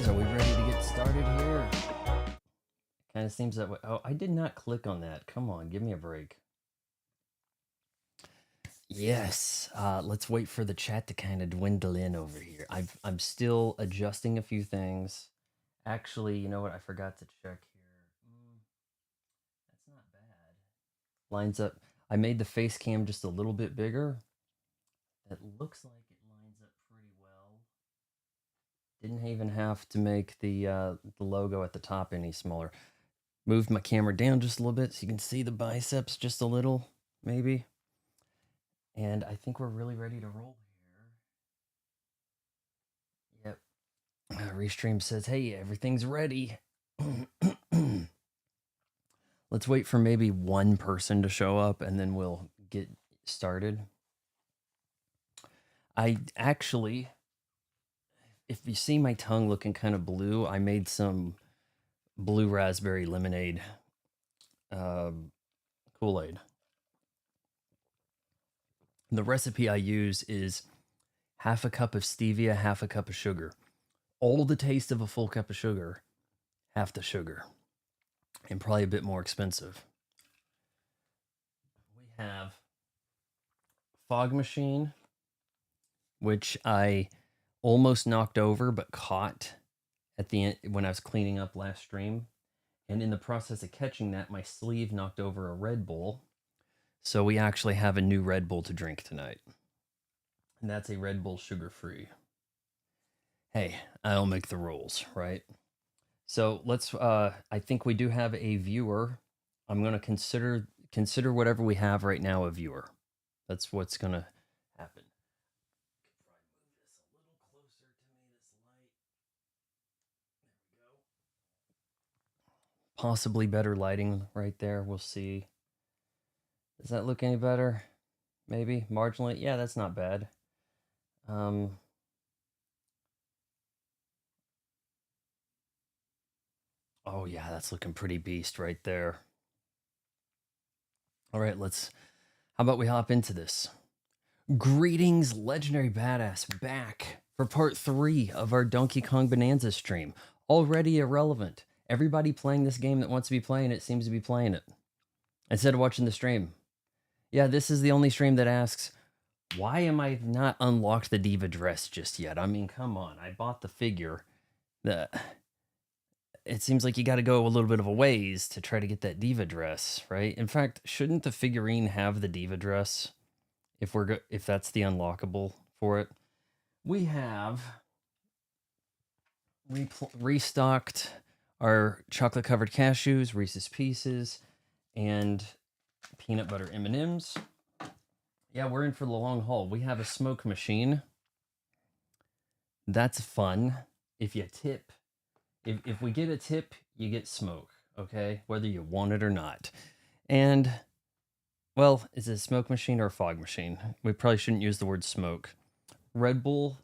guys, are we ready to get started here? Kind of seems that way. Oh, I did not click on that. Come on, give me a break. Yes, let's wait for the chat to kind of dwindle in over here. I'm still adjusting a few things. Actually, you know what? I forgot to check here. That's not bad. Lines up. I made the face cam just a little bit bigger. That looks like it lines up pretty well. Didn't even have to make the logo at the top any smaller. Moved my camera down just a little bit so you can see the biceps just a little, maybe. And I think we're really ready to roll here. Yep. Restream says, hey, everything's ready. Let's wait for maybe one person to show up and then we'll get started. I actually, if you see my tongue looking kind of blue, I made some blue raspberry lemonade Kool-Aid. The recipe I use is half a cup of stevia, half a cup of sugar. All the taste of a full cup of sugar, half the sugar. And probably a bit more expensive. We have fog machine, which I almost knocked over but caught at the end when I was cleaning up last stream. And in the process of catching that, my sleeve knocked over a Red Bull. So we actually have a new Red Bull to drink tonight. And that's a Red Bull sugar-free. Hey, I'll make the rules, right? So let's, I think we do have a viewer. I'm going to consider whatever we have right now a viewer. That's what's going to happen. Possibly better lighting right there. We'll see. Does that look any better? Maybe marginally. Yeah, that's not bad. Oh yeah, that's looking pretty beast right there. All right, how about we hop into this? Greetings, Legendary Badass, back for part 3 of our Donkey Kong Bananza stream. Already irrelevant. Everybody playing this game that wants to be playing it seems to be playing it instead of watching the stream. Yeah, this is the only stream that asks, why am I not unlocked the diva dress just yet? I mean, come on. I bought the figure. It seems like you got to go a little bit of a ways to try to get that diva dress, right? In fact, shouldn't the figurine have the diva dress if that's the unlockable for it? We have restocked our chocolate covered cashews, Reese's Pieces, and peanut butter M&Ms. Yeah, we're in for the long haul. We have a smoke machine. That's fun. If you tip, if we get a tip, you get smoke, okay? Whether you want it or not. And, well, is it a smoke machine or a fog machine? We probably shouldn't use the word smoke. Red Bull,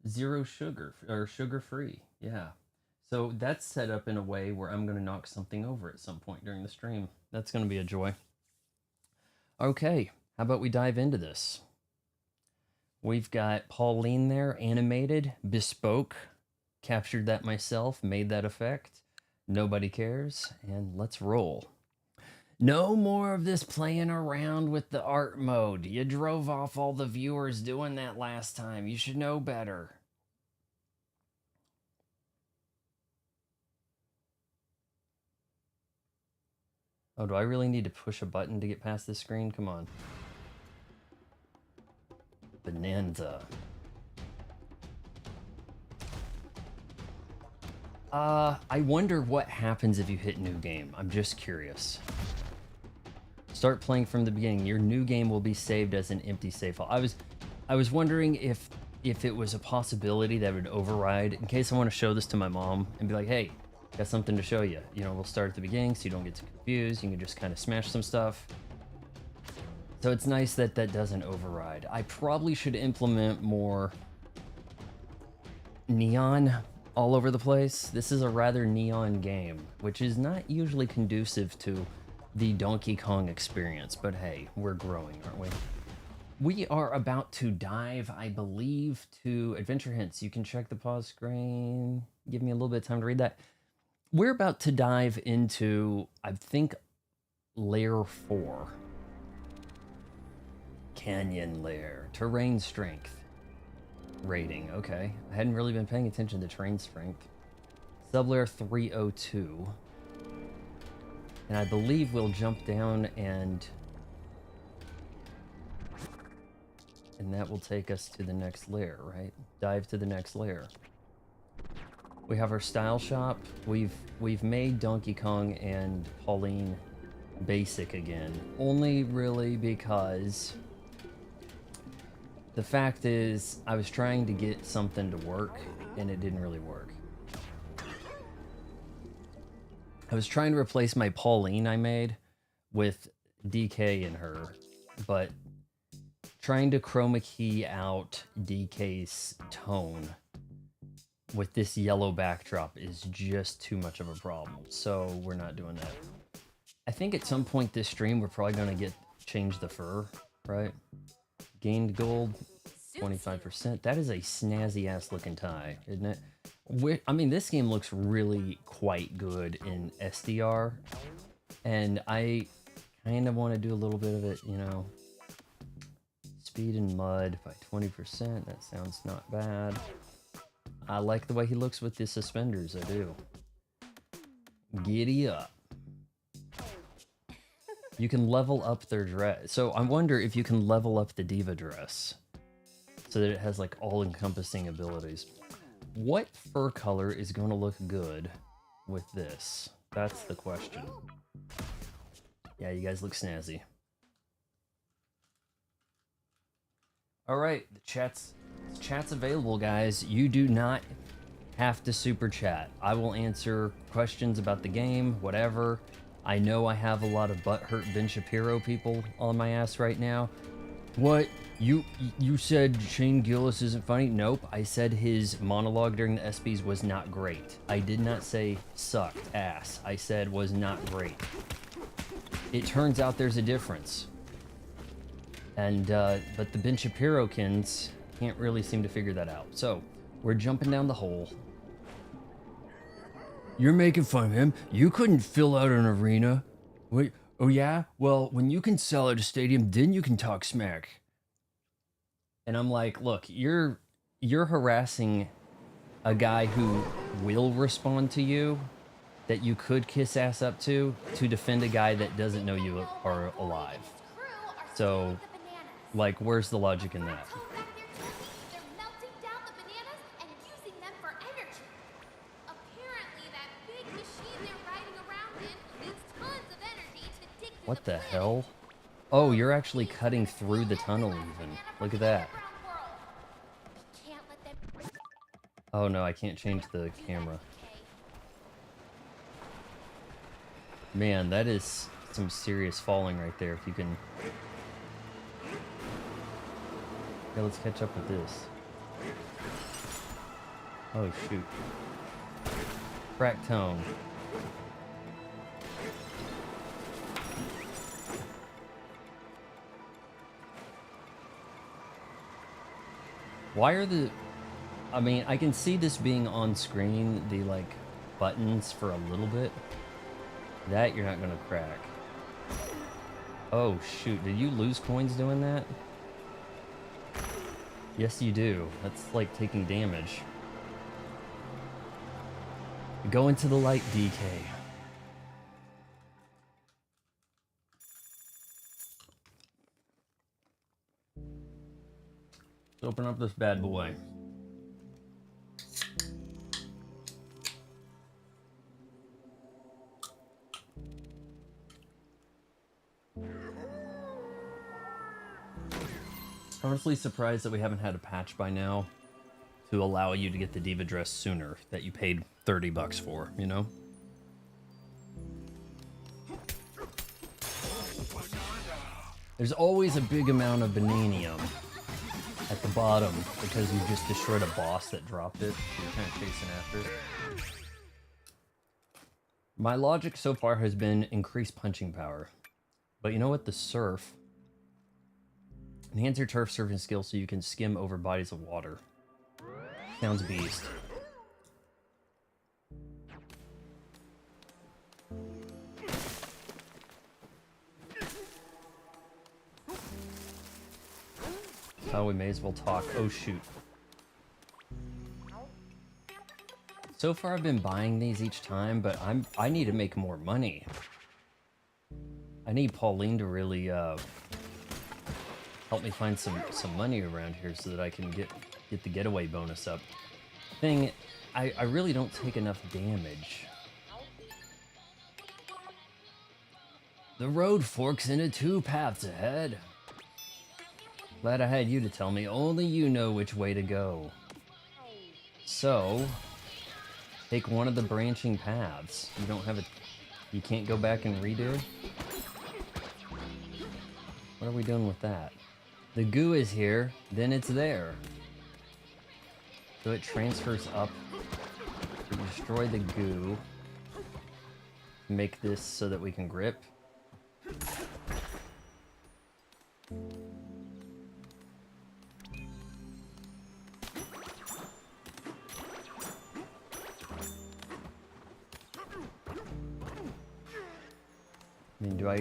zero sugar, or sugar-free, yeah. So that's set up in a way where I'm going to knock something over at some point during the stream. That's going to be a joy. Okay, how about we dive into this? We've got Pauline there, animated, bespoke. Captured that myself, made that effect. Nobody cares, and let's roll. No more of this playing around with the art mode. You drove off all the viewers doing that last time. You should know better. Oh, do I really need to push a button to get past this screen? Come on. Bananza. I wonder what happens if you hit new game. I'm just curious. Start playing from the beginning. Your new game will be saved as an empty save file. I was wondering if it was a possibility that would override, in case I want to show this to my mom and be like, hey, got something to show you. You know, we'll start at the beginning so you don't get too confused. You can just kind of smash some stuff. So it's nice that that doesn't override. I probably should implement more neon all over the place. This is a rather neon game, which is not usually conducive to the Donkey Kong experience, but hey, we're growing, aren't we? We are about to dive, I believe, to Adventure Hints. You can check the pause screen. Give me a little bit of time to read that. We're about to dive into, I think, Layer 4. Canyon Layer. Terrain Strength. Rating, okay. I hadn't really been paying attention to terrain strength. Sublayer 302. And I believe we'll jump down and that will take us to the next layer, right? Dive to the next layer. We have our style shop. We've made Donkey Kong and Pauline basic again. Only really because the fact is I was trying to get something to work and it didn't really work. I was trying to replace my Pauline I made with DK and her, but trying to chroma key out DK's tone with this yellow backdrop is just too much of a problem, so we're not doing that. I think at some point this stream we're probably going to change the fur, right? Gained gold, 25%. That is a snazzy ass looking tie, isn't it? I mean, this game looks really quite good in SDR, and I kind of want to do a little bit of it, you know. Speed in mud by 20%. That sounds not bad. I like the way he looks with the suspenders. I do. Giddy up. You can level up their dress. So I wonder if you can level up the diva dress so that it has like all-encompassing abilities. What fur color is going to look good with this? That's the question. Yeah, you guys look snazzy. All right, the chat's available, guys. You do not have to super chat. I will answer questions about the game, whatever. I know I have a lot of butthurt Ben Shapiro people on my ass right now. What? You said Shane Gillis isn't funny? Nope. I said his monologue during the ESPYs was not great. I did not say sucked ass. I said was not great. It turns out there's a difference. And, but the Ben Shapiro-kins can't really seem to figure that out. So, we're jumping down the hole. You're making fun of him. You couldn't fill out an arena. Wait, oh yeah? Well, when you can sell out a stadium, then you can talk smack. And I'm like, look, you're harassing a guy who will respond to you, that you could kiss ass up to defend a guy that doesn't know you are alive. So, like, where's the logic in that? They're melting down the bananas and using them for energy. Apparently, that big machine they're riding around in needs tons of energy to dig through What the the planet. hell? Oh, you're actually cutting through the tunnel even. Look at that. Oh no, I can't change the camera. Man, that is some serious falling right there. If you can... Yeah, let's catch up with this. Oh shoot. Crack tone. Why are the... I mean, I can see this being on screen, the, like, buttons for a little bit. That you're not gonna crack. Oh, shoot. Did you lose coins doing that? Yes, you do. That's, like, taking damage. Go into the light, DK. Let's open up this bad boy. Honestly surprised that we haven't had a patch by now to allow you to get the diva dress sooner that you paid $30 for, you know? There's always a big amount of bananium at the bottom because you just destroyed a boss that dropped it. So you're kind of chasing after it. My logic so far has been increase punching power. But you know what? The surf Enhance your turf surfing skill so you can skim over bodies of water. Sounds beast. Oh, we may as well talk. Oh, shoot. So far, I've been buying these each time, but I need to make more money. I need Pauline to really help me find some money around here so that I can get the getaway bonus up. Thing, I really don't take enough damage. The road forks into two paths ahead. Glad I had you to tell me. Only you know which way to go. So, take one of the branching paths. You don't have a... You can't go back and redo? What are we doing with that? The goo is here, then it's there. So it transfers up. We destroy the goo. Make this so that we can grip. I mean, do I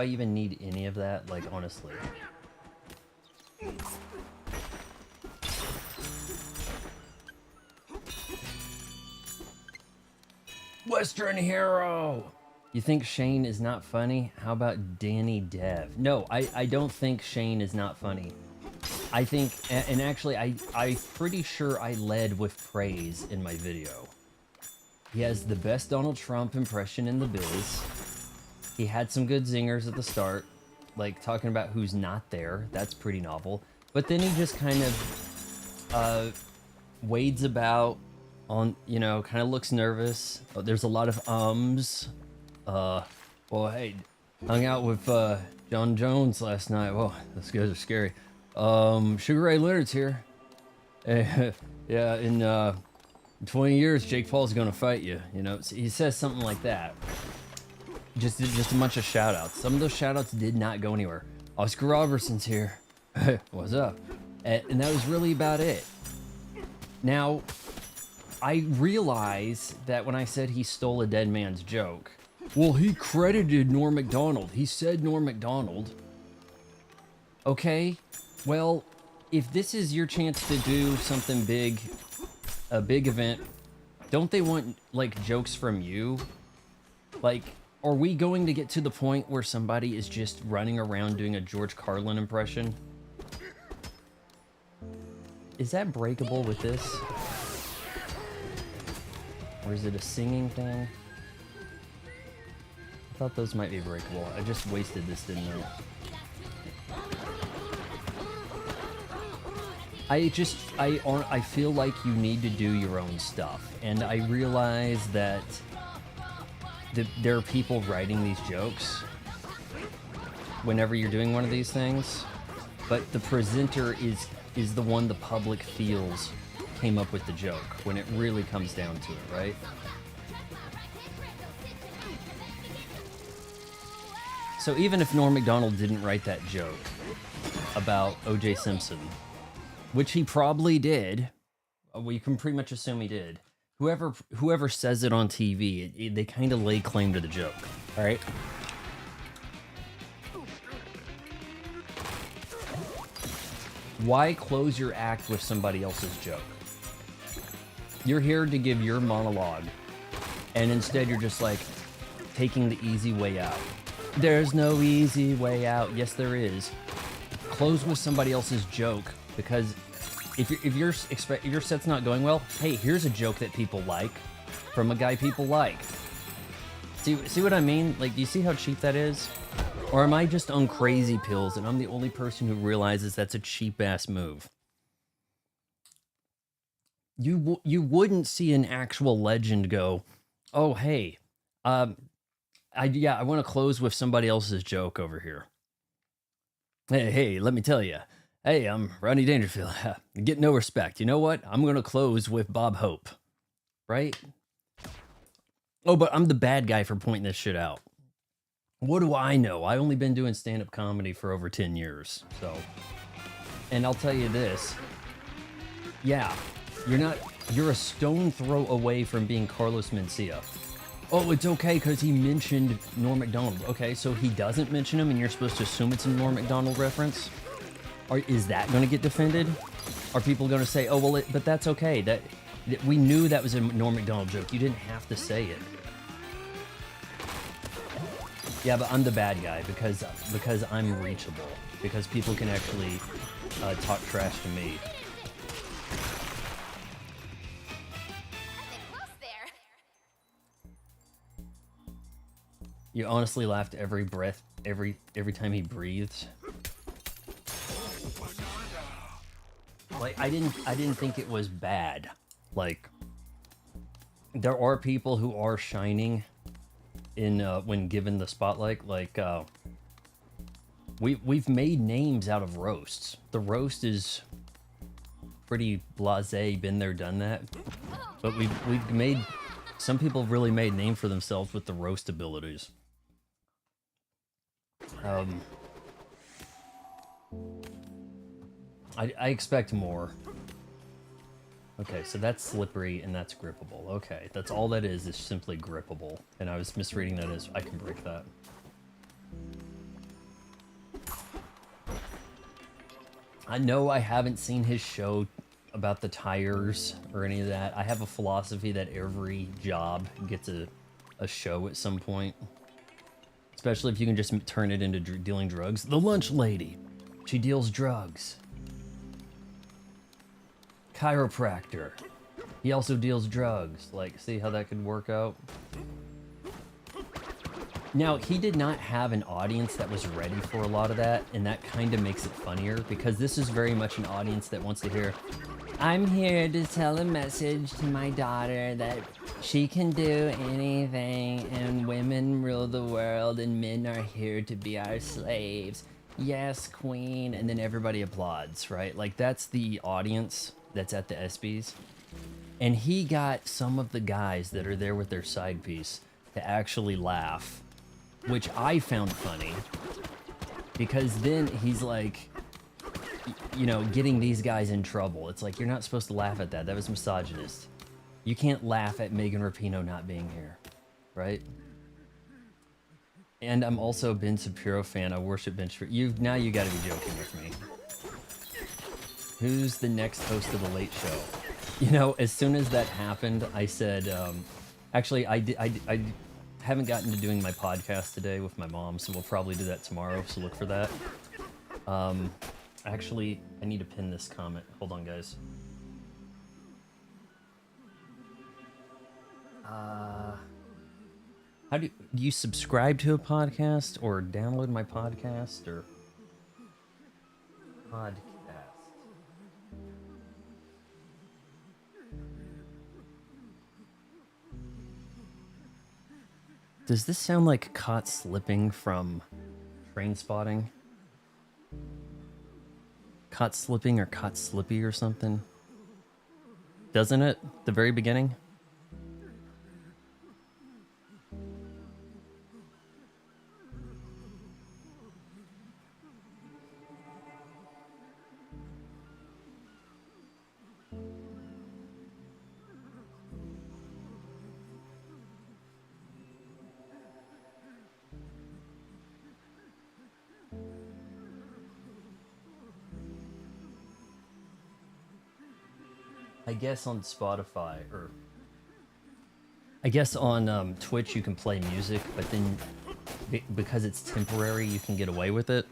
even need any of that? Like, honestly. Western hero! You think Shane is not funny? How about Danny Dev? No, I don't think Shane is not funny. I think, and actually, I'm pretty sure I led with praise in my video. He has the best Donald Trump impression in the biz. He had some good zingers at the start, like talking about who's not there. That's pretty novel. But then he just kind of wades about on, you know, kind of looks nervous. There's a lot of ums. Well, hey, hung out with John Jones last night. Whoa, those guys are scary. Sugar Ray Leonard's here. Yeah, in 20 years, Jake Paul's gonna fight you. You know, so he says something like that. Just a bunch of shout-outs. Some of those shout-outs did not go anywhere. Oscar Robertson's here. What's up? And that was really about it. Now, I realize that when I said he stole a dead man's joke, well, he credited Norm Macdonald. He said Norm Macdonald. Okay, well, if this is your chance to do something big, a big event, don't they want, like, jokes from you? Like, are we going to get to the point where somebody is just running around doing a George Carlin impression? Is that breakable with this? Or is it a singing thing? I thought those might be breakable. I just wasted this, didn't I? I feel like you need to do your own stuff. And I realize that there are people writing these jokes whenever you're doing one of these things, but the presenter is the one the public feels came up with the joke when it really comes down to it, right? So even if Norm Macdonald didn't write that joke about O.J. Simpson, which he probably did, we can pretty much assume he did, whoever says it on TV, they kind of lay claim to the joke, all right? Why close your act with somebody else's joke? You're here to give your monologue, and instead you're just like taking the easy way out. There's no easy way out. Yes, there is. Close with somebody else's joke, because if your set's not going well, hey, here's a joke that people like from a guy people like. See what I mean? Like, do you see how cheap that is? Or am I just on crazy pills and I'm the only person who realizes that's a cheap ass move? You wouldn't see an actual legend go, oh hey, I want to close with somebody else's joke over here. Hey, let me tell you. Hey, I'm Rodney Dangerfield. Get no respect. You know what? I'm going to close with Bob Hope. Right? Oh, but I'm the bad guy for pointing this shit out. What do I know? I've only been doing stand-up comedy for over 10 years, so. And I'll tell you this. Yeah, you're a stone throw away from being Carlos Mencia. Oh, it's okay because he mentioned Norm Macdonald. Okay, so he doesn't mention him and you're supposed to assume it's a Norm Macdonald reference? Or is that going to get defended? Are people going to say, oh, well, but that's okay. That we knew that was a Norm Macdonald joke. You didn't have to say it. Yeah, but I'm the bad guy because I'm reachable. Because people can actually talk trash to me. You honestly laughed every breath, every time he breathes. Like I didn't think it was bad. Like there are people who are shining in when given the spotlight. Like we've made names out of roasts. The roast is pretty blasé, been there, done that. But we've made some people really made name for themselves with the roast abilities. I expect more. Okay, so that's slippery and that's grippable. Okay, that's all that is simply grippable. And I was misreading that as I can break that. I know I haven't seen his show about the tires or any of that. I have a philosophy that every job gets a show at some point. Especially if you can just turn it into dealing drugs. The lunch lady. She deals drugs. Chiropractor. He also deals drugs. Like, see how that could work out? Now, he did not have an audience that was ready for a lot of that, and that kind of makes it funnier, because this is very much an audience that wants to hear, I'm here to tell a message to my daughter that she can do anything, and women rule the world, and men are here to be our slaves. Yes, queen. And then everybody applauds, right? Like, that's the audience that's at the ESPYs. And he got some of the guys that are there with their side piece to actually laugh, which I found funny, because then he's like, you know, getting these guys in trouble. It's like, you're not supposed to laugh at that. That was misogynist. You can't laugh at Megan Rapinoe not being here, right? And I'm also a Ben Shapiro fan. I worship Ben Shapiro. Now you gotta be joking with me. Who's the next host of the Late Show? You know, as soon as that happened, I said, actually, I haven't gotten to doing my podcast today with my mom, so we'll probably do that tomorrow, so look for that. Actually, I need to pin this comment. Hold on, guys. How do you subscribe to a podcast or download my podcast or podcast? Does this sound like caught slipping from Train Spotting? Caught slipping or caught slippy or something? Doesn't it? The very beginning? I guess on Spotify, or I guess on Twitch you can play music, but then because it's temporary you can get away with it.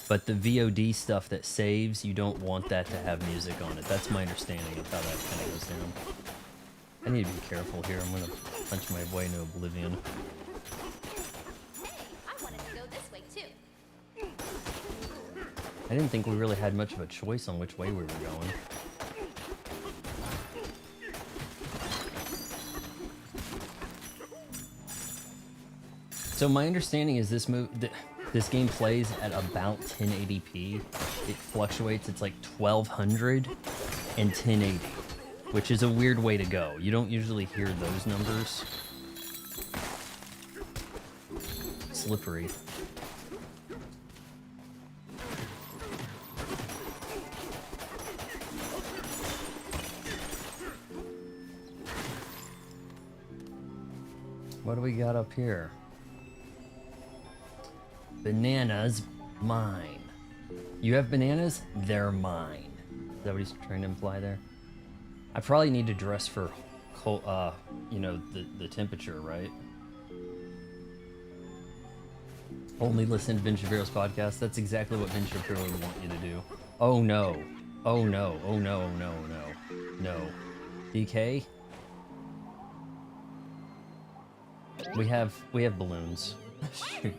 But the VOD stuff that saves, you don't want that to have music on it. That's my understanding of how that kind of goes down. I need to be careful here. I'm gonna punch my way into oblivion. Hey, I wanted to go this way too. I didn't think we really had much of a choice on which way we were going. So my understanding is this game plays at about 1080p. It fluctuates. It's like 1200 and 1080, which is a weird way to go. You don't usually hear those numbers. slippery. What do we got up here? Bananas, mine. You have bananas? They're mine. Is that what he's trying to imply there? I probably need to dress for, you know, the temperature, right? Only listen to Ben Shapiro's podcast. That's exactly what Ben Shapiro would want you to do. Oh no. Oh no. Oh no. Oh no. No. No. DK? We have balloons. Shoot.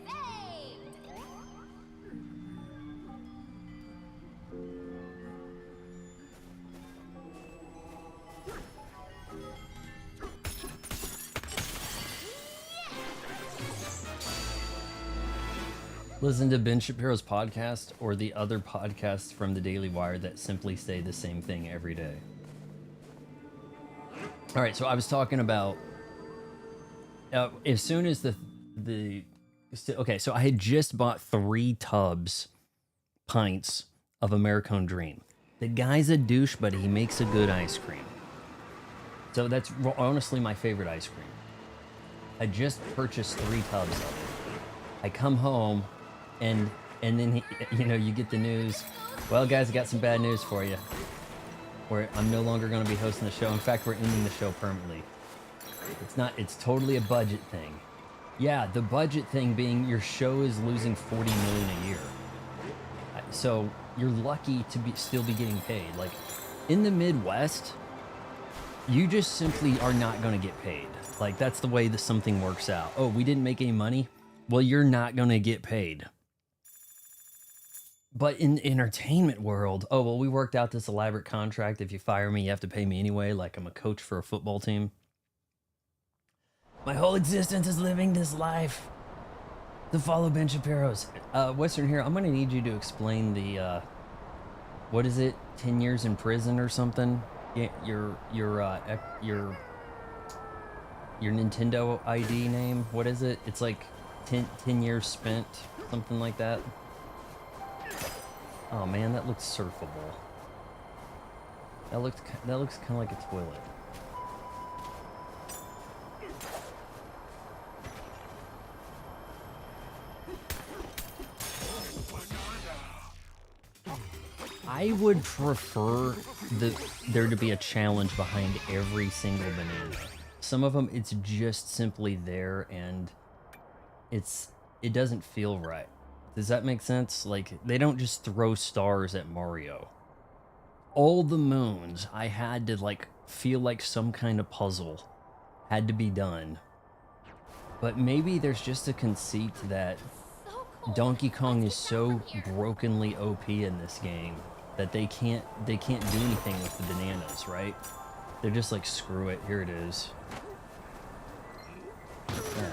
Listen to Ben Shapiro's podcast or the other podcasts from the Daily Wire that simply say the same thing every day. All right, so I was talking about as soon as okay, so I had just bought 3 pints of Americone Dream. The guy's a douche, but he makes a good ice cream. So that's honestly my favorite ice cream. I just purchased 3 tubs of it. I come home, and then you get the news. Well, guys, I got some bad news for you. Where I'm no longer going to be hosting the show. In fact, we're ending the show permanently. It's totally a budget thing. Yeah, the budget thing being your show is losing $40 million a year. So you're lucky to still be getting paid. Like in the Midwest, you just simply are not going to get paid. Like that's the way that something works out. Oh, we didn't make any money? Well, you're not going to get paid. But in the entertainment world, oh, well, we worked out this elaborate contract. If you fire me, you have to pay me anyway, like I'm a coach for a football team. My whole existence is living this life to follow Ben Shapiro's. Western Hero, I'm going to need you to explain the, what is it, 10 years in prison or something? Yeah, your Nintendo ID name, what is it? It's like 10 years spent, something like that. Oh man, that looks surfable. That looks kind of like a toilet. I would prefer there to be a challenge behind every single banana. Some of them, it's just simply there, and it doesn't feel right. Does that make sense? Like, they don't just throw stars at Mario. All the moons, I had to, like, feel like some kind of puzzle had to be done. But maybe there's just a conceit that Donkey Kong is so brokenly OP in this game that they can't do anything with the bananas, right? They're just like, screw it, here it is. Yeah.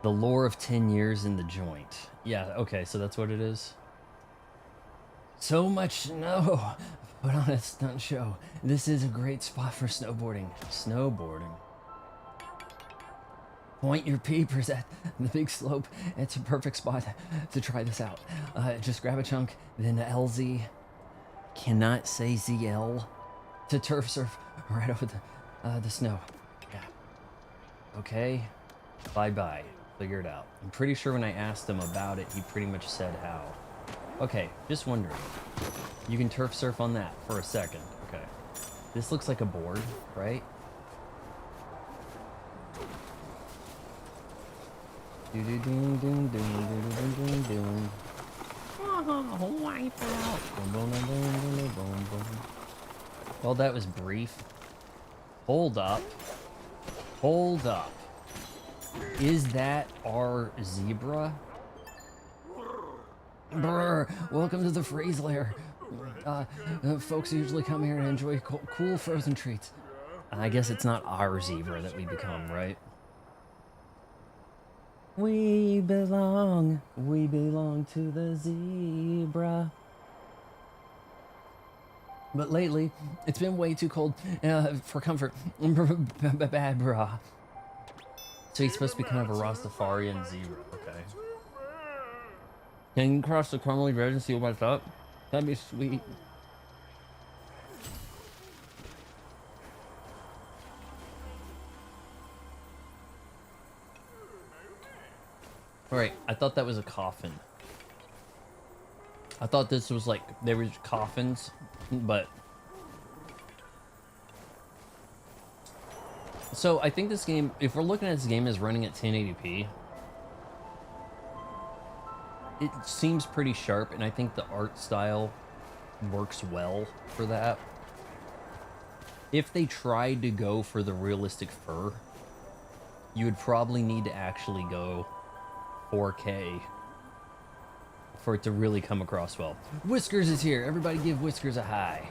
The lore of 10 years in the joint. Yeah, okay, so that's what it is. So much snow. Put on a stunt show. This is a great spot for snowboarding. Snowboarding. Point your peepers at the big slope. It's a perfect spot to try this out. Just grab a chunk, then LZ. Cannot say ZL. To turf surf right over the snow. Yeah. Okay. Bye-bye. Figure it out. I'm pretty sure when I asked him about it, he pretty much said how. Okay, just wondering. You can turf surf on that for a second. Okay. This looks like a board, right? Well, that was brief. Hold up. Hold up. Is that our zebra? Brr, welcome to the freeze lair. Folks usually come here and enjoy cool frozen treats. I guess it's not our zebra that we become, right? We belong to the zebra. But lately, it's been way too cold for comfort. Bad bra. So he's supposed to be kind of a Rastafarian zebra, okay. Can you cross the crumbly bridge and see what's up? That'd be sweet. Alright, I thought that was a coffin. I thought this was like, there was coffins, but... So, I think this game, if we're looking at this game as running at 1080p, it seems pretty sharp, and I think the art style works well for that. If they tried to go for the realistic fur, you would probably need to actually go 4K for it to really come across well. Whiskers is here. Everybody give Whiskers a hi.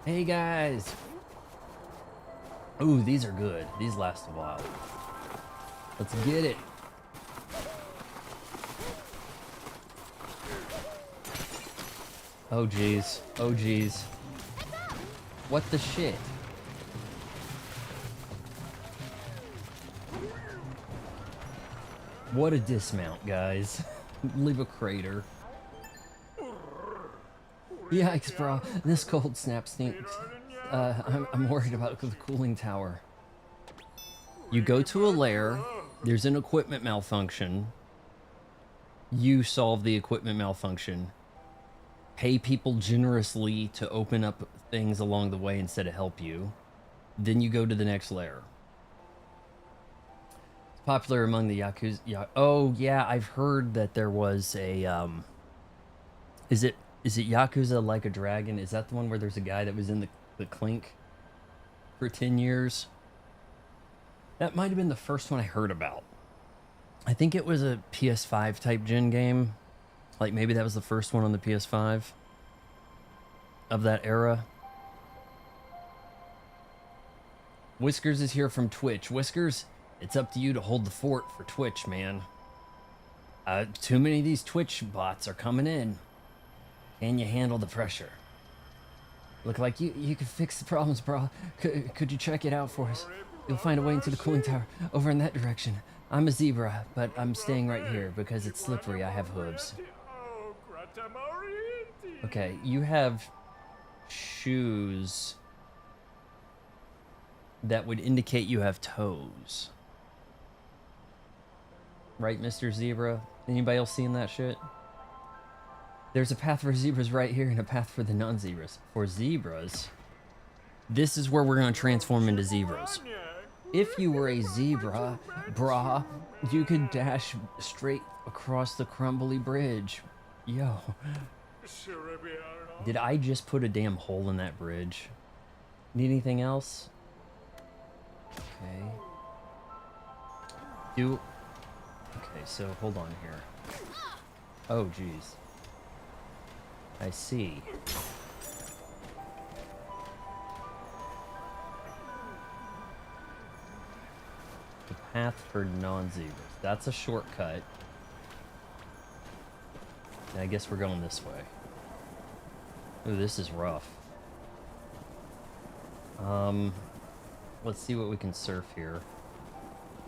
Hey guys. Ooh, these are good. These last a while. Let's get it. Oh geez. Oh geez. What the shit? What a dismount, guys. Leave a crater. Yikes, bro. This cold snap stinks. I'm worried about the cooling tower. You go to a lair. There's an equipment malfunction. You solve the equipment malfunction. Pay people generously to open up things along the way instead of help you. Then you go to the next lair. It's popular among the Yakuza. Oh, yeah, I've heard that there was a... Is it Yakuza Like a Dragon? Is that the one where there's a guy that was in the clink for 10 years? That might have been the first one I heard about. I think it was a PS5 type gen game. Like maybe that was the first one on the PS5 of that era. Whiskers is here from Twitch. Whiskers, it's up to you to hold the fort for Twitch, man. Too many of these Twitch bots are coming in. Can you handle the pressure? Look like you could fix the problems, bro. Could you check it out for us? You'll find a way into the cooling tower over in that direction. I'm a zebra, but I'm staying right here because it's slippery. I have hooves. Okay, you have shoes that would indicate you have toes. Right, Mr. Zebra? Anybody else seeing that shit? There's a path for zebras right here and a path for the non-zebras. For zebras, this is where we're going to transform into zebras. If you were a zebra, brah, you could dash straight across the crumbly bridge. Yo. Did I just put a damn hole in that bridge? Need anything else? Okay. Okay, so hold on here. Oh, geez. I see. The path for non-zebras. That's a shortcut. And I guess we're going this way. Ooh, this is rough. Let's see what we can surf here.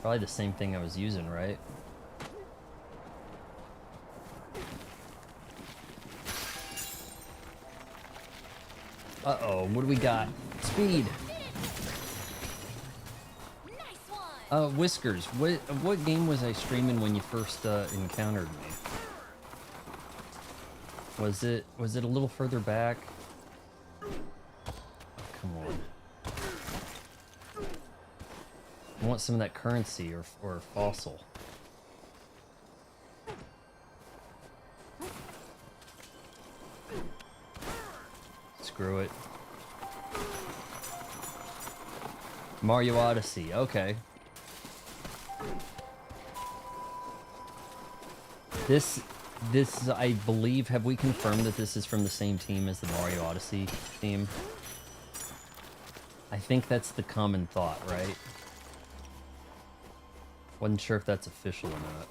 Probably the same thing I was using, right? Uh-oh, what do we got? Speed! Whiskers, what game was I streaming when you first encountered me? Was it a little further back? Oh, come on. I want some of that currency or fossil. Screw it. Mario Odyssey, okay. This, I believe, have we confirmed that this is from the same team as the Mario Odyssey team? I think that's the common thought, right? Wasn't sure if that's official or not.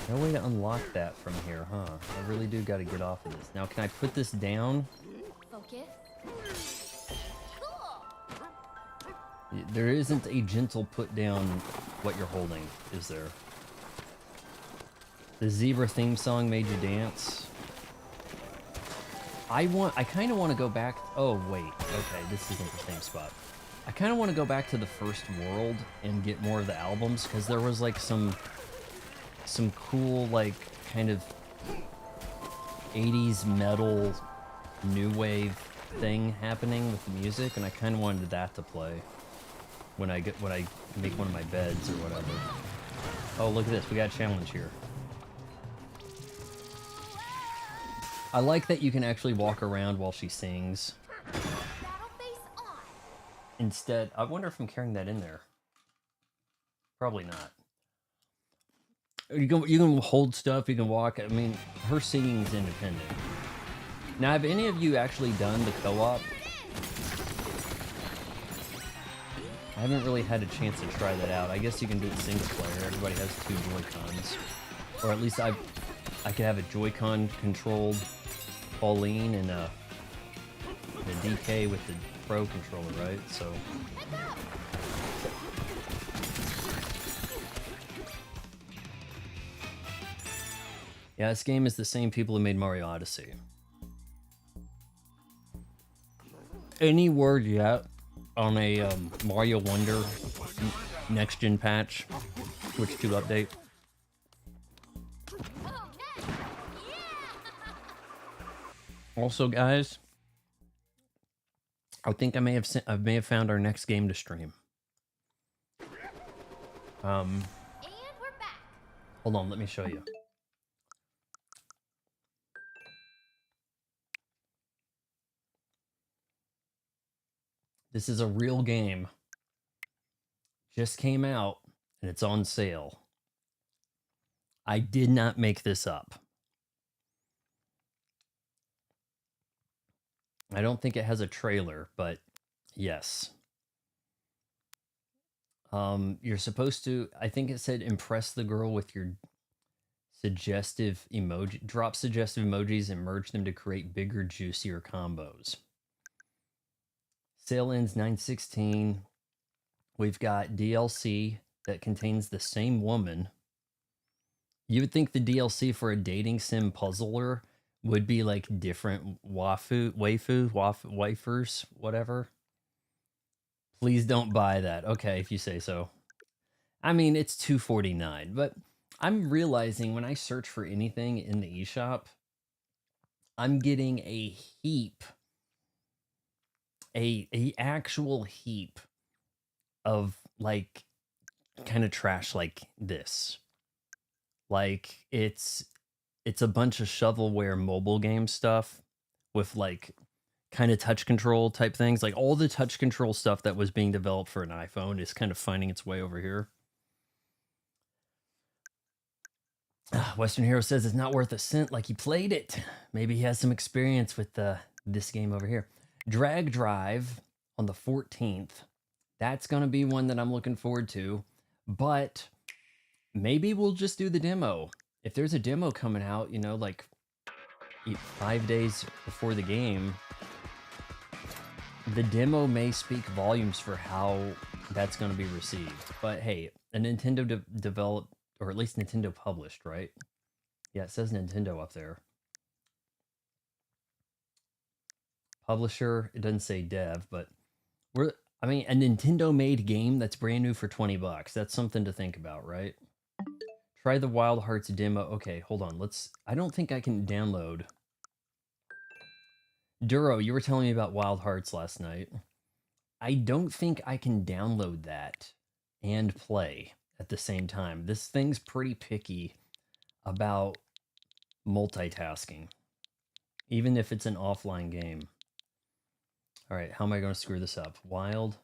No way to unlock that from here, huh? I really do gotta get off of this. Now, can I put this down? Focus. Cool. There isn't a gentle put down what you're holding, is there? The zebra theme song made you dance. I kind of want to go back. Oh, wait. Okay, this isn't the same spot. I kind of want to go back to the first world and get more of the albums, because there was like some cool, like, kind of 80s metal new wave thing happening with the music, and I kind of wanted that to play when I make one of my beds or whatever. Oh, look at this. We got a challenge here. I like that you can actually walk around while she sings. Battle face on. Instead, I wonder if I'm carrying that in there. Probably not. You can hold stuff, you can walk. I mean, her singing is independent. Now, have any of you actually done the co-op? I haven't really had a chance to try that out. I guess you can do it single player. Everybody has 2 Joy-Cons. Or at least I could have a Joy-Con controlled Pauline and the DK with the Pro controller, right? So. Yeah, this game is the same people who made Mario Odyssey. Any word yet on a Mario Wonder next gen patch? Switch to update. Also, guys, I think I may have found our next game to stream. And we're back. Hold on, let me show you. This is a real game. Just came out, and it's on sale. I did not make this up. I don't think it has a trailer, but yes. You're supposed to, I think it said impress the girl with your suggestive emoji, drop suggestive emojis and merge them to create bigger, juicier combos. Sale ends 9/16. We've got DLC that contains the same woman. You would think the DLC for a dating sim puzzler would be like different waifers, whatever. Please don't buy that. Okay, if you say so. I mean, it's $2.49, but I'm realizing when I search for anything in the eShop, I'm getting a heap, a actual heap of like kind of trash like this. Like it's a bunch of shovelware mobile game stuff with like kind of touch control type things. Like all the touch control stuff that was being developed for an iPhone is kind of finding its way over here. Western Hero says it's not worth a cent like he played it. Maybe he has some experience with this game over here. Drag Drive on the 14th. That's going to be one that I'm looking forward to. But maybe we'll just do the demo. If there's a demo coming out, you know, like 5 days before the game, the demo may speak volumes for how that's going to be received. But hey, a Nintendo developed, or at least Nintendo published, right? Yeah, it says Nintendo up there. Publisher, it doesn't say dev, but I mean, a Nintendo made game that's brand new for $20. That's something to think about, right? Try the Wild Hearts demo. Okay, hold on. I don't think I can download. Duro, you were telling me about Wild Hearts last night. I don't think I can download that and play at the same time. This thing's pretty picky about multitasking, even if it's an offline game. All right, how am I going to screw this up? Wild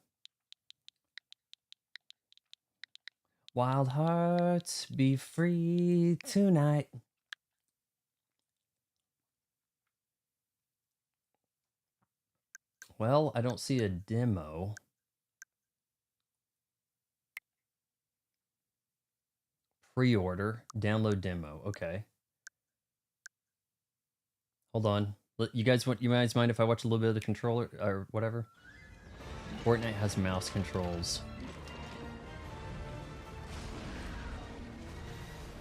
Hearts, be free tonight. Well, I don't see a demo. Pre-order. Download demo. Okay. Hold on. You guys mind if I watch a little bit of the controller or whatever? Fortnite has mouse controls.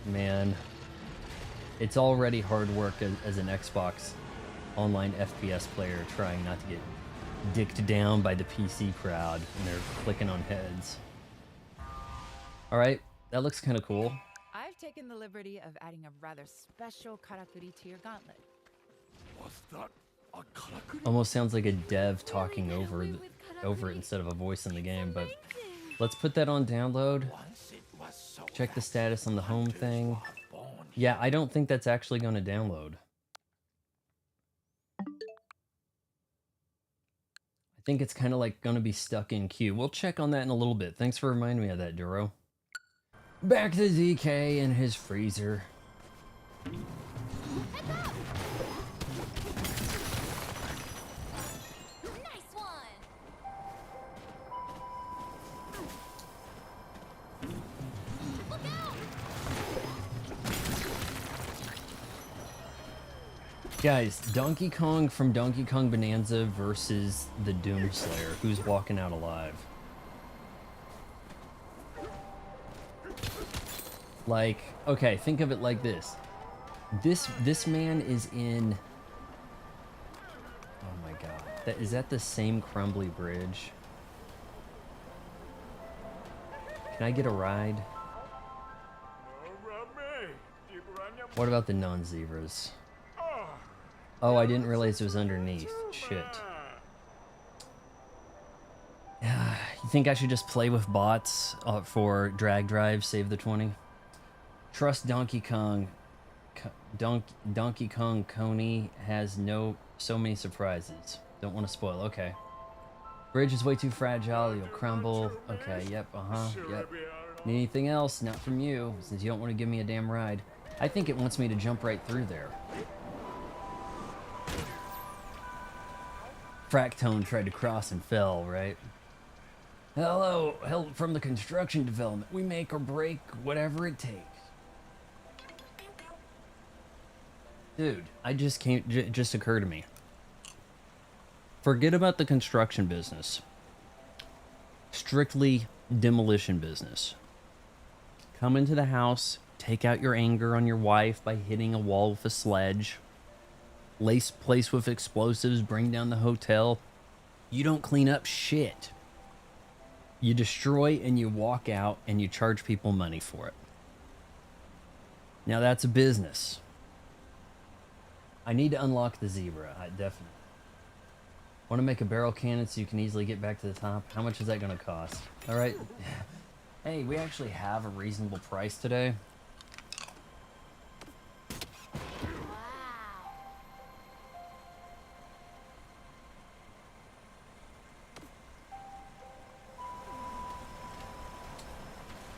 Man, it's already hard work as an Xbox online FPS player trying not to get dicked down by the PC crowd and they're clicking on heads. All right, that looks kind of cool. I've taken the liberty of adding a rather special karakuri to your gauntlet. What's that? A karakuri? Almost sounds like a dev talking over it instead of a voice in the game, but let's put that on download. Check the status on the home thing. Yeah, I don't think that's actually going to download. I think it's kind of like going to be stuck in queue. We'll check on that in a little bit. Thanks for reminding me of that, Duro. Back to DK and his freezer. Nice one. Look out! Guys, Donkey Kong from Donkey Kong Bananza versus the Doom Slayer. Who's walking out alive? Like, okay, think of it like this. This man is in... Oh my god. Is that the same crumbly bridge? Can I get a ride? What about the non-zebras? Oh, I didn't realize it was underneath. Shit. You think I should just play with bots for drag drive, save the 20? Trust Donkey Kong. Donkey Kong Coney has so many surprises. Don't want to spoil. Okay. Bridge is way too fragile. You'll crumble. Okay. Yep. Yep. Need anything else? Not from you, since you don't want to give me a damn ride. I think it wants me to jump right through there. Fractone tried to cross and fell, right? Hello, help from the construction development. We make or break whatever it takes. Dude, it just occurred to me. Forget about the construction business. Strictly demolition business. Come into the house, take out your anger on your wife by hitting a wall with a sledge. Lace place with explosives, bring down the hotel. You don't clean up shit. You destroy and you walk out and you charge people money for it. Now that's a business. I need to unlock the zebra. I definitely want to make a barrel cannon so you can easily get back to the top. How much is that going to cost? All right. Hey, we actually have a reasonable price today.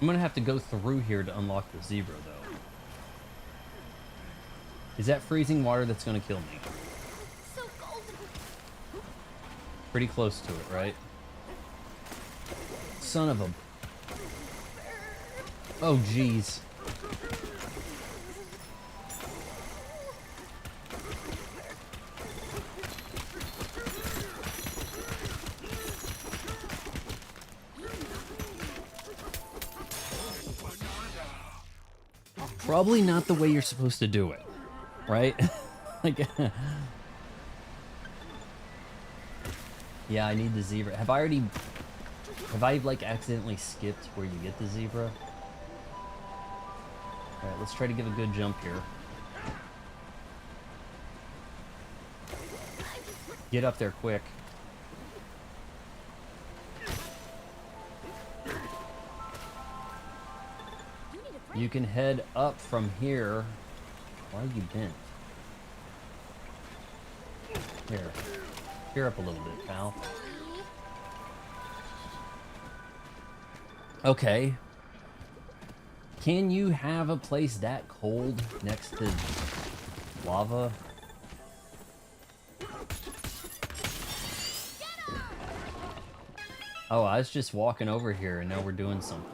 I'm gonna have to go through here to unlock the zebra, though. Is that freezing water that's gonna kill me? So golden. Pretty close to it, right? Son of a... Oh, jeez. Probably not the way you're supposed to do it, right? Like, yeah, I need the zebra. Have I like accidentally skipped where you get the zebra? All right, let's try to give a good jump here. Get up there quick. You can head up from here. Why are you bent? Here. Cheer up a little bit, pal. Okay. Can you have a place that cold next to lava? Oh, I was just walking over here and now we're doing something.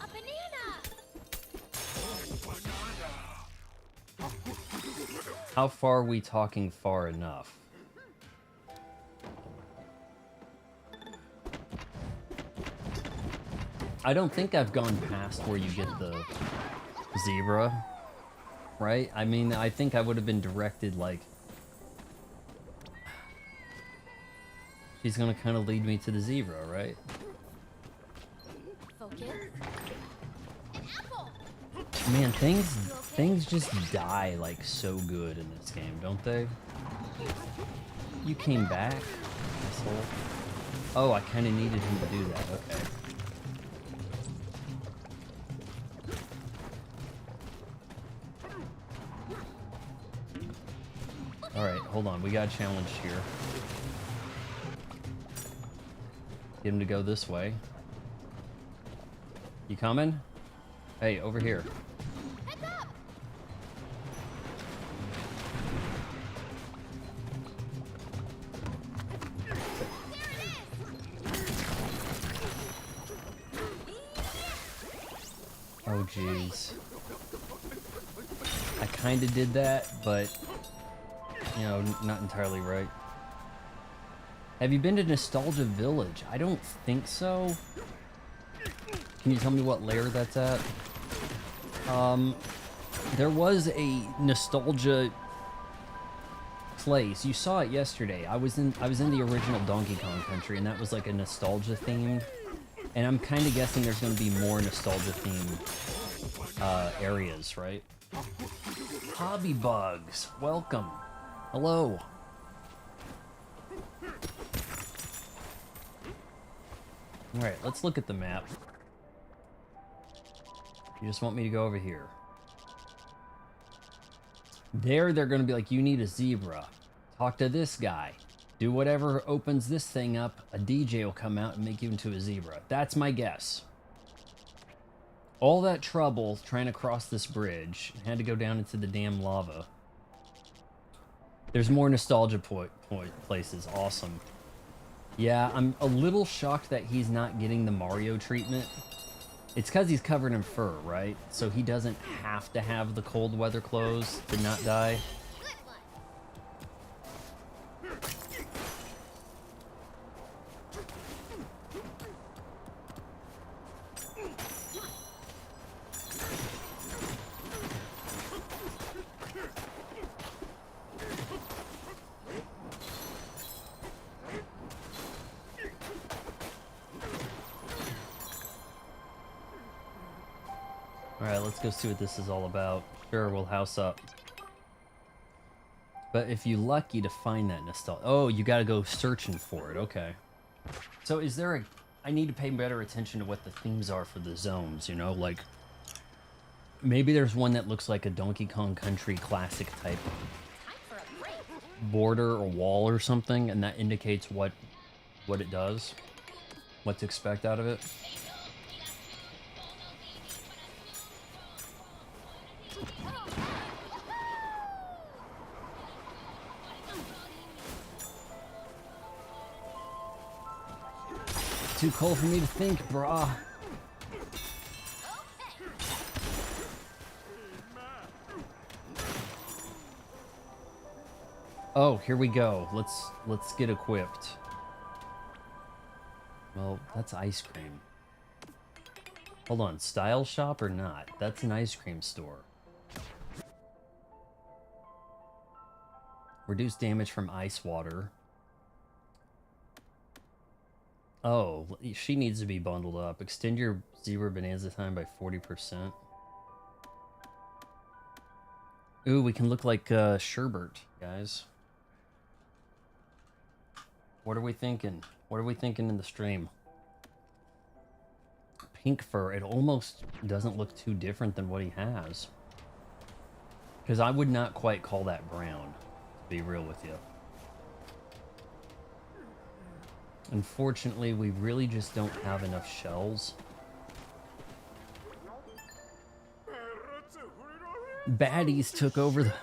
A banana! How far are we talking far enough? I don't think I've gone past where you get the zebra, right? I mean, I think I would have been directed like... She's gonna kind of lead me to the zebra, right? Focus. An apple. Man, things just die like so good in this game, don't they? You came back, asshole. Oh, I kind of needed him to do that. Okay. All right, hold on. We got a challenge here. Get him to go this way. You coming? Hey, over here. Heads up. Oh, jeez. I kind of did that, but, you know, not entirely right. Have you been to Nostalgia Village? I don't think so. Can you tell me what layer that's at? There was a nostalgia place. You saw it yesterday. I was in the original Donkey Kong Country, and that was like a nostalgia theme. And I'm kind of guessing there's going to be more nostalgia themed areas, right? Hobby Bugs, welcome. Hello. All right, let's look at the map. You just want me to go over here. There, they're going to be like, you need a zebra. Talk to this guy. Do whatever opens this thing up. A DJ will come out and make you into a zebra. That's my guess. All that trouble trying to cross this bridge. Had to go down into the damn lava. There's more nostalgia places. Awesome. Yeah, I'm a little shocked that he's not getting the Mario treatment. It's because he's covered in fur, right? So he doesn't have to have the cold weather clothes to not die. Alright, let's go see what this is all about. Sure, we'll house up. But if you're lucky to find that nostalgia... Oh, you gotta go searching for it, okay. So is there a... I need to pay better attention to what the themes are for the zones, you know? Like, maybe there's one that looks like a Donkey Kong Country classic type border or wall or something, and that indicates what it does. What to expect out of it. Too cold for me to think, brah. Oh, here we go. Let's get equipped. Well, that's ice cream. Hold on, style shop or not? That's an ice cream store. Reduce damage from ice water. Oh, she needs to be bundled up. Extend your zebra bonanza time by 40%. Ooh, we can look like Sherbert, guys. What are we thinking? What are we thinking in the stream? Pink fur, it almost doesn't look too different than what he has. Because I would not quite call that brown, to be real with you. Unfortunately, we really just don't have enough shells. Baddies took over the...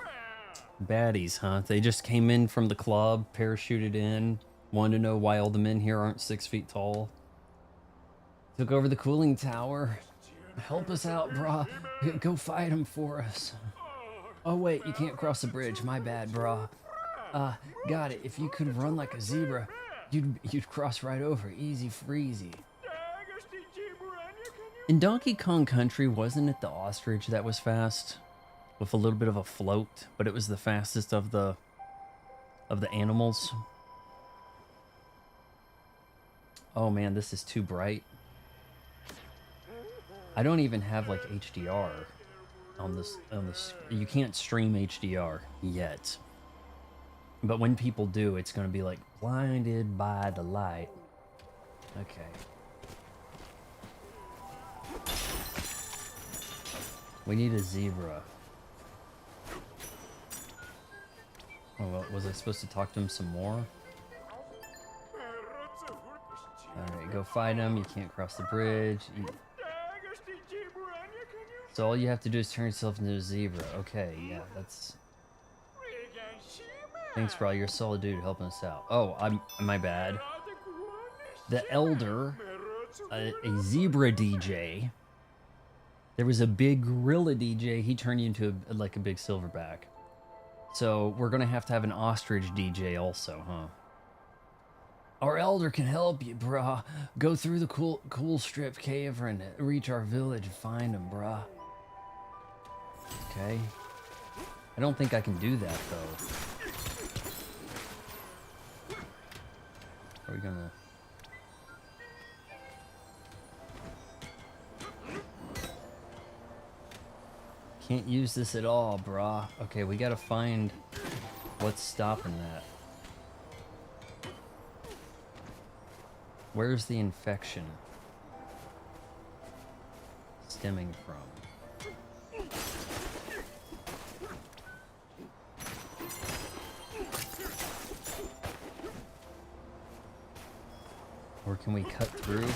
Baddies, huh? They just came in from the club, parachuted in, wanted to know why all the men here aren't 6 feet tall. Took over the cooling tower. Help us out, brah. Go fight him for us. Oh wait, you can't cross the bridge. My bad, brah. Got it. If you could run like a zebra, you'd cross right over. Easy freezy. In Donkey Kong Country, wasn't it the ostrich that was fast? With a little bit of a float, but it was the fastest of the animals. Oh man, this is too bright. I don't even have like HDR on this you can't stream HDR yet. But when people do, it's going to be like blinded by the light. Okay. We need a zebra. Oh, well, was I supposed to talk to him some more? Alright, go fight him. You can't cross the bridge. So all you have to do is turn yourself into a zebra. Okay, yeah, that's... Thanks, bro. You're a solid dude helping us out. Oh, my bad. The Elder, a zebra DJ. There was a big gorilla DJ. He turned you into like a big silverback. So we're gonna have to have an ostrich DJ also, huh? Our elder can help you, brah. Go through the cool strip cave and reach our village and find him, brah. Okay. I don't think I can do that though. Are we gonna... Can't use this at all, brah. Okay, we gotta find what's stopping that. Where's the infection stemming from? Or can we cut through?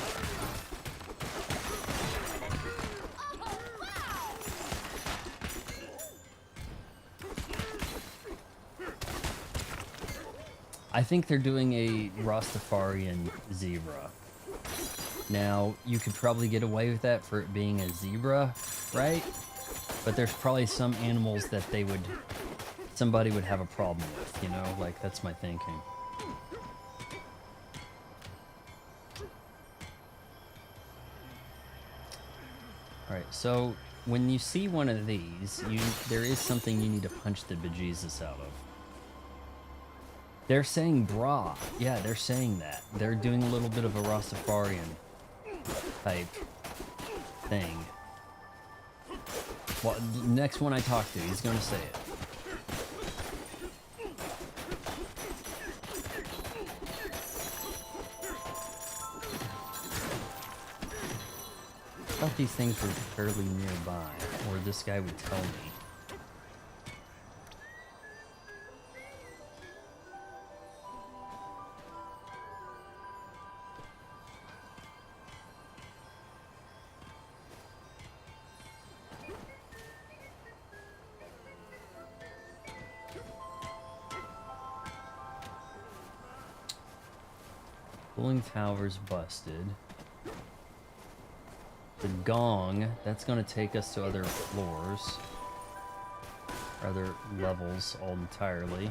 I think they're doing a Rastafarian zebra. Now, you could probably get away with that for it being a zebra, right? But there's probably some animals that somebody would have a problem with, you know? Like, that's my thinking. Alright, so when you see one of these, there is something you need to punch the bejesus out of. They're saying bra. Yeah, they're saying that. They're doing a little bit of a Rastafarian type thing. Well, the next one I talk to, he's going to say it. I thought these things were fairly nearby, or this guy would tell me. Cooling tower's busted. The gong, that's going to take us to other floors. Or other levels all entirely.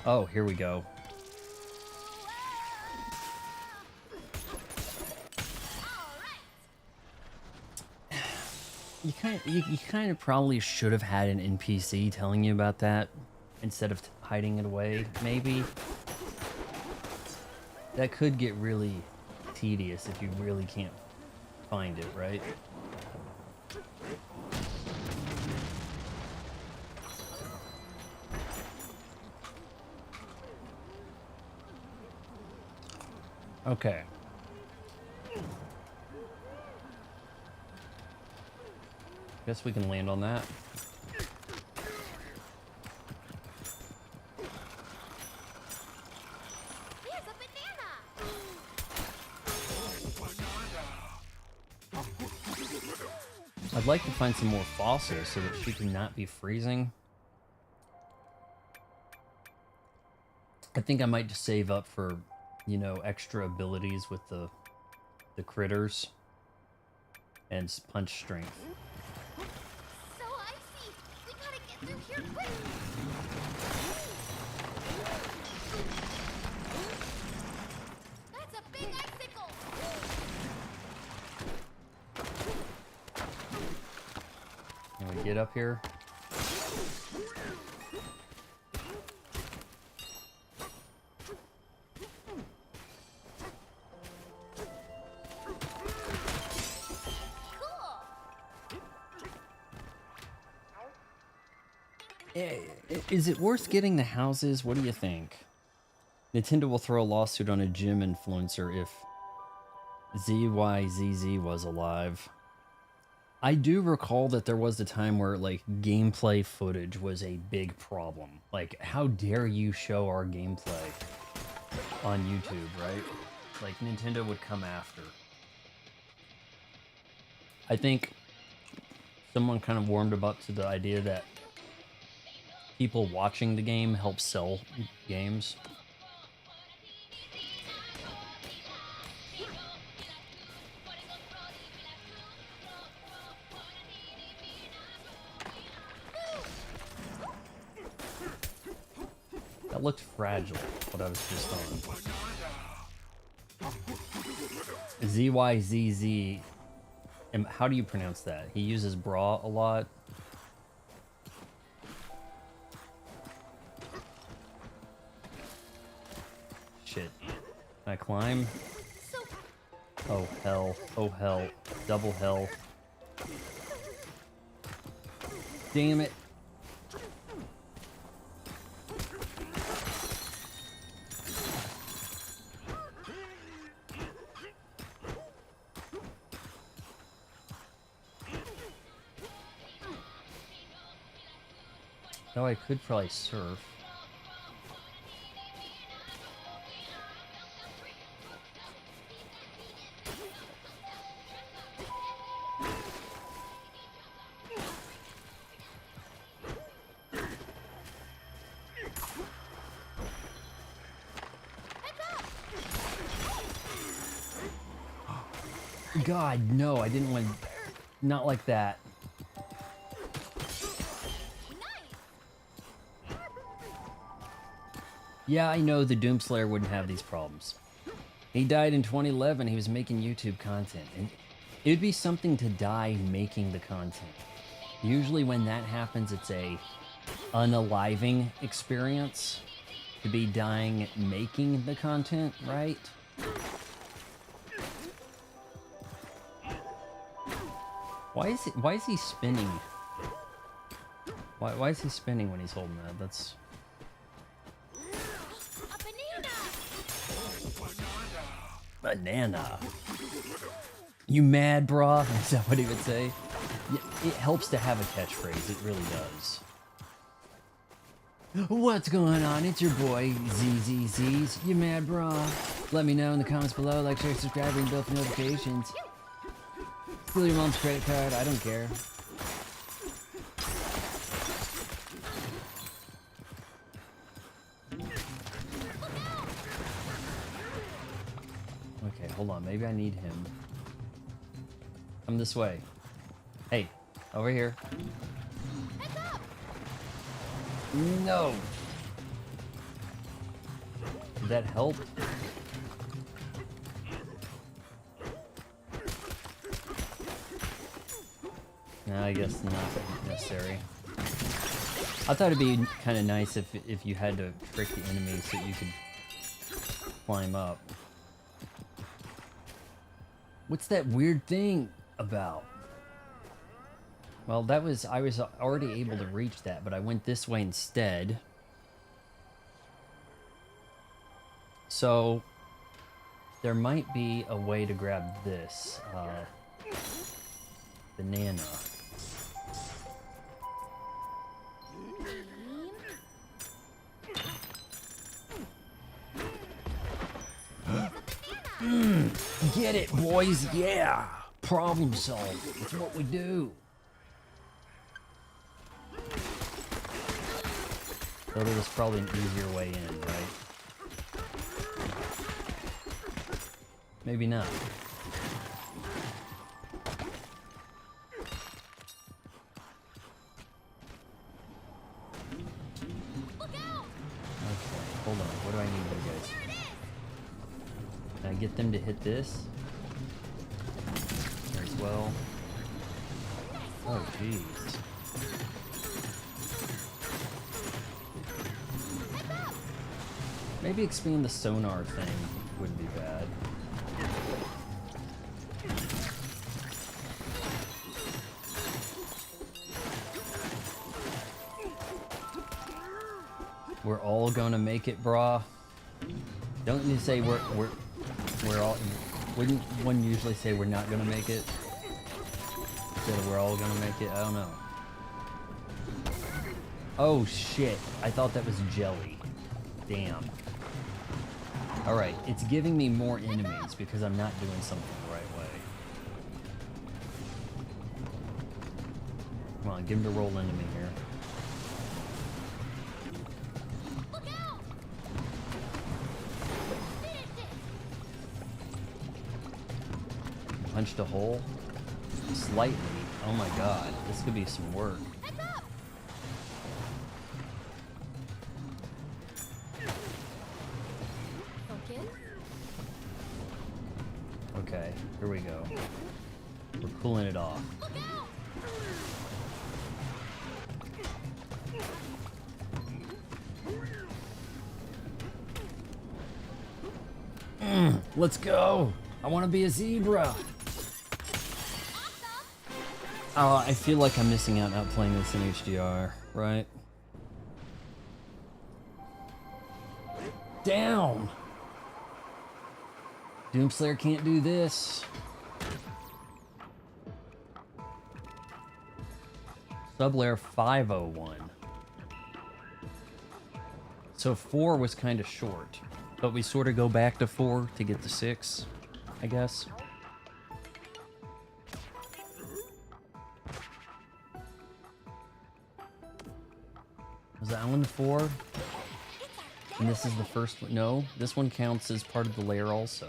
Oh, here we go. You kind of probably should have had an NPC telling you about that instead of hiding it away, maybe. That could get really tedious if you really can't find it, right? Okay. Guess we can land on that. Here's a banana! I'd like to find some more fossils so that she can not be freezing. I think I might just save up for, you know, extra abilities with the critters. and punch strength. So icy. We gotta get through here quick. That's a big icicle. Can we get up here? Cool. Is it worth getting the houses? What do you think? Nintendo will throw a lawsuit on a gym influencer if ZYZZ was alive. I do recall that there was a time where, like, gameplay footage was a big problem. Like, how dare you show our gameplay on YouTube, right? Like, Nintendo would come after. I think someone kind of warmed up to the idea that people watching the game help sell games. That looked fragile, what I was just on. ZYZZ. And how do you pronounce that? He uses bra a lot. Shit. Can I climb? Oh hell. Oh hell. Double hell. Damn it. Oh, I could probably surf. God, no, I didn't want... Not like that. Yeah, I know the Doomslayer wouldn't have these problems. He died in 2011. He was making YouTube content, and it would be something to die making the content. Usually when that happens, it's a unaliving experience to be dying making the content, right? Why is he spinning? Why is he spinning when he's holding that? That's... Banana. You mad, brah? Is that what he would say? Yeah, it helps to have a catchphrase. It really does. What's going on? It's your boy, ZZZs. You mad, brah? Let me know in the comments below. Like, share, subscribe, ring bell for notifications. Steal your mom's credit card. I don't care. Okay, hold on. Maybe I need him. Come this way. Hey, over here. No. Did that help? No, I guess not necessary. I thought it'd be kind of nice if you had to trick the enemy so you could climb up. What's that weird thing about? Well, I was already able to reach that, but I went this way instead. So there might be a way to grab this banana. Get it, boys! Yeah! Problem solved. It's what we do. Though there was probably an easier way in, right? Maybe not. what do I need you guys? Can I get them to hit this? There as well. Oh, jeez. Maybe expand the sonar thing wouldn't be bad. We're all gonna make it, brah. Don't you say we're all? Wouldn't one usually say we're not gonna make it? Instead of we're all gonna make it. I don't know. Oh shit! I thought that was jelly. Damn. All right, it's giving me more enemies because I'm not doing something the right way. Come on, give him to roll into me here. Punched a hole? Slightly. Oh my god, this could be some work. Okay, here we go. We're pulling it off. Let's go! I want to be a zebra! Oh, I feel like I'm missing out not playing this in HDR, right? Down! Doomslayer can't do this. Sublayer 501. So 4 was kind of short, but we sort of go back to 4 to get to 6, I guess. Was that one 4? And this is the first one? No, this one counts as part of the layer also.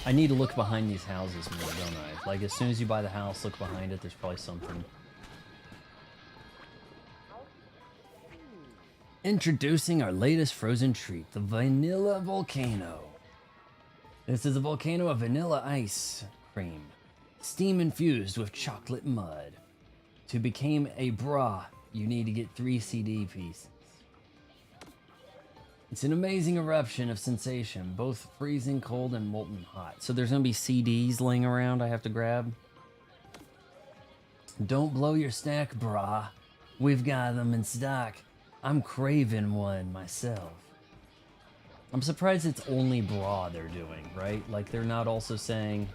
I need to look behind these houses more, don't I? Like, as soon as you buy the house, look behind it, there's probably something. Introducing our latest frozen treat, the Vanilla Volcano. This is a volcano of vanilla ice cream, steam infused with chocolate mud. To become a bra, you need to get 3 CD pieces. It's an amazing eruption of sensation, both freezing cold and molten hot. So there's gonna be CDs laying around I have to grab. Don't blow your stack, brah. We've got them in stock. I'm craving one myself. I'm surprised it's only bra they're doing, right? Like they're not also saying,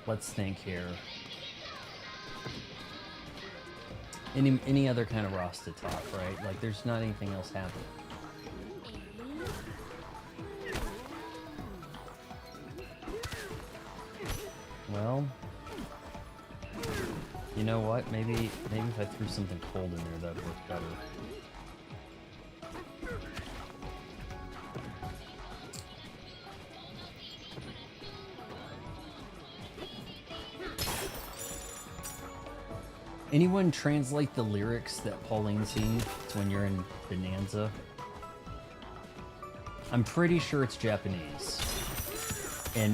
let's think here. Any other kind of Rasta talk, right? Like there's not anything else happening. Well, you know what? Maybe if I threw something cold in there, that'd work better. Anyone translate the lyrics that Pauline sings when you're in Bananza? I'm pretty sure it's Japanese,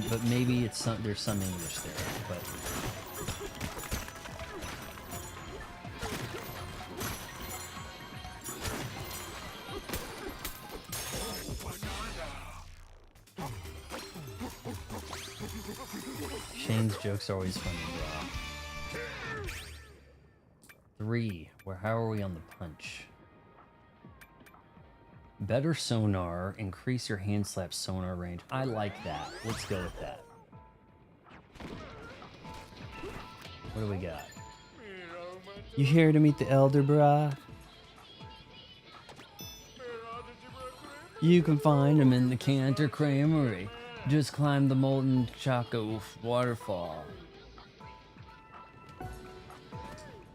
but maybe it's there's some English there. But Shane's jokes are always funny, bro. 3. How are we on the punch? Better sonar. Increase your hand slap sonar range. I like that. Let's go with that. What do we got? You here to meet the elder, brah? You can find him in the Cantor Creamery. Just climb the molten Choco waterfall.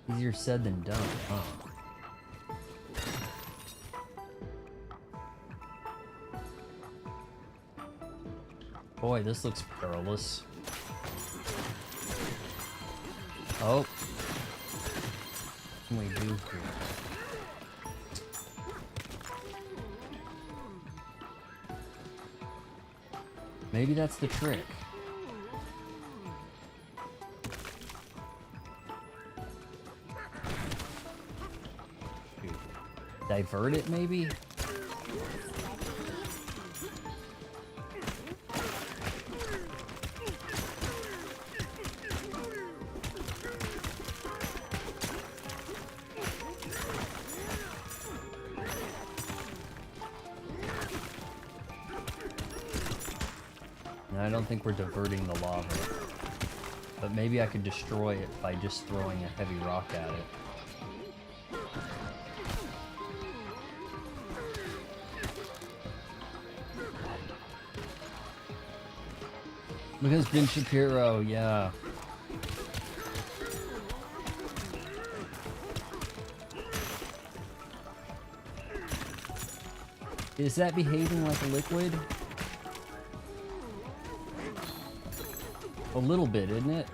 Easier said than done, huh? Boy, this looks perilous. Oh, can we do here? Maybe that's the trick. Shoot. Divert it, maybe? I don't think we're diverting the lava, but maybe I could destroy it by just throwing a heavy rock at it. Because Ben Shapiro, yeah. Is that behaving like a liquid? A little bit, isn't it?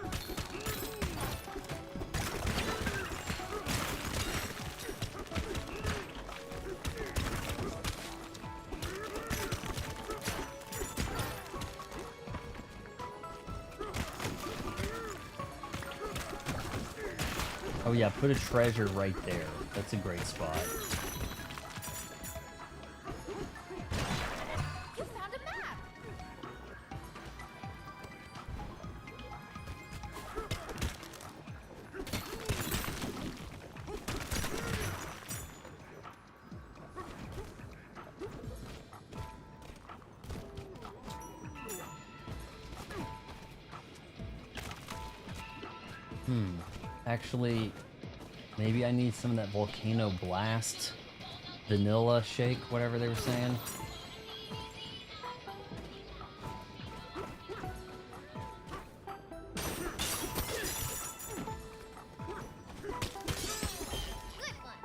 Oh yeah, put a treasure right there. That's a great spot. You found a map! Actually, maybe I need some of that volcano blast vanilla shake, whatever they were saying. Good one!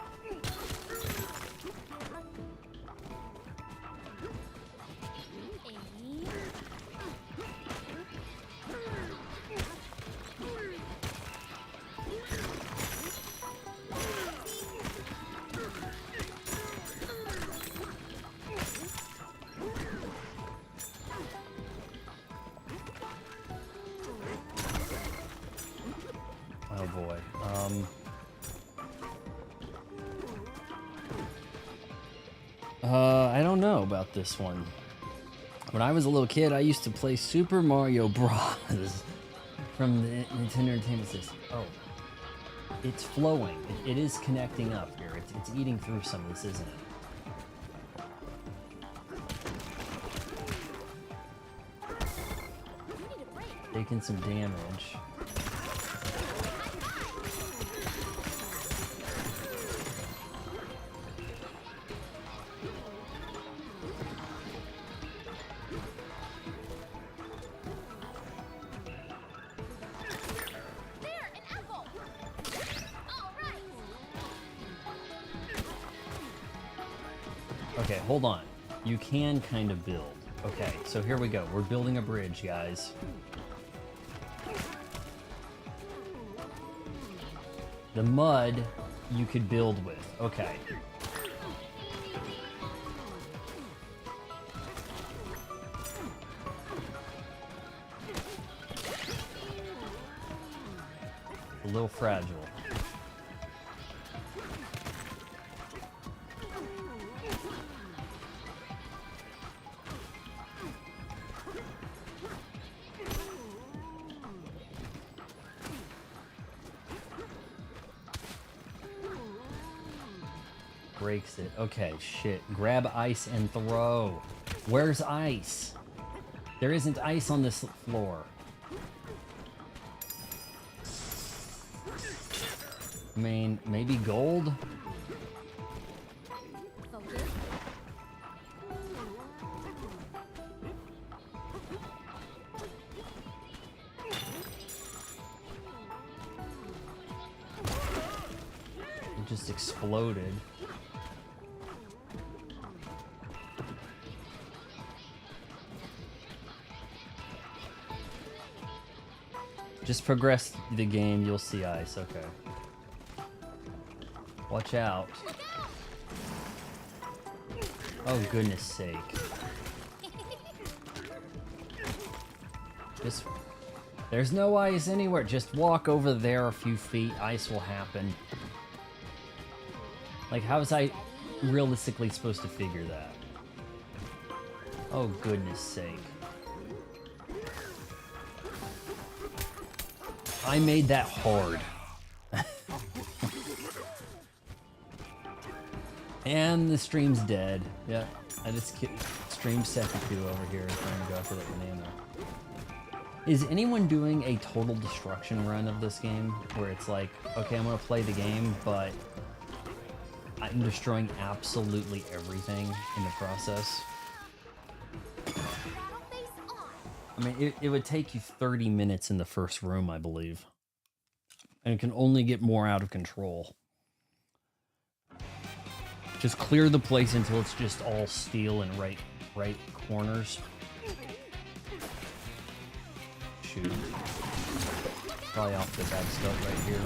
Oh boy. I don't know about this one. When I was a little kid, I used to play Super Mario Bros. From the Nintendo Entertainment System. Oh, it's flowing. It is connecting up here. It's eating through some of this, isn't it? You need a break. Taking some damage. There, an apple! All right! Okay, hold on. You can kind of build. Okay, so here we go. We're building a bridge, guys. The mud you could build with. Okay. A little fragile. Breaks it. Okay, shit. Grab ice and throw. Where's ice? There isn't ice on this floor. I mean, maybe gold? Focus. It just exploded. Just progress the game, you'll see ice, okay. Watch out. Oh, goodness sake. Just... There's no ice anywhere. Just walk over there a few feet. Ice will happen. Like, how was I realistically supposed to figure that? Oh, goodness sake. I made that hard. And the stream's dead. Yeah, I just streamed Seppuku over here trying to go after that banana. Is anyone doing a total destruction run of this game? Where it's like, okay, I'm gonna play the game, but I'm destroying absolutely everything in the process. I mean, it would take you 30 minutes in the first room, I believe. And it can only get more out of control. Just clear the place until it's just all steel and right corners. Shoot. Probably off the bad start right here.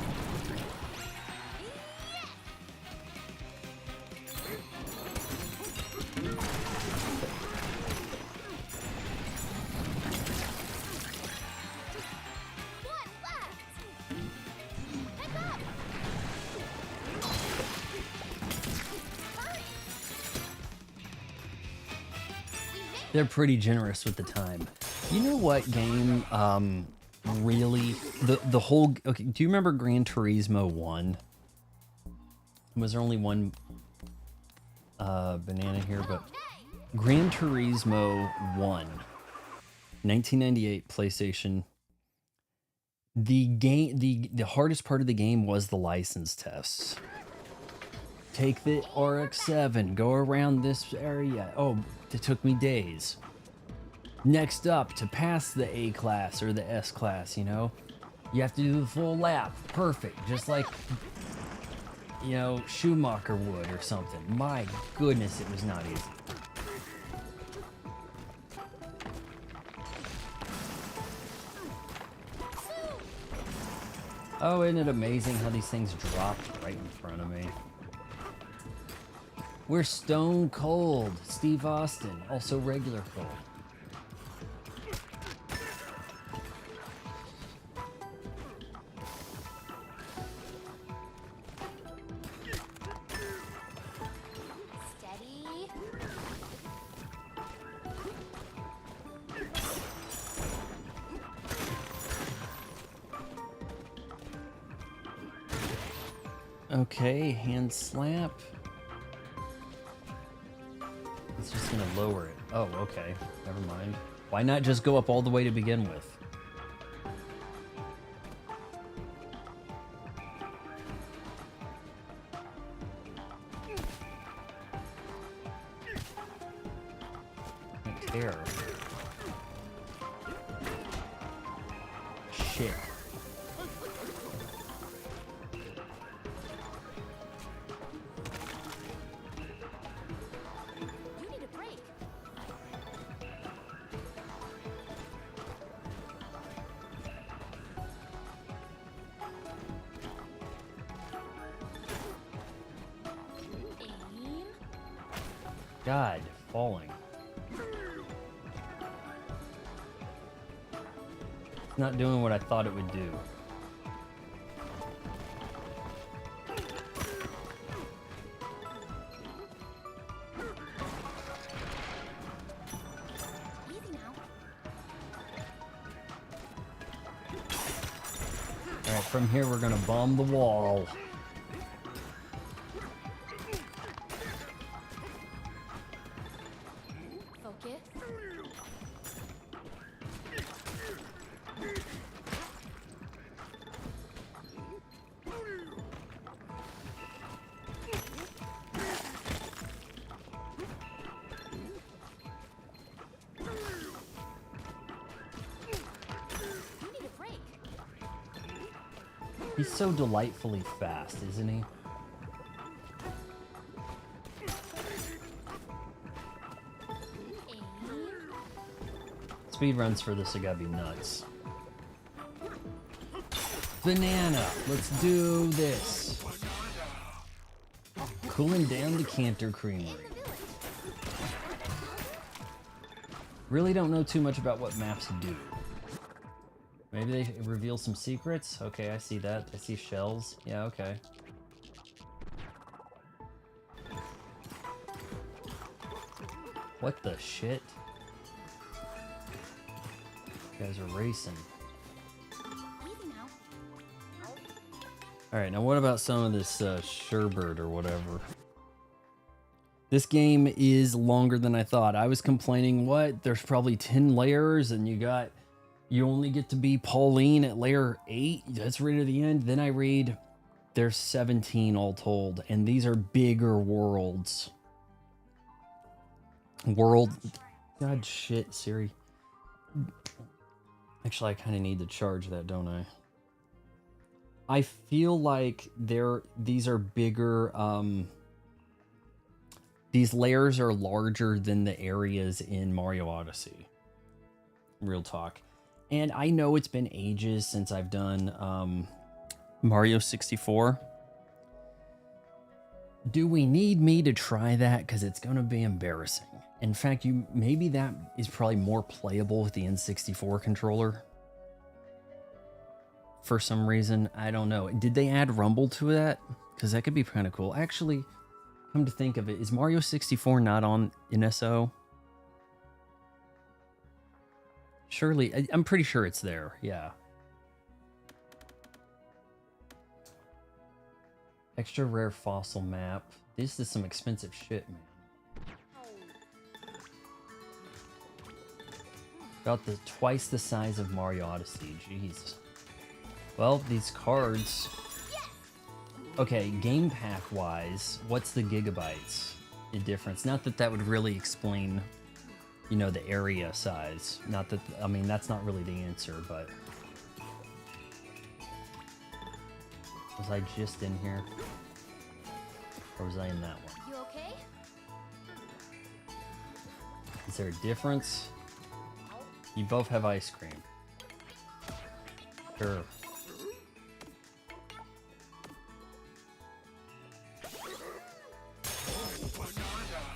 They're pretty generous with the time. You know what game really the whole okay, do you remember Gran Turismo 1? Was there only one banana here, but Gran Turismo 1, 1998 PlayStation. The game the hardest part of the game was the license tests. Take the RX-7, go around this area. Oh, it took me days. Next up, to pass the A class or the S class, you know, you have to do the full lap. Perfect, just like, you know, Schumacher would or something. My goodness, it was not easy. Oh, isn't it amazing how these things dropped right in front of me? We're stone cold. Steve Austin, also regular cold. Steady. Okay, hand slap. It's just gonna lower it. Oh, okay. Never mind. Why not just go up all the way to begin with? Can't tear. Shit. God, falling. It's not doing what I thought it would do. Alright, from here we're gonna bomb the wall. He's so delightfully fast, isn't he? Speedruns for this are gotta be nuts. Banana! Let's do this! Cooling down the Canter Creamery. Really don't know too much about what maps do. Maybe they reveal some secrets? Okay, I see that. I see shells. Yeah, okay. What the shit? You guys are racing. Alright, now what about some of this sherbet or whatever? This game is longer than I thought. I was complaining, what? There's probably 10 layers and you only get to be Pauline at layer 8? That's right at the end. Then I read there's 17 all told, and these are bigger worlds. God shit, Siri. Actually, I kind of need to charge that, don't I? I feel like these are bigger, these layers are larger than the areas in Mario Odyssey. Real talk. And I know it's been ages since I've done Mario 64. Do we need me to try that? Because it's going to be embarrassing. In fact, maybe that is probably more playable with the N64 controller. For some reason, I don't know. Did they add rumble to that? Because that could be kind of cool. Actually, come to think of it, is Mario 64 not on NSO? Surely, I'm pretty sure it's there, yeah. Extra rare fossil map. This is some expensive shit, man. About twice the size of Mario Odyssey, jeez. Well, these cards... Okay, game pack wise, what's the gigabytes difference? Not that that would really explain, you know, the area size. Not that, I mean, that's not really the answer, but... Was I just in here? Or was I in that one? You okay? Is there a difference? You both have ice cream. Sure.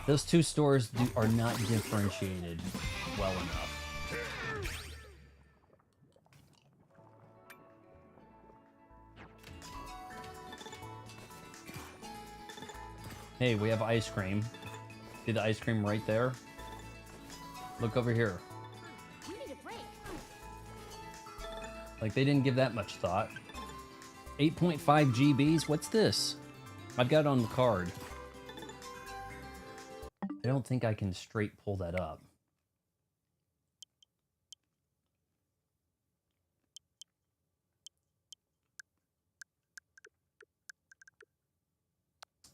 Those two stores are not differentiated well enough. Hey, we have ice cream. See the ice cream right there? Look over here. You need a break. Like, they didn't give that much thought. 8.5 GBs? What's this? I've got it on the card. I don't think I can straight pull that up.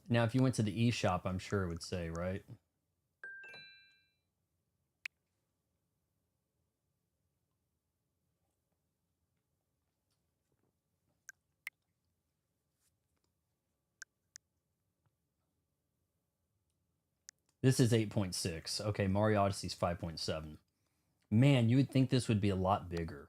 Now, if you went to the eShop, I'm sure it would say, right? This is 8.6. Okay, Mario Odyssey's 5.7. Man, you would think this would be a lot bigger.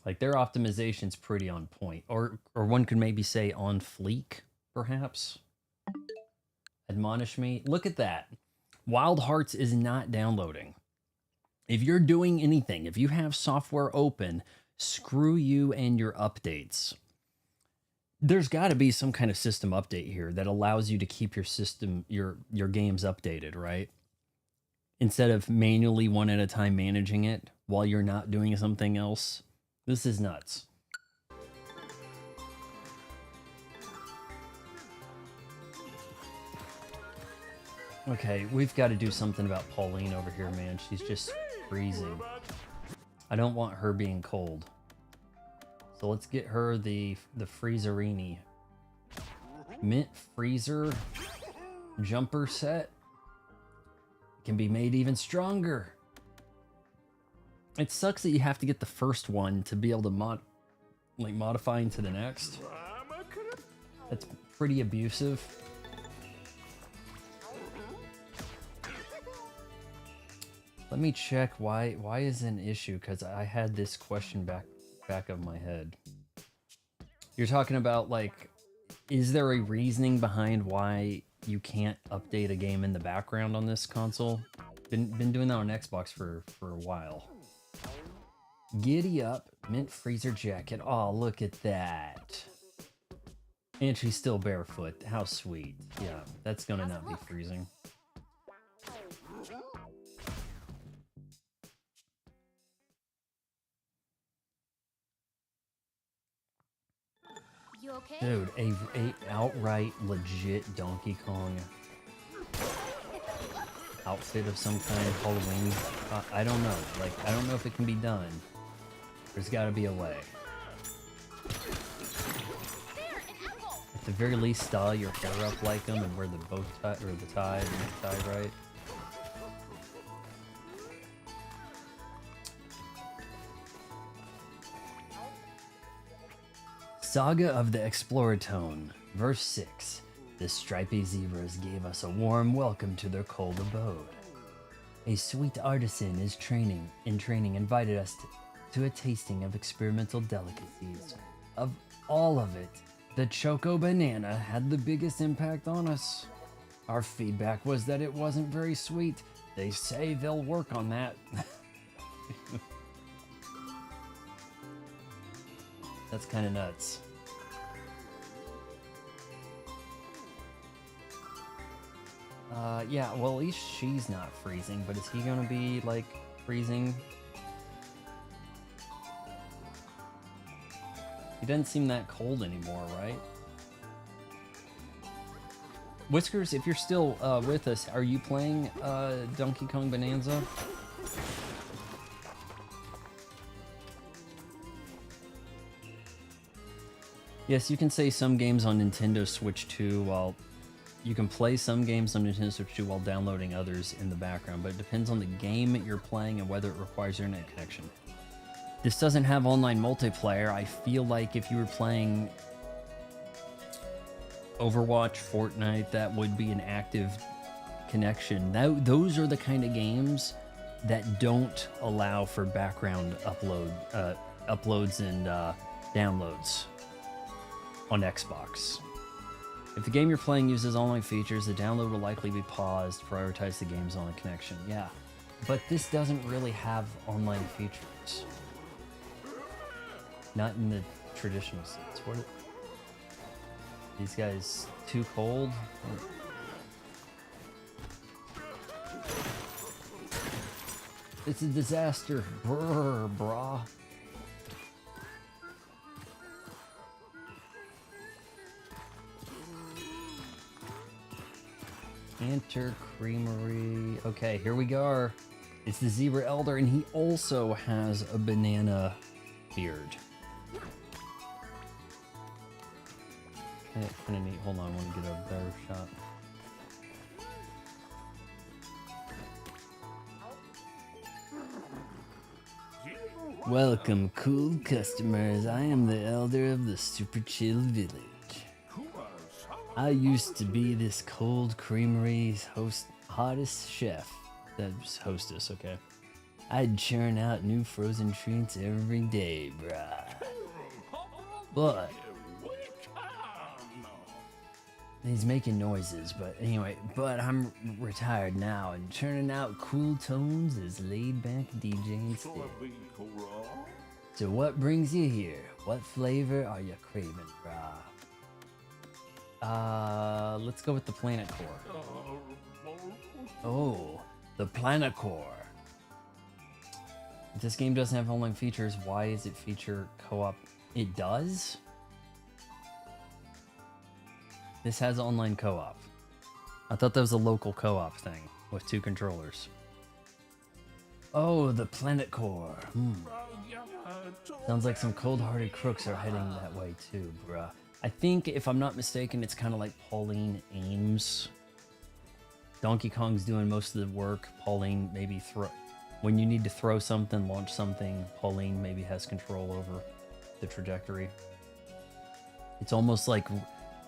Like, their optimization's pretty on point. Or one could maybe say on fleek, perhaps. Admonish me. Look at that. Wild Hearts is not downloading. If you're doing anything, if you have software open, screw you and your updates. There's got to be some kind of system update here that allows you to keep your system, your games updated, right? Instead of manually one at a time managing it while you're not doing something else. This is nuts. Okay, we've got to do something about Pauline over here, man. She's just freezing. I don't want her being cold. So let's get her the Freezerini. Mint Freezer jumper set. Can be made even stronger. It sucks that you have to get the first one to be able to modify into the next. That's pretty abusive. Let me check why is it an issue, because I had this question back of my head. You're talking about, like, is there a reasoning behind why you can't update a game in the background on this console? Been doing that on Xbox for a while. Giddy up, mint freezer jacket. Oh, look at that. And she's still barefoot. How sweet. Yeah, that's gonna not be freezing. You okay? Dude, a outright legit Donkey Kong outfit of some kind, Halloween. I don't know. Like, I don't know if it can be done. There's got to be a way. At the very least, style your hair up like them and wear the bow tie or the tie, the necktie right. Saga of the Exploratone, verse 6. The stripy zebras gave us a warm welcome to their cold abode. A sweet artisan in training invited us to a tasting of experimental delicacies. Of all of it, the Choco Banana had the biggest impact on us. Our feedback was that it wasn't very sweet. They say they'll work on that. That's kind of nuts. Yeah, well, at least she's not freezing, but is he gonna be, like, freezing? He doesn't seem that cold anymore, right? Whiskers, if you're still with us, are you playing Donkey Kong Bananza? Yes, you can say some games on Nintendo Switch 2 while... You can play some games on Nintendo Switch 2 while downloading others in the background, but it depends on the game you're playing and whether it requires your internet connection. This doesn't have online multiplayer. I feel like if you were playing Overwatch, Fortnite, that would be an active connection. Those are the kind of games that don't allow for background uploads and downloads on Xbox. If the game you're playing uses online features, the download will likely be paused to prioritize the game's online connection. Yeah, but this doesn't really have online features. Not in the traditional sense. What? These guys too cold? It's a disaster. Brr, brah. Enter Creamery. Okay, here we go. It's the Zebra Elder, and he also has a banana beard. Kind of neat. Hold on, I want to get a better shot. Welcome, cool customers. I am the Elder of the Super Chill Village. I used to be this cold creamery's hottest chef. That's hostess, okay. I'd churn out new frozen treats every day, brah. But he's making noises, but anyway, I'm retired now, and churning out cool tones is laid back DJ instead. So what brings you here? What flavor are you craving, brah? Let's go with the Planet Core. Oh, the Planet Core. If this game doesn't have online features, why is it feature co-op? It does? This has online co-op. I thought that was a local co-op thing with 2 controllers. Oh, the Planet Core. Sounds like some cold-hearted crooks are heading that way too, bruh. I think, if I'm not mistaken, it's kind of like Pauline aims. Donkey Kong's doing most of the work. Pauline maybe when you need to throw something, launch something, Pauline maybe has control over the trajectory. It's almost like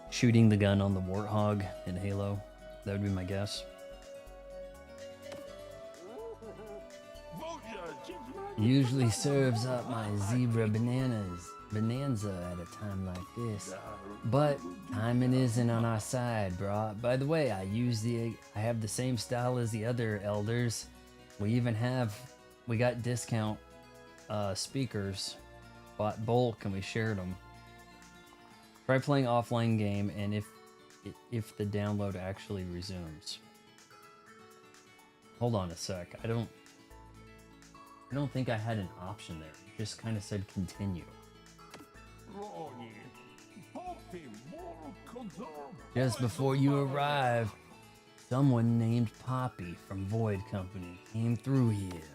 shooting the gun on the Warthog in Halo. That would be my guess. Usually serves up my zebra bananas. Bananza at a time like this. But timing isn't on our side, brah. By the way, I have the same style as the other elders. We got discount speakers, bought bulk, and we shared them. Try playing offline game, and if the download actually resumes. Hold on a sec. I don't think I had an option there. It just kind of said continue. Just before you arrive, someone named Poppy from Void Company came through here.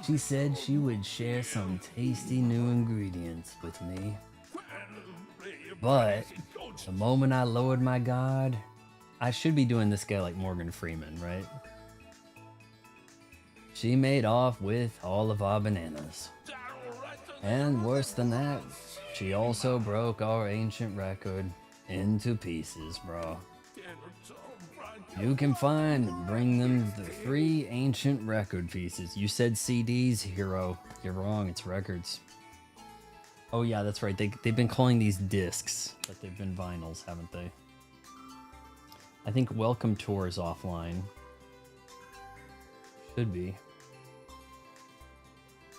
She said she would share some tasty new ingredients with me. But the moment I lowered my guard, I should be doing this guy like Morgan Freeman, right? She made off with all of our bananas. And worse than that, she also broke our ancient record into pieces, bro. You can find and bring them the 3 ancient record pieces. You said CDs, hero. You're wrong, it's records. Oh yeah, that's right. They've been calling these discs, but they've been vinyls, haven't they? I think Welcome Tour is offline. Should be.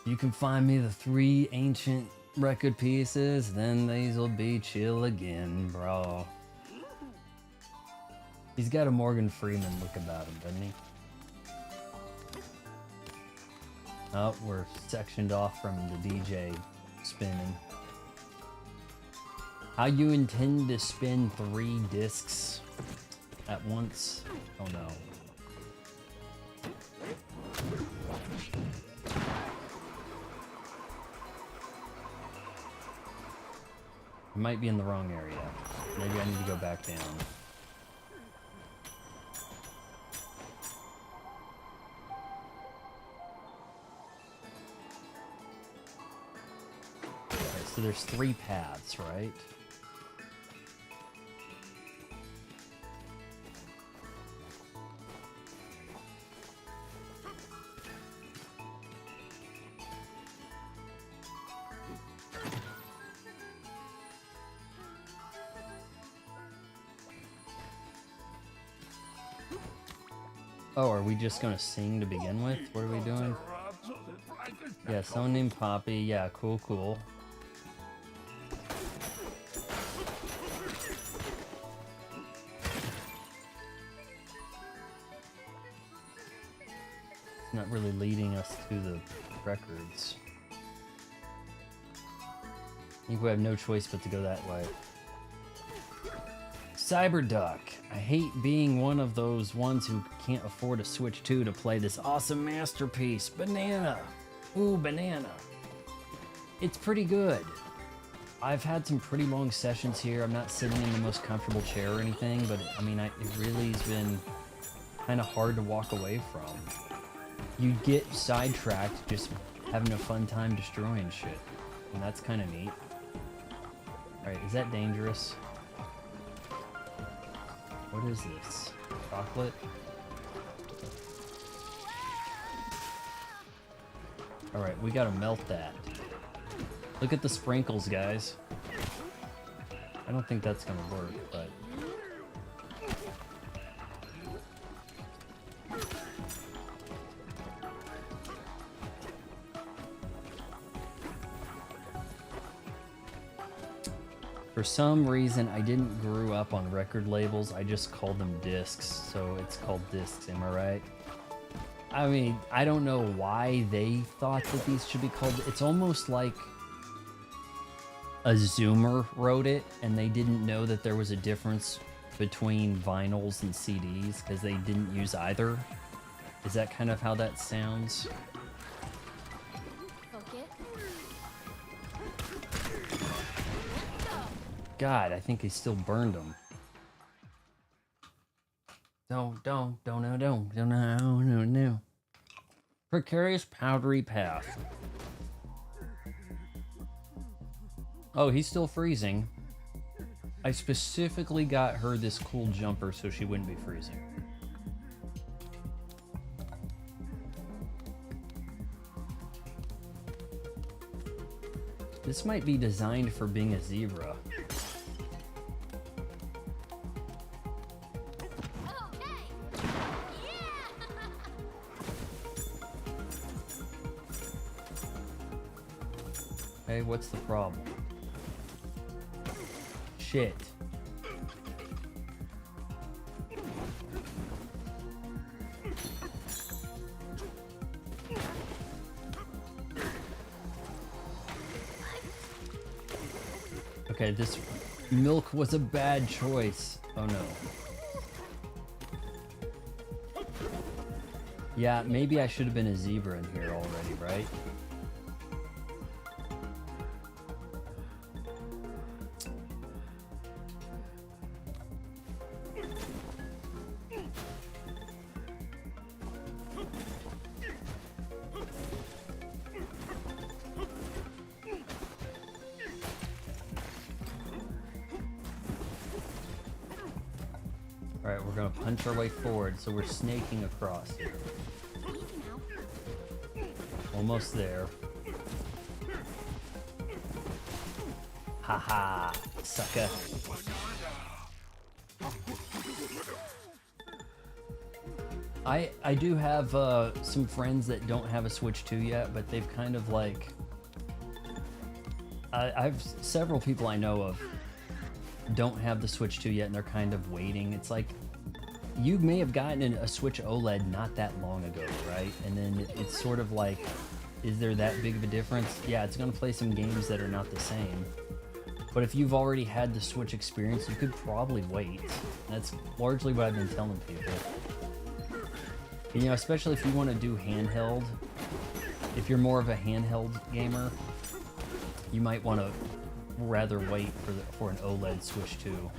You can find me the 3 ancient record pieces, then these'll be chill again, bro. He's got a Morgan Freeman look about him, doesn't he? Oh, we're sectioned off from the DJ spinning. How you intend to spin 3 discs at once? Oh no. I might be in the wrong area. Maybe I need to go back down. Okay, so there's 3 paths, right? Oh, are we just gonna sing to begin with? What are we doing? Yeah, someone named Poppy. Yeah, cool. It's not really leading us to the records. I think we have no choice but to go that way. Cyberduck. I hate being one of those ones who can't afford a Switch 2 to play this awesome masterpiece. Banana. Ooh, banana. It's pretty good. I've had some pretty long sessions here. I'm not sitting in the most comfortable chair or anything, but I mean, it really has been kind of hard to walk away from. You get sidetracked just having a fun time destroying shit. And that's kind of neat. Alright, is that dangerous? What is this? Chocolate? Alright, we gotta melt that. Look at the sprinkles, guys. I don't think that's gonna work, but... For some reason, I didn't grow up on record labels. I just called them discs, so it's called discs, am I right? I mean, I don't know why they thought that these should be called... It's almost like a Zoomer wrote it, and they didn't know that there was a difference between vinyls and CDs, because they didn't use either. Is that kind of how that sounds? God, I think he still burned them. No. Precarious powdery path. Oh, he's still freezing. I specifically got her this cool jumper so she wouldn't be freezing. This might be designed for being a zebra. Okay. Yeah. Hey, what's the problem? Shit. Okay, this milk was a bad choice. Oh no. Yeah, maybe I should have been a zebra in here already, right? Alright, we're gonna punch our way forward, so we're snaking across here. Almost there. Haha, sucker. I do have some friends that don't have a Switch 2 yet, but they've kind of like... I've several people I know of don't have the Switch 2 yet, and they're kind of waiting. It's like, you may have gotten a Switch OLED not that long ago, right? And then it's sort of like, is there that big of a difference? Yeah, it's gonna play some games that are not the same. But if you've already had the Switch experience, you could probably wait. That's largely what I've been telling people. You know, especially if you want to do handheld, if you're more of a handheld gamer, you might want to rather wait for an OLED Switch 2.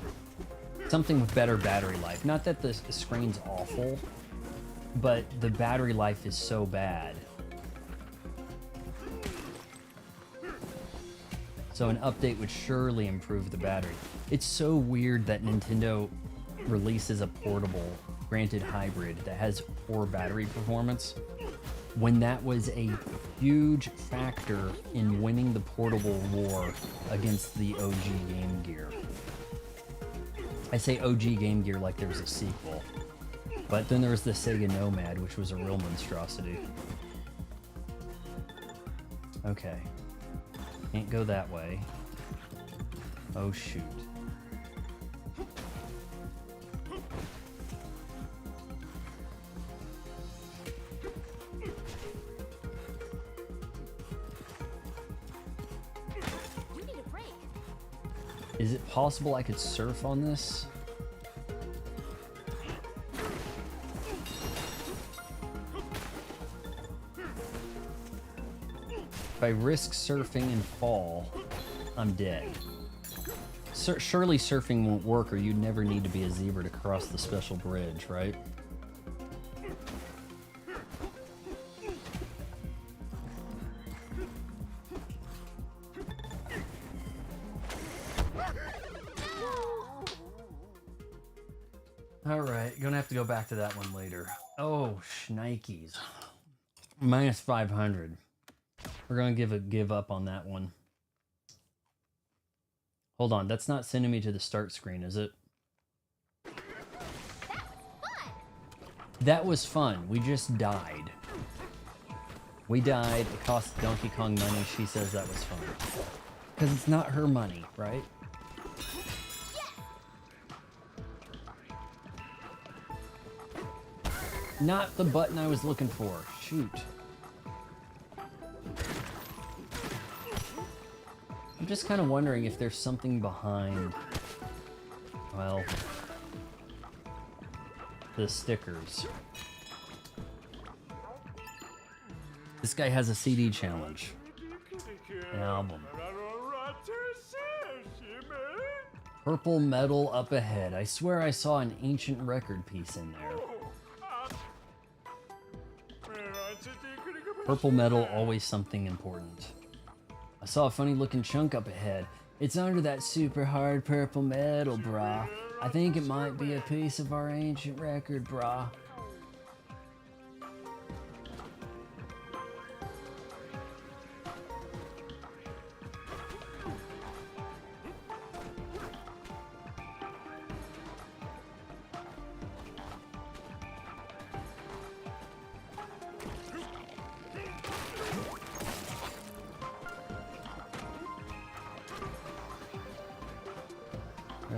Something with better battery life. Not that the screen's awful, but the battery life is so bad. So an update would surely improve the battery. It's so weird that Nintendo releases a portable, granted hybrid, that has poor battery performance, when that was a huge factor in winning the portable war against the OG Game Gear. I say OG Game Gear like there was a sequel, but then there was the Sega Nomad, which was a real monstrosity. Okay. Can't go that way. Oh shoot. You need a break. Is it possible I could surf on this? If I risk surfing and fall, I'm dead. Surely surfing won't work, or you'd never need to be a zebra to cross the special bridge, right? Alright, gonna have to go back to that one later. Oh, shnikes. Minus 500. We're gonna give up on that one. Hold on, that's not sending me to the start screen, is it? That was fun. We just died. We died. It cost Donkey Kong money. She says that was fun. Because it's not her money, right? Not the button I was looking for. Shoot. I'm just kind of wondering if there's something behind, well, the stickers. This guy has a CD challenge. An album. Purple metal up ahead. I swear I saw an ancient record piece in there. Purple metal, always something important. I saw a funny looking chunk up ahead. It's under that super hard purple metal, brah. I think it might be a piece of our ancient record, brah.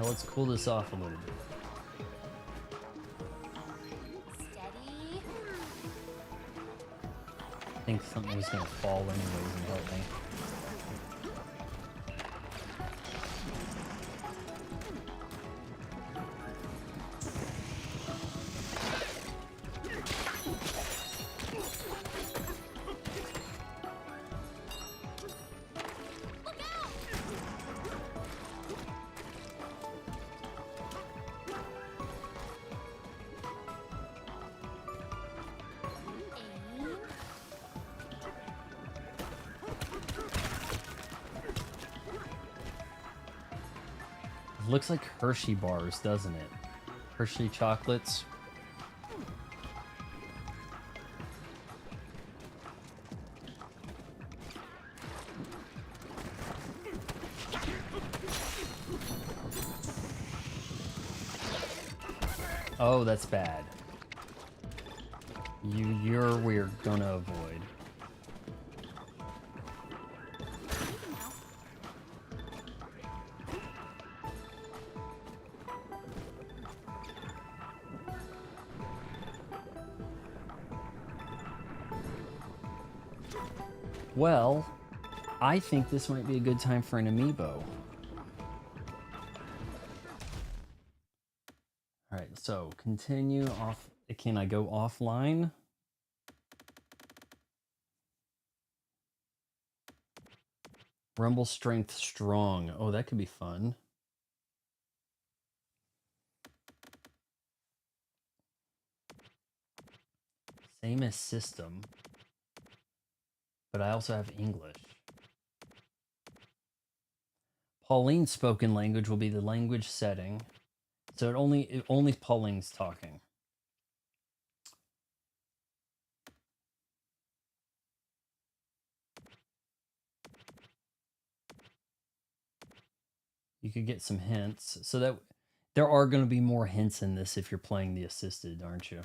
Now let's cool this off a little bit. Steady. I think something was gonna fall anyways and help me. It looks like Hershey bars, doesn't it? Hershey chocolates. Oh, that's bad. We're gonna avoid. Well, I think this might be a good time for an amiibo. Alright, so continue off. Can I go offline? Rumble strength strong. Oh, that could be fun. Same as system. But I also have English. Pauline's spoken language will be the language setting. So only Pauline's talking. You could get some hints. So that there are going to be more hints in this if you're playing the assisted, aren't you?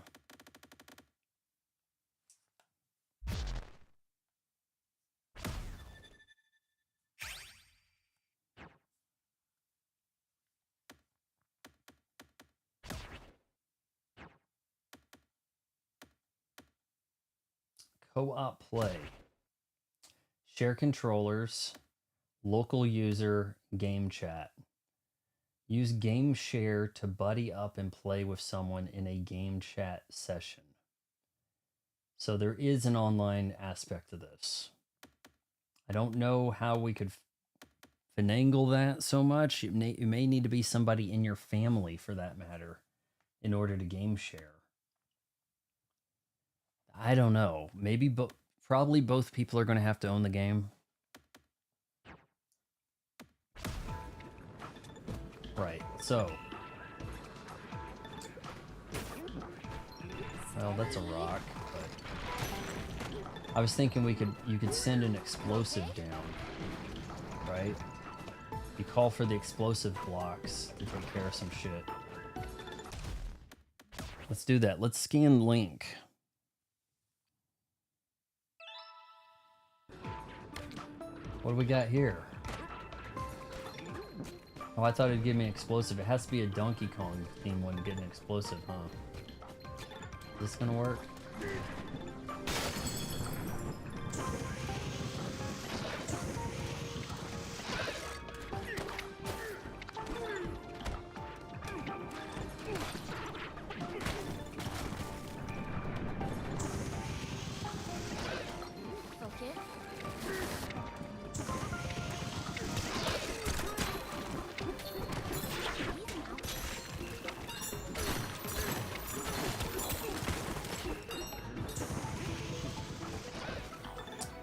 Co-op play. Share controllers. Local user. Game chat. Use game share to buddy up and play with someone in a game chat session. So there is an online aspect to this. I don't know how we could finagle that so much. It may need to be somebody in your family, for that matter, in order to game share. I don't know. Maybe probably both people are going to have to own the game. Right. So. Well, that's a rock, but I was thinking you could send an explosive down. Right? You call for the explosive blocks to take care of some shit. Let's do that. Let's scan Link. What do we got here? Oh, I thought it'd give me an explosive. It has to be a Donkey Kong theme one to get an explosive, huh? Is this gonna work?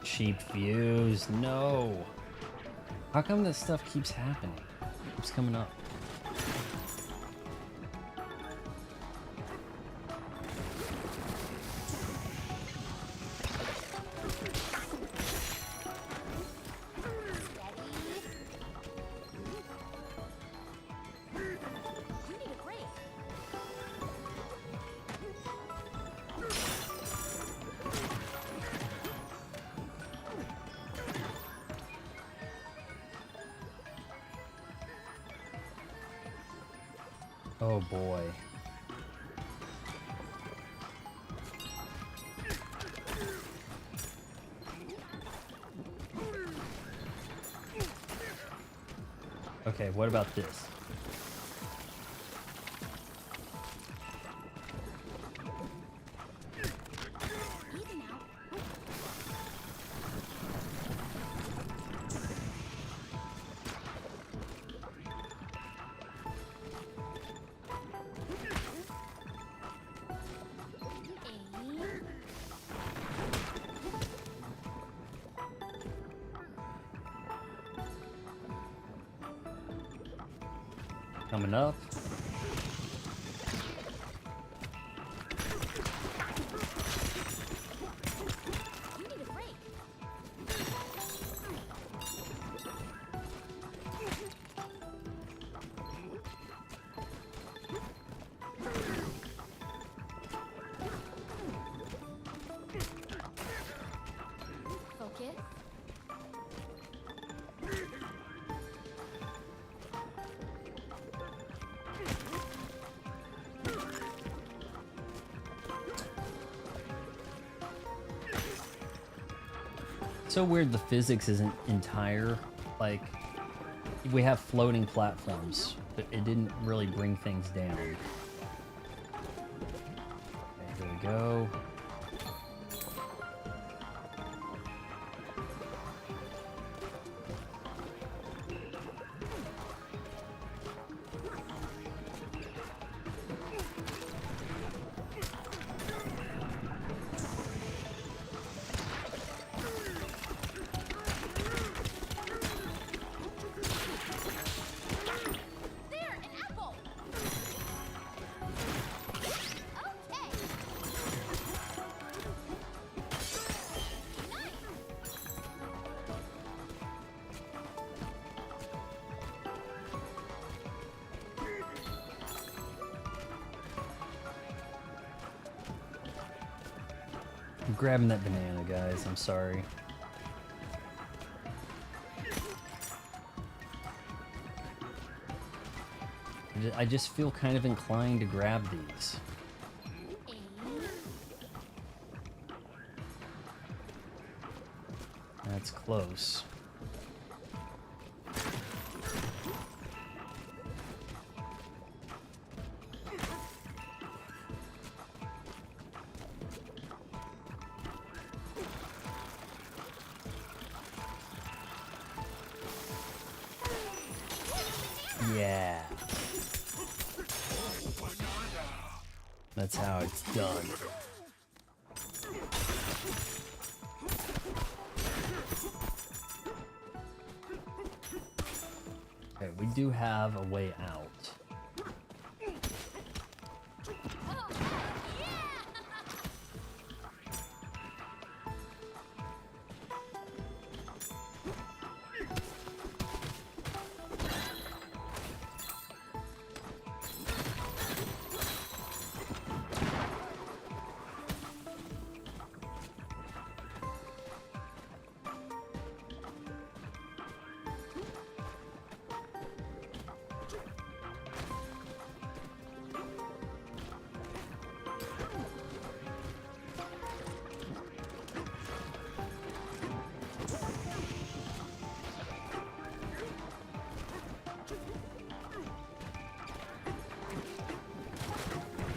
Cheap views, no. How come this stuff keeps happening? Keeps coming up. Oh boy. Okay, what about this? Easy now. Coming up. You need a break. Focus. So weird the physics isn't entire. Like, we have floating platforms, but it didn't really bring things down. Okay, here we go. There, an apple. Okay. Nice. I'm grabbing that banana, guys. I'm sorry. I just feel kind of inclined to grab these. That's close. Yeah. That's how it's done. Okay, we do have a way out. Oh, yeah.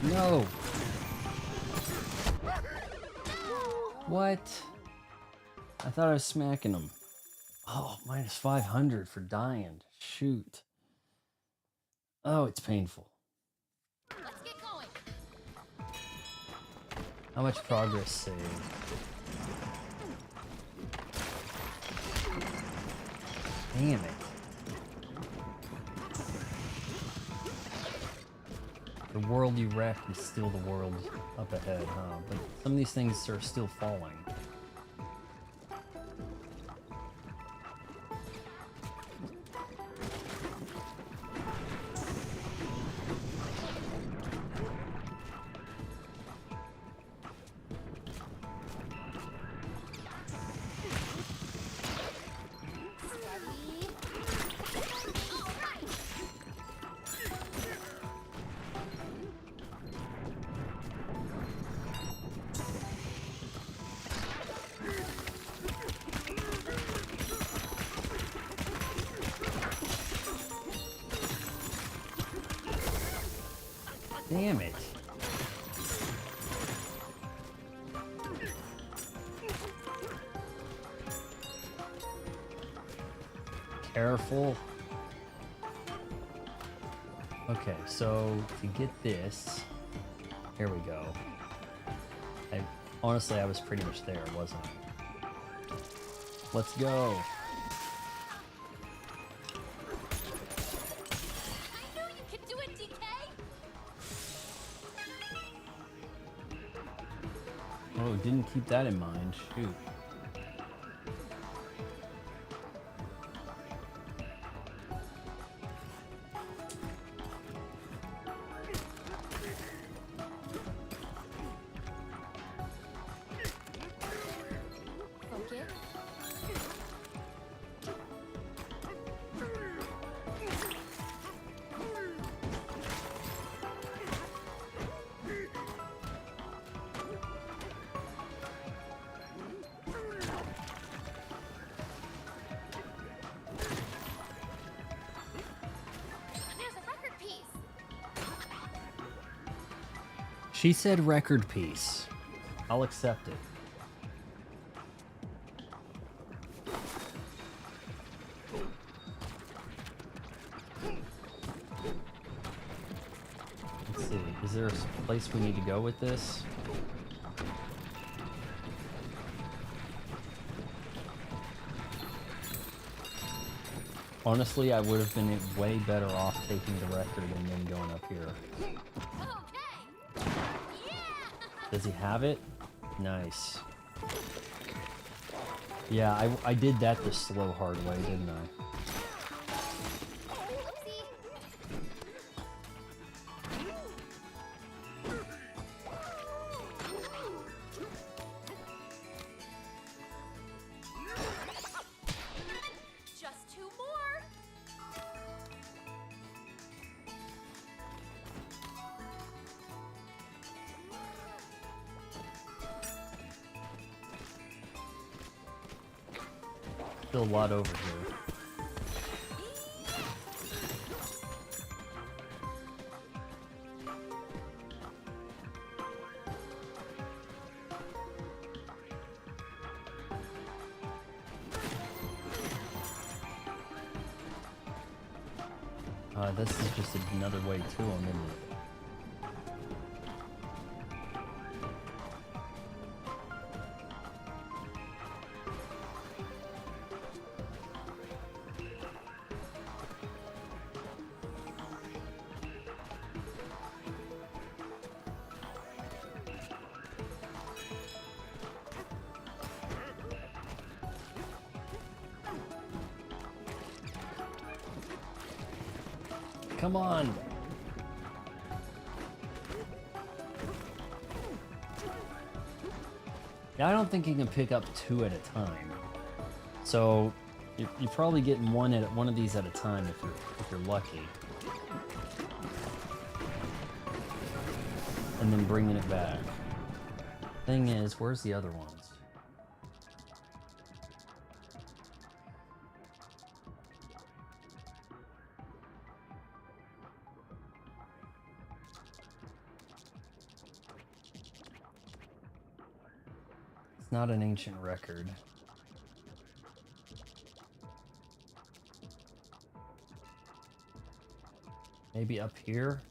No! What? I thought I was smacking him. Oh, minus 500 for dying. Shoot. Oh, it's painful. Let's get going. How much progress saved? Damn it. The world you wreck is still the world up ahead, huh? But some of these things are still falling. Steady. All right. Damn it. Careful. Okay, so to get this, here we go. Honestly, I was pretty much there, wasn't I? Let's go. I knew you could do it, DK! Oh, didn't keep that in mind. Shoot. Focus. There's a record piece. She said record piece. I'll accept it. Let's see. Is there a place we need to go with this? Honestly, I would have been way better off taking the record and then going up here. Okay. Yeah! Does he have it? Nice. Yeah, I did that the slow hard way, didn't I? Oopsie. Just two more. Still a lot over here. This is just another way to them, isn't it? Come on! Yeah, I don't think you can pick up two at a time. So you're probably getting one of these at a time if you're lucky. And then bringing it back. Thing is, where's the other ones? It's not an ancient record. Maybe up here?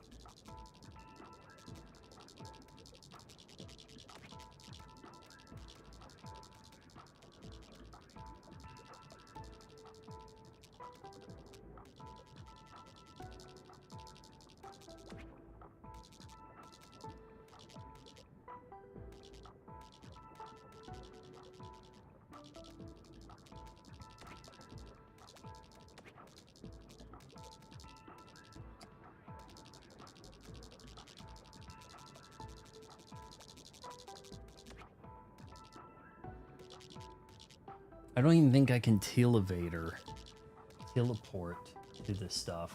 I don't even think I can teleport to this stuff.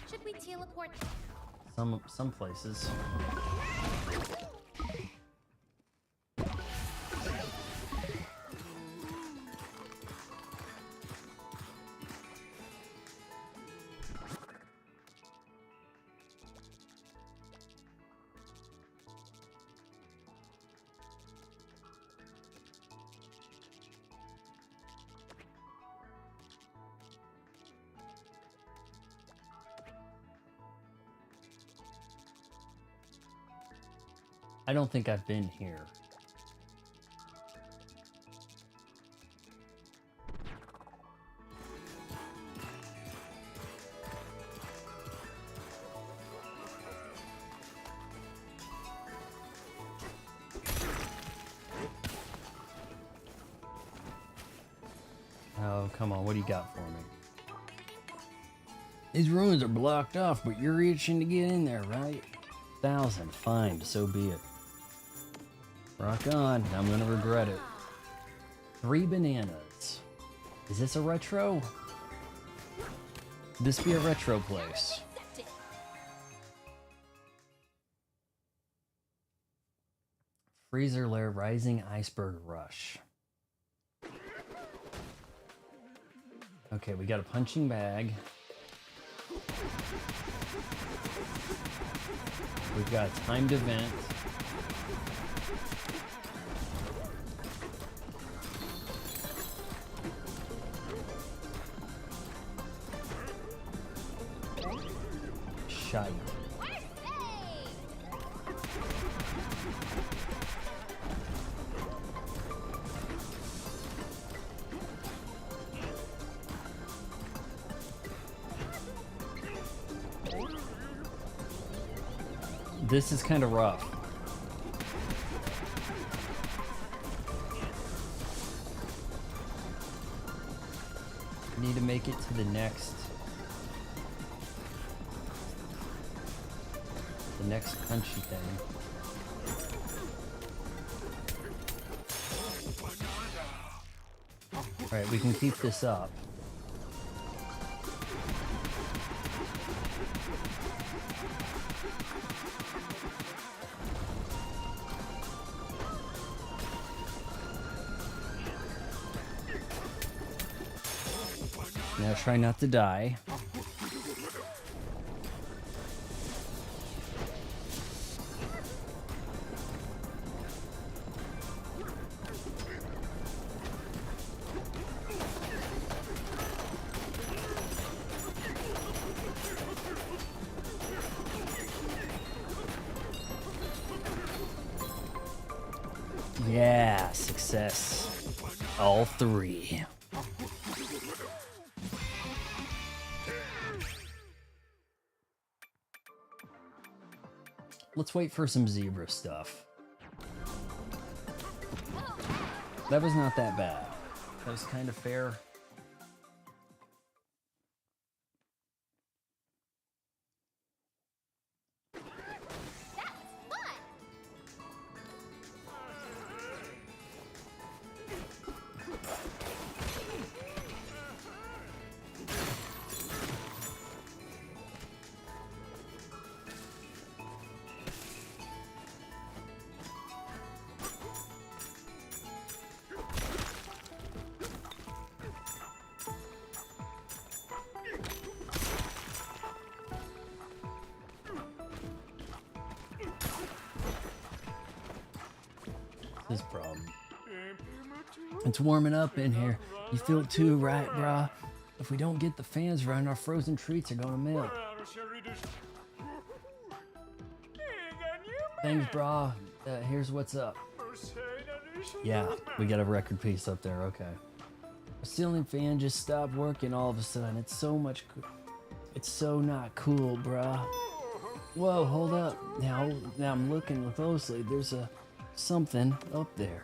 Should we teleport? Some places. I don't think I've been here. Oh, come on, what do you got for me? These rooms are blocked off, but you're itching to get in there, right? 1,000, fine, so be it. Rock on, I'm gonna regret it. 3 bananas. Is this a retro? Could this be a retro place? Accepted. Freezer Lair Rising Iceberg Rush. Okay, we got a punching bag. We've got a timed event. Shite. We're saved. This is kind of rough. Need to make it to the next punchy thing. Alright, we can keep this up. Now try not to die. Yeah, success. All 3. Let's wait for some zebra stuff. That was not that bad. That was kind of fair. That was fun. This problem. It's warming up in here. You feel it too, right, brah? If we don't get the fans running, our frozen treats are gonna melt. Thanks, brah. Here's what's up. Yeah, we got a record piece up there, okay. The ceiling fan just stopped working all of a sudden. It's so not cool, brah. Whoa, hold up. Now I'm looking closely. There's something up there.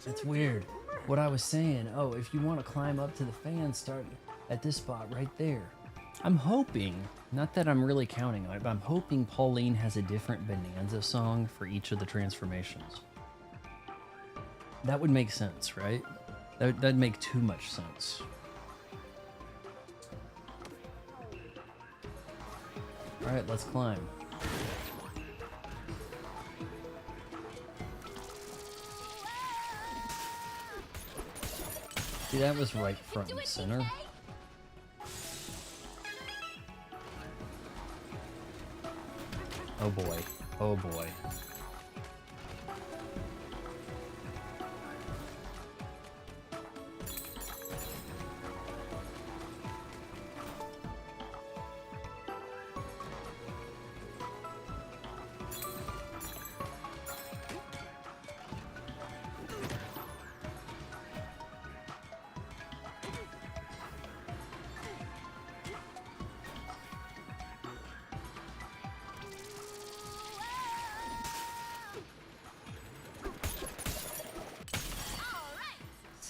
It's weird. What I was saying, oh, if you want to climb up to the fan, start at this spot right there. I'm hoping, not that I'm really counting on it, but I'm hoping Pauline has a different Bananza song for each of the transformations. That would make sense, right? That'd make too much sense. All right, let's climb. See, that was right front and center. Oh boy. Oh boy.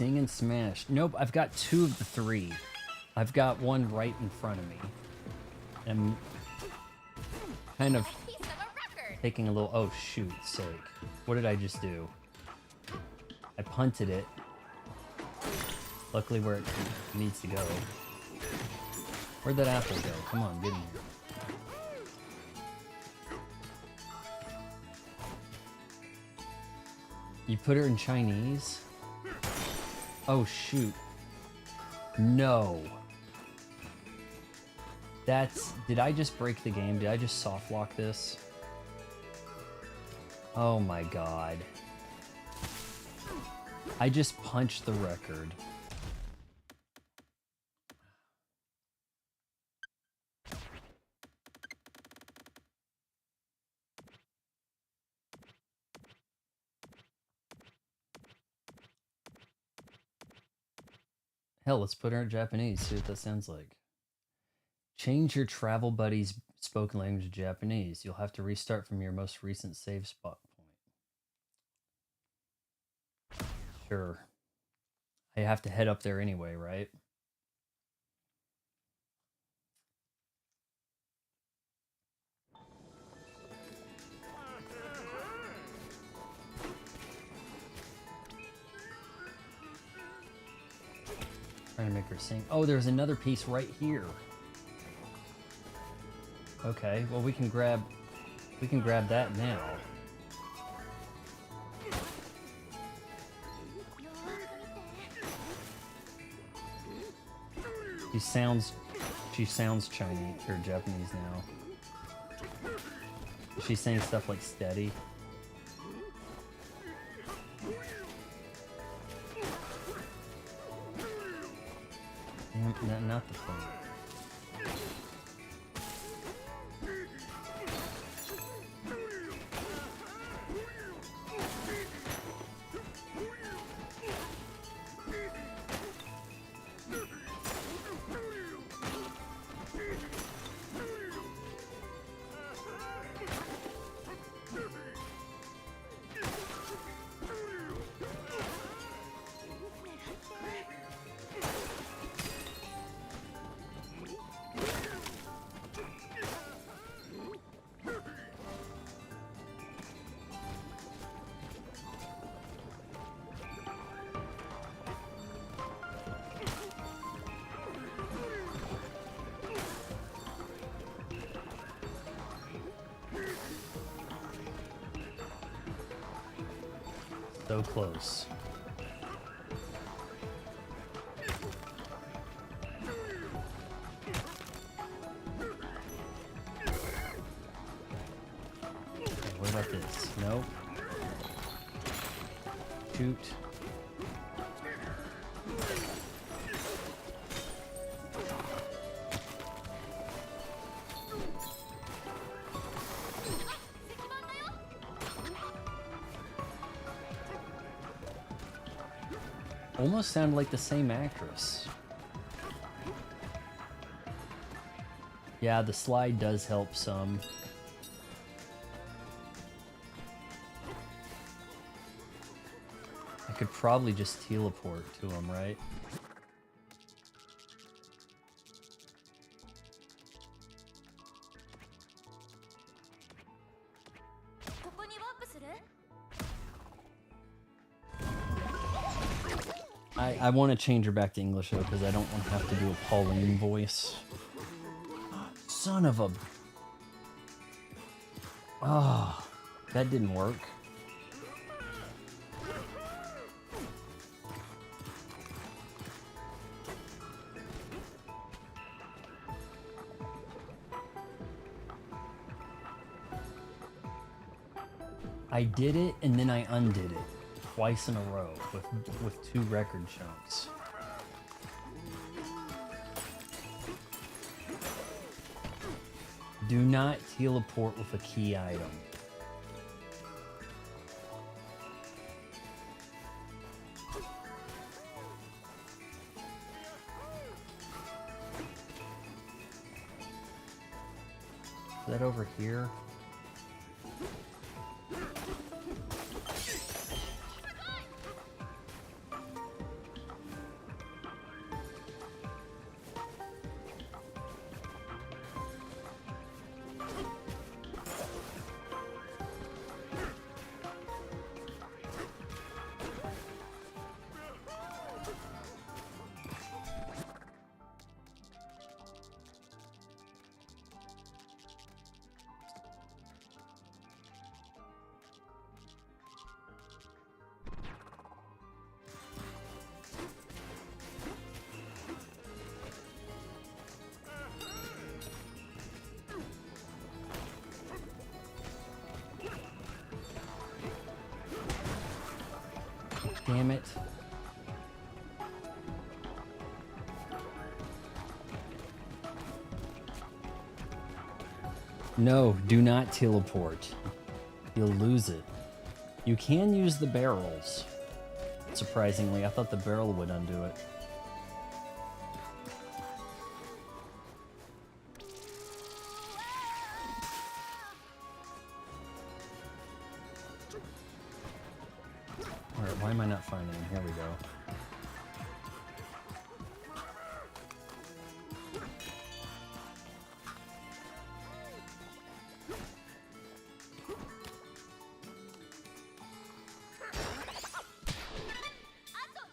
Sing and smash. Nope, I've got 2 of the 3. I've got one right in front of me. I'm kind of Piece of a record. taking a little... Oh, shoot, sake. What did I just do? I punted it. Luckily where it needs to go. Where'd that apple go? Come on, get in here. You put her in Chinese? Oh, shoot. No. That's... Did I just break the game? Did I just soft lock this? Oh my god. I just punched the record. Hell, let's put her in Japanese, see what that sounds like. Change your travel buddy's spoken language to Japanese. You'll have to restart from your most recent save spot point. Sure. I have to head up there anyway, right? Trying to make her sing. Oh, there's another piece right here. Okay, well we can grab that now. She sounds Chinese or Japanese now. She's saying stuff like steady. Not the phone. So close. Okay, what about this? Nope. Shoot. Almost sound like the same actress. Yeah, the slide does help some. I could probably just teleport to him, right? I want to change her back to English though, because I don't want to have to do a Pauline voice. Son of a... Oh, that didn't work. I did it and then I undid it. Twice in a row with 2 record chunks. Do not teleport with a key item. Is that over here? Damn it. No, do not teleport. You'll lose it. You can use the barrels. Surprisingly, I thought the barrel would undo it. Alright, why am I not finding him? Here we go.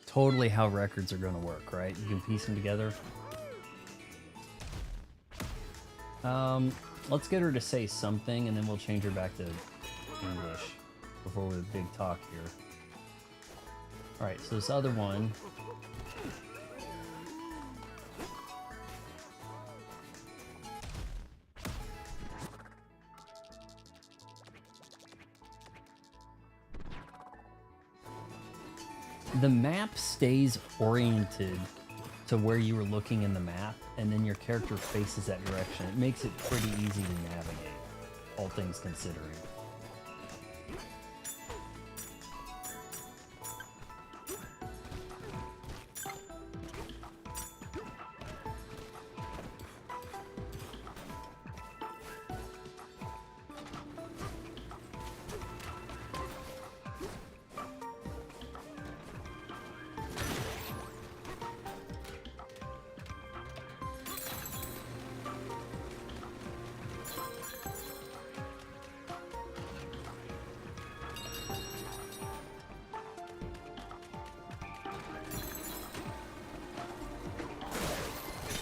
Totally how records are going to work, right? You can piece them together. Let's get her to say something, and then we'll change her back to English before we have big talk here. Alright, so this other one. The map stays oriented to where you were looking in the map, and then your character faces that direction. It makes it pretty easy to navigate, all things considering.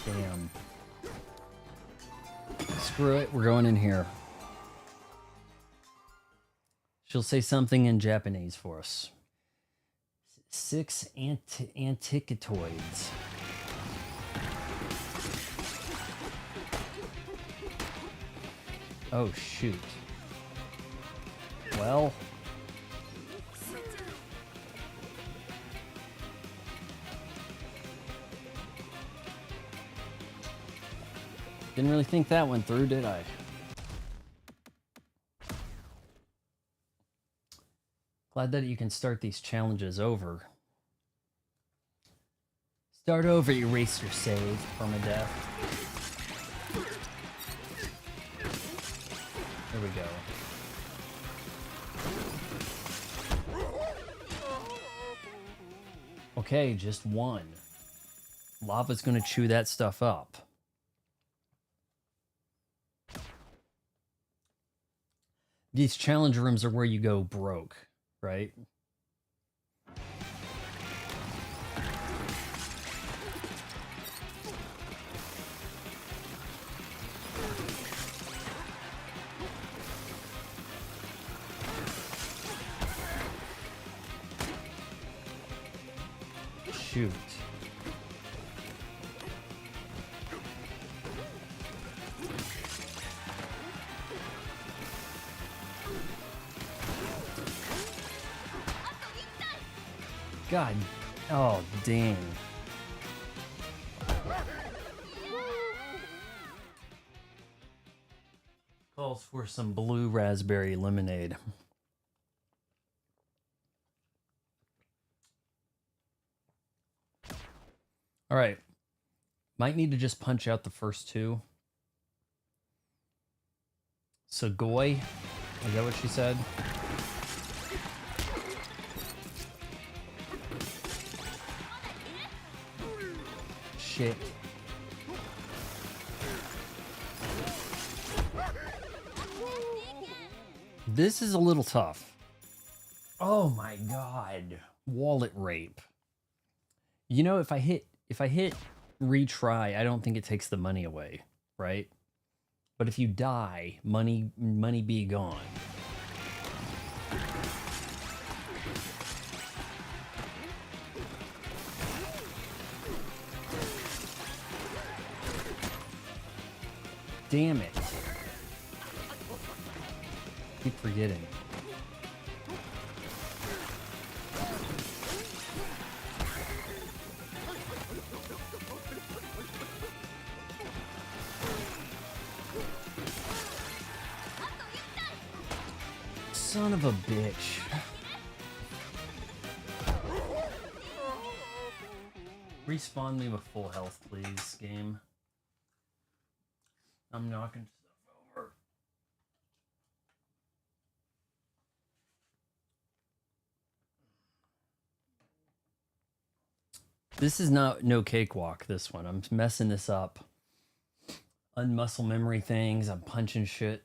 Damn. Screw it, we're going in here. She'll say something in Japanese for us. 6 antiquitoids. Oh, shoot. Well... didn't really think that went through, did I? Glad that you can start these challenges over. Start over, erase your save, permadeath. There we go. Okay, just one. Lava's gonna chew that stuff up. These challenge rooms are where you go broke, right? Shoot. God, oh dang. Calls for some blue raspberry lemonade. All right. Might need to just punch out the first two. Sugoi, is that what she said? Shit. This is a little tough. Oh my god. Wallet rape. You know, if I hit retry, I don't think it takes the money away, right? But if you die, money be gone. Damn it. Keep forgetting. Son of a bitch. Respawn me with full health, please, game. I'm knocking stuff over. This is no cakewalk, this one. I'm messing this up. Unmuscle memory things. I'm punching shit.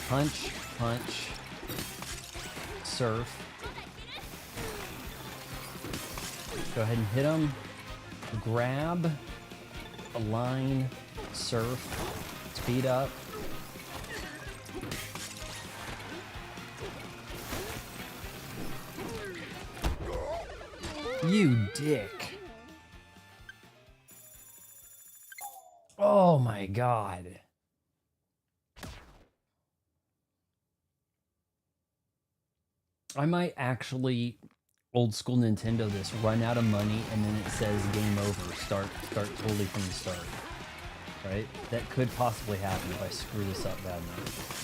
Punch, punch. Surf. Go ahead and hit him. Grab. Align. Surf. Speed up. You dick. Oh my god. I might actually old school Nintendo this, run out of money, and then it says game over. Start totally from the start. Right? That could possibly happen if I screw this up bad enough.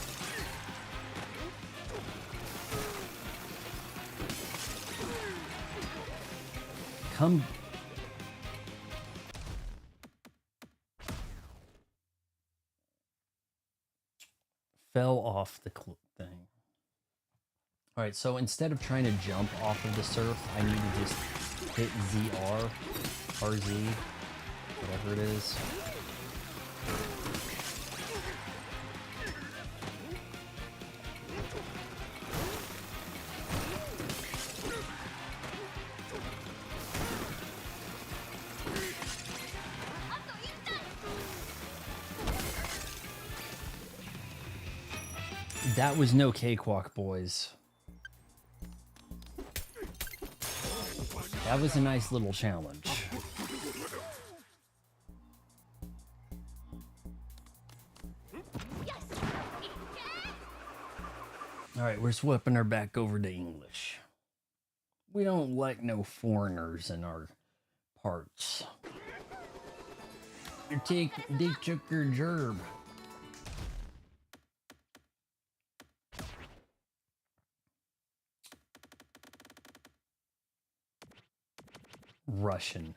Come. Fell off the thing. Alright, so instead of trying to jump off of the surf, I need to just hit ZR, RZ, whatever it is. That was no cakewalk, boys. That was a nice little challenge. Alright, we're swapping her back over to English. We don't like no foreigners in our parts. They took your gerb. Russian.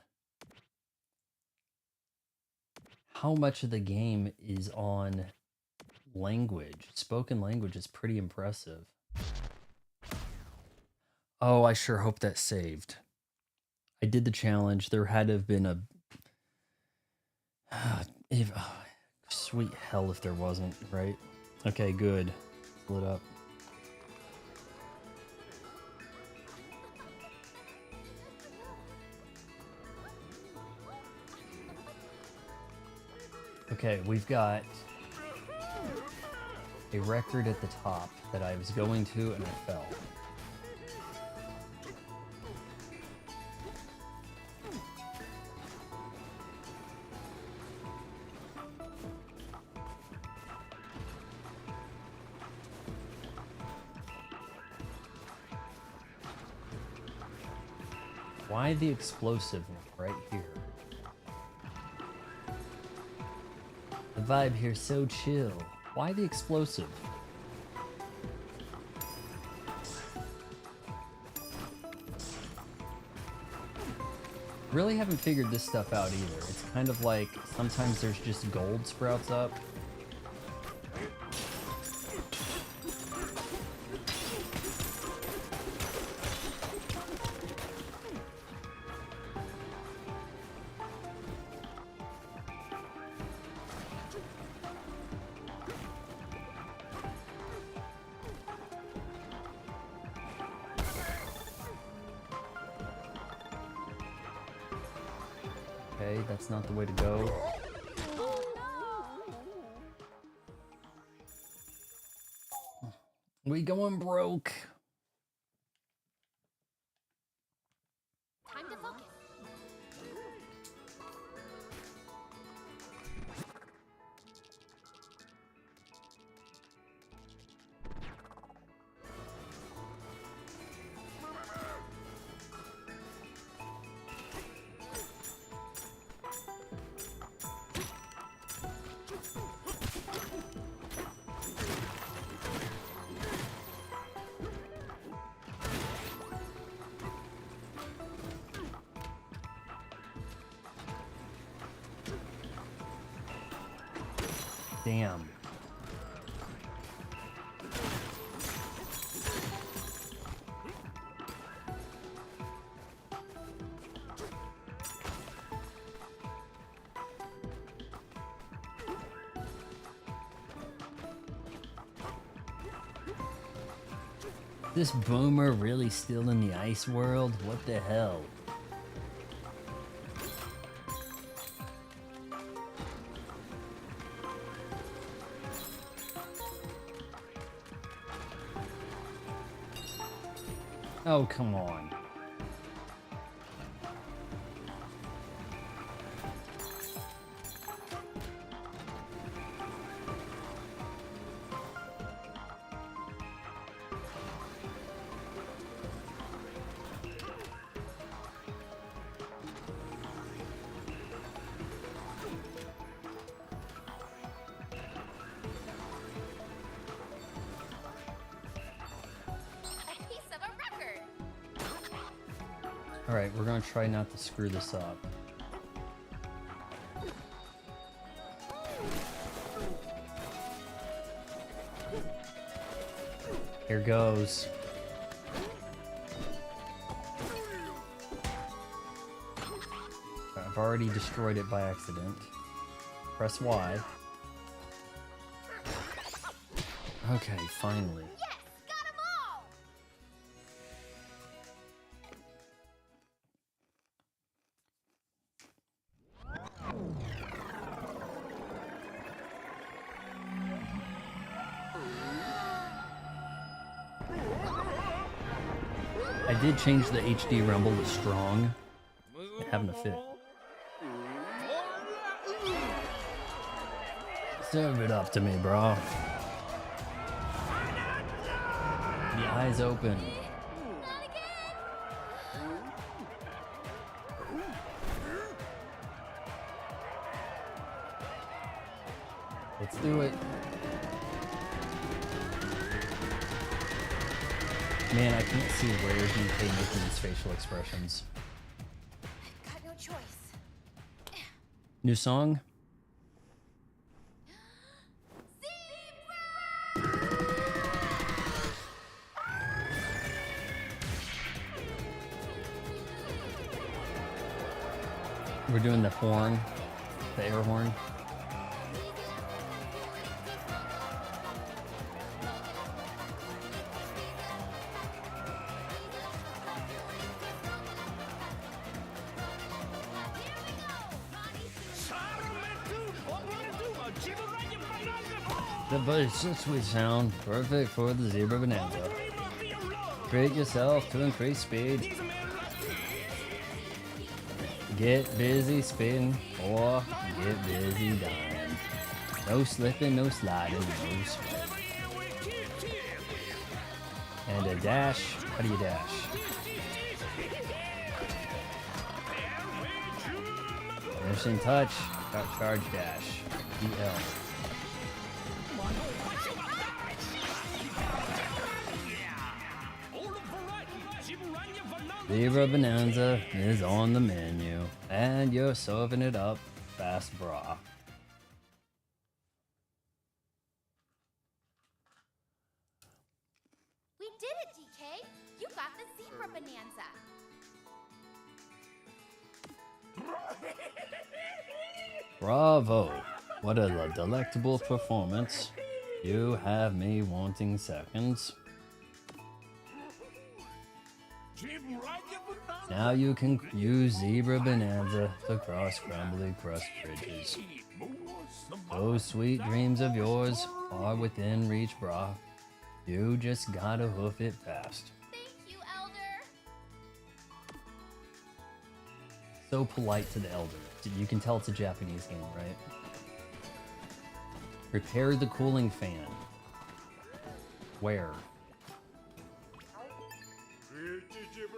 How much of the game is on language? Spoken language is pretty impressive. Oh, I sure hope that saved. I did the challenge. There had to have been a... sweet hell if there wasn't, right? Okay, good. Split up. Okay, we've got a record at the top that I was going to and I fell. Why the explosive right here? The vibe here's so chill. Why the explosive? Really haven't figured this stuff out either. It's kind of like sometimes there's just gold sprouts up. Okay, that's not the way to go. We going broke. Time to focus. Damn. This boomer really still in the ice world? What the hell? Oh, come on. A piece of a record. Alright, we're gonna try not to screw this up. Here goes. I've already destroyed it by accident. Press Y. Okay, finally. Yes, got 'em all. I did change the HD rumble to strong. Having a fit. Serve it up to me, bro. The eyes open. Not again. Let's do it. Man, I can't see where DK making these facial expressions. Got no choice. New song? We're doing the horn, the air horn. The but sweet sound, perfect for the zebra bonanza. Treat yourself to increase speed. Get busy spinning or get busy dying. No slipping, no sliding, no sweat. And a dash. How do you dash? Finishing touch. Got charge dash. EL. Zebra Bonanza is on the menu, and you're serving it up fast, brah. We did it, DK. You got the zebra bonanza. Bravo! What a delectable performance. You have me wanting seconds. Now you can use Zebra Bonanza to cross crumbly crust bridges. Those sweet dreams of yours are within reach, brah. You just gotta hoof it fast. Thank you, Elder. So polite to the elder. You can tell it's a Japanese game, right? Repair the cooling fan. Where?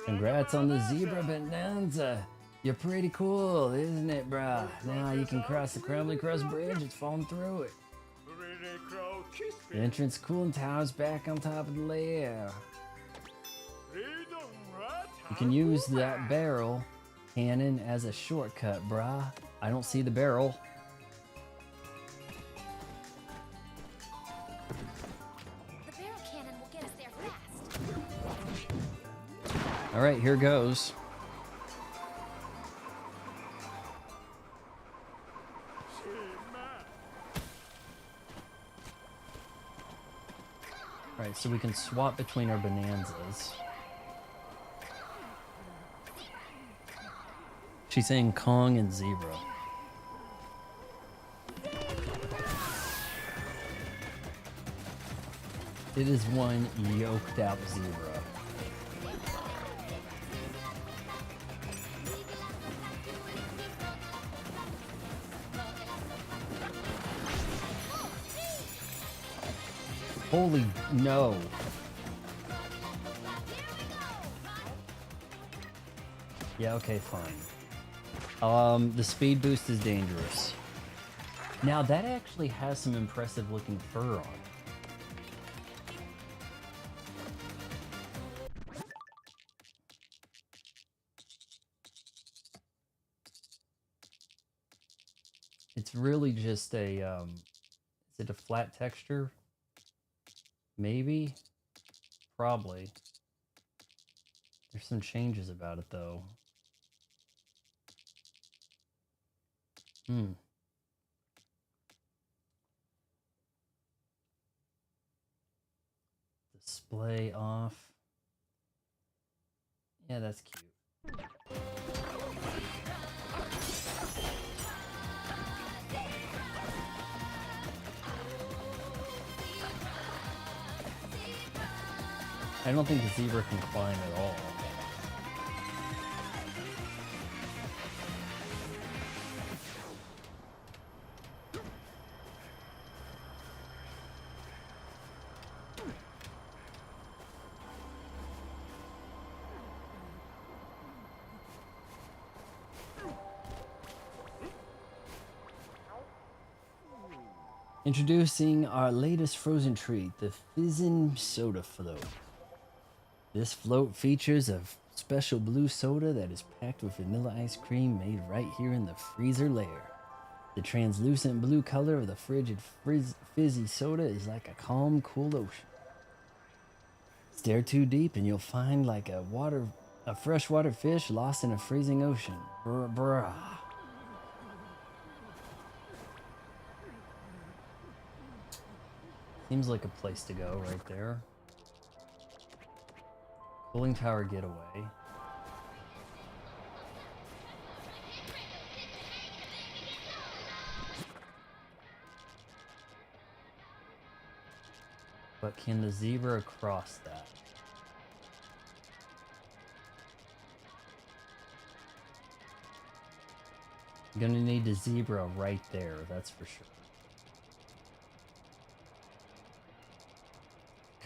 Congrats on the Zebra Bonanza. You're pretty cool, isn't it, brah? Now you can cross the crumbly crust bridge. It's falling through it. The entrance cooling tower's back on top of the layer. You can use that barrel cannon as a shortcut, brah. I don't see the barrel. The barrel cannon will get us there fast. All right, here goes. All right, so we can swap between our Bonanzas. She's saying Kong and Zebra. It is one yoked out zebra. Holy no. Yeah, okay, fine. The speed boost is dangerous. Now that actually has some impressive looking fur on. It's really just a, is it a flat texture? Maybe? Probably. There's some changes about it though. Display off. Yeah, that's cute. I don't think the zebra can climb at all. Introducing our latest frozen treat, the Fizzin' Soda Float. This float features a special blue soda that is packed with vanilla ice cream made right here in the freezer layer. The translucent blue color of the frigid fizzy soda is like a calm, cool ocean. Stare too deep and you'll find like a freshwater fish lost in a freezing ocean. Brah. Seems like a place to go right there. Cooling tower getaway. But can the zebra cross that? I'm gonna need the zebra right there, that's for sure.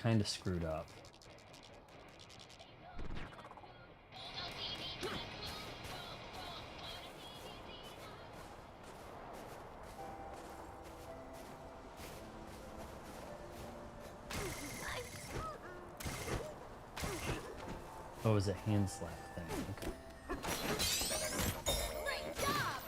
Kind of screwed up. Oh, it was a hand slap thing. Okay. Great job!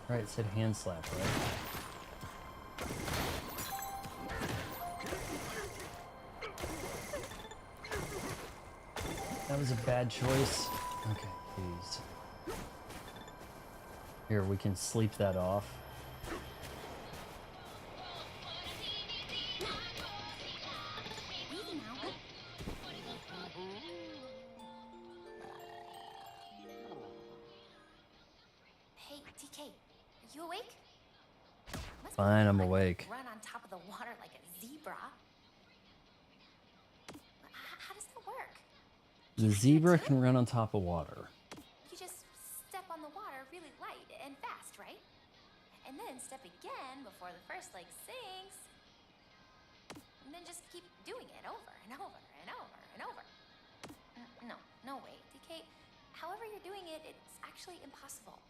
Right, it said hand slap, right? That was a bad choice. Okay, please. Here, we can sleep that off. Easy now. Hey, DK, are you awake? Must be Fine, I'm fun to awake. Run on top of the water like a zebra. How does that work? The zebra can run on top of water. You just step on the water really light and fast, right? And then step again before the first leg sinks. And then just keep doing it over and over and over and over. No way, DK. However you're doing it, it's actually impossible.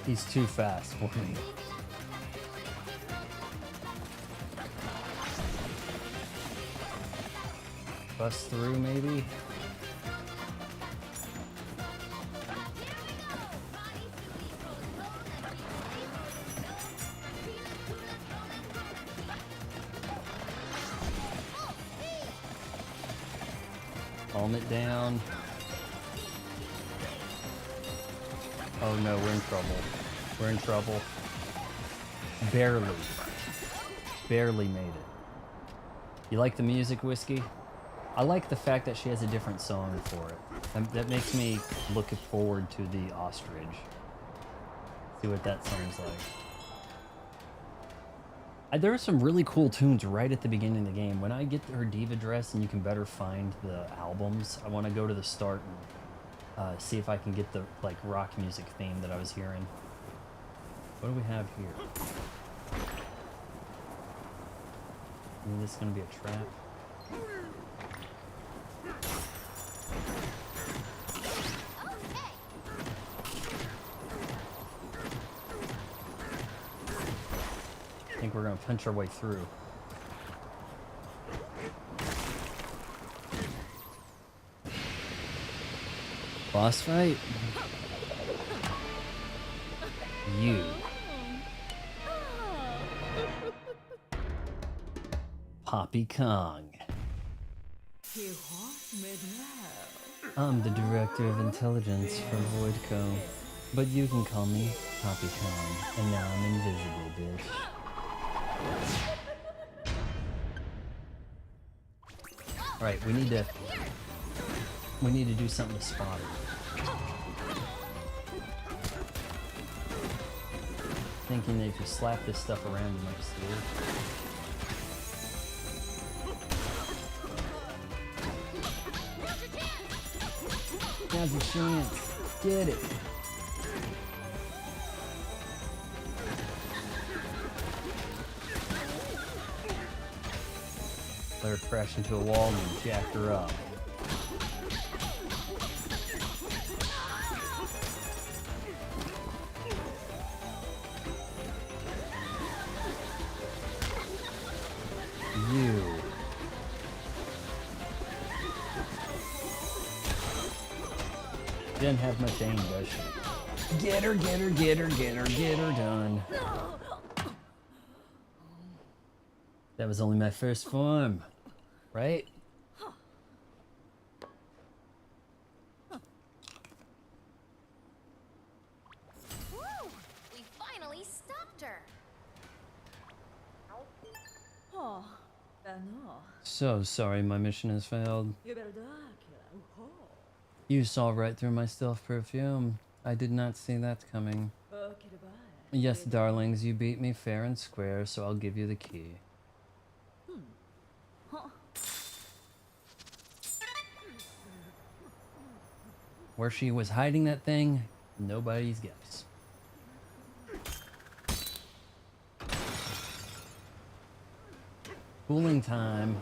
He's too fast for me. Bust through, maybe? Calm it down. Oh no, we're in trouble. We're in trouble. Barely. Barely made it. You like the music, Whiskey? I like the fact that she has a different song for it. That makes me look forward to the ostrich. See what that sounds like. There are some really cool tunes right at the beginning of the game. When I get her diva dress and you can better find the albums, I want to go to the start and see if I can get the like rock music theme that I was hearing. What do we have here? Is this gonna be a trap? I think we're gonna punch our way through. Boss fight? You. Poppy Kong. I'm the director of intelligence for Voidco, but you can call me Poppy Kong, and now I'm invisible, bitch. Alright, we need to do something to spot her. Thinking that if you slap this stuff around, you might see her. Now's a chance. Get it. Let her crash into a wall and jack her up. You. Didn't have much aim, does she? Get her, get her, get her, get her, get her done. That was only my first form, right? Woo! We finally stopped her. Oh, no. So sorry my mission has failed. You saw right through my stealth perfume. I did not see that coming. Yes, darlings, you beat me fair and square, so I'll give you the key. Where she was hiding that thing, nobody's guess. Cooling time.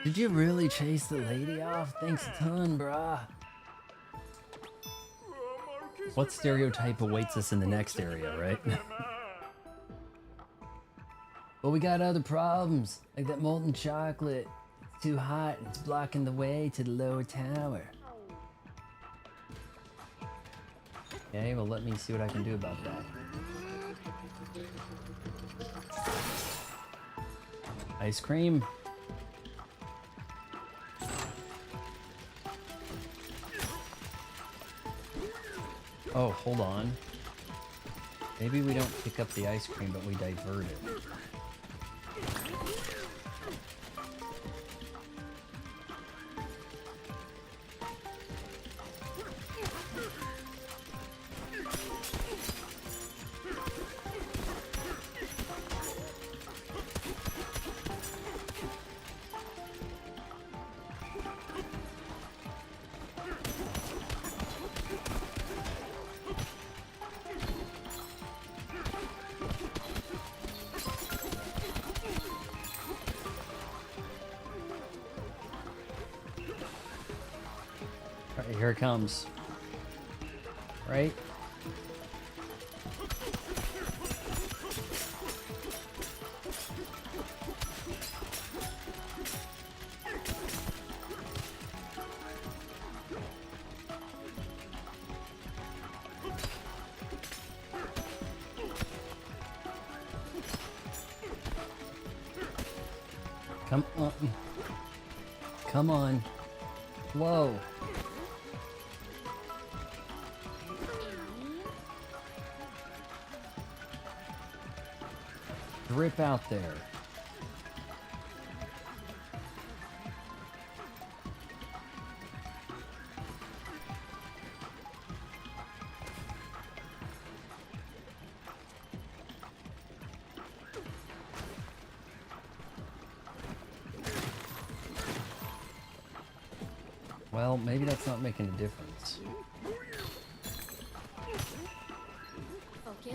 Did you really chase the lady off? Thanks a ton, brah. What stereotype awaits us in the next area, right? But we got other problems, like that molten chocolate. It's too hot, it's blocking the way to the lower tower. Okay, well let me see what I can do about that. Ice cream. Oh, hold on. Maybe we don't pick up the ice cream, but we divert it. here it comes. Right? Come on. Come on. Whoa. Drip out there. Well, maybe that's not making a difference. Focus.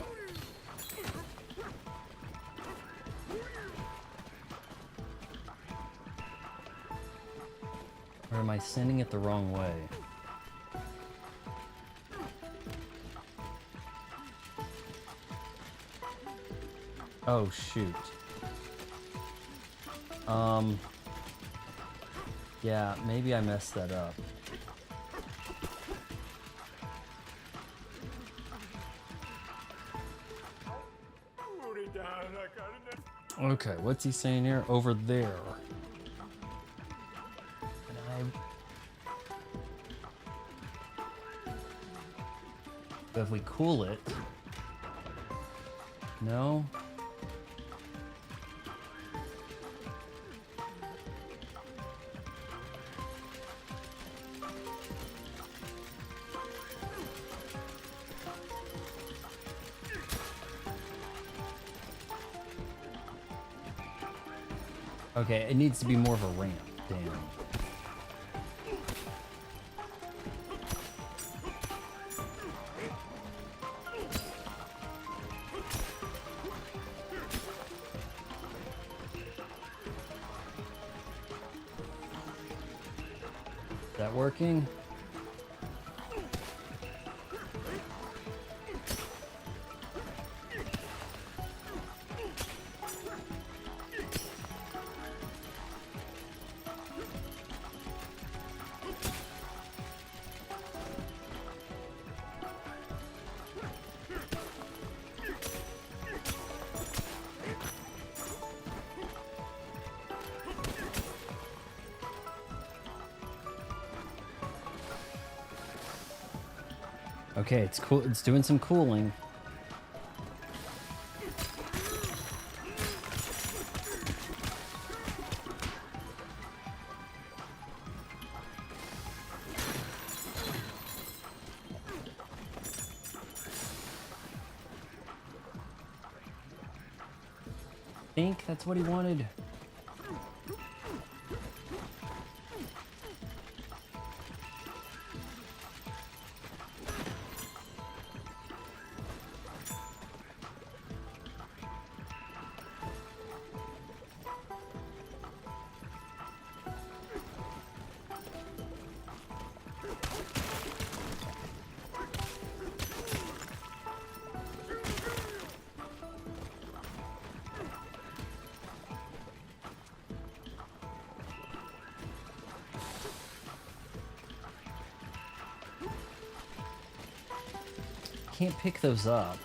Or am I sending it the wrong way? Oh, shoot. Yeah, maybe I messed that up. Okay, what's he saying here? Over there. And but if we cool it... No? Okay, it needs to be more of a ramp down. Is that working? Okay, it's cool. It's doing some cooling. I think that's what he wanted. Can't pick those up.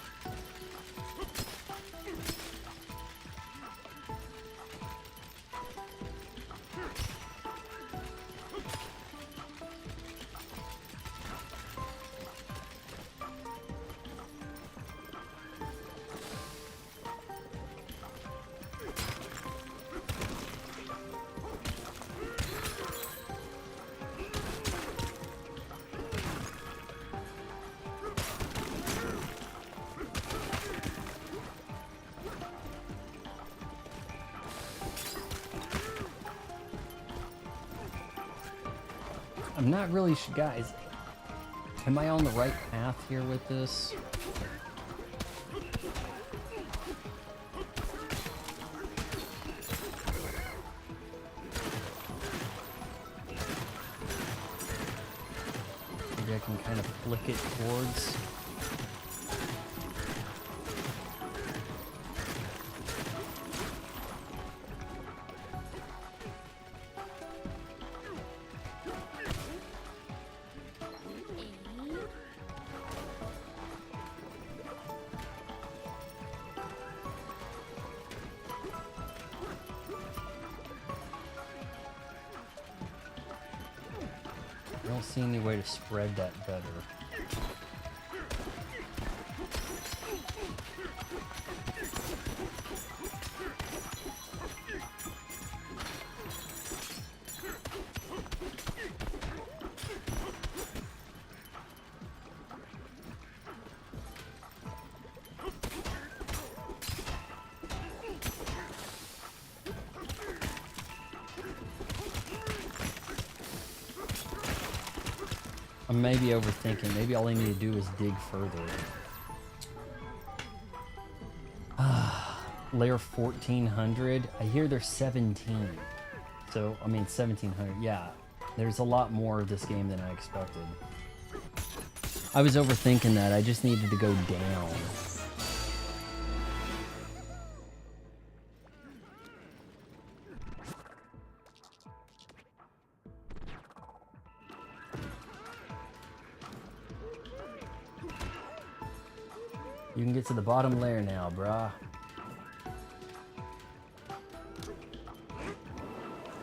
I'm not really sure, guys. Am I on the right path here with this? can kind of flick it towards. I don't see any way to spread that better. I may be overthinking. Maybe all I need to do is dig further. Layer 1400. I hear there's 17. So, I mean 1700. Yeah, there's a lot more of this game than I expected. I was overthinking that. I just needed to go down. You can get to the bottom layer now, brah.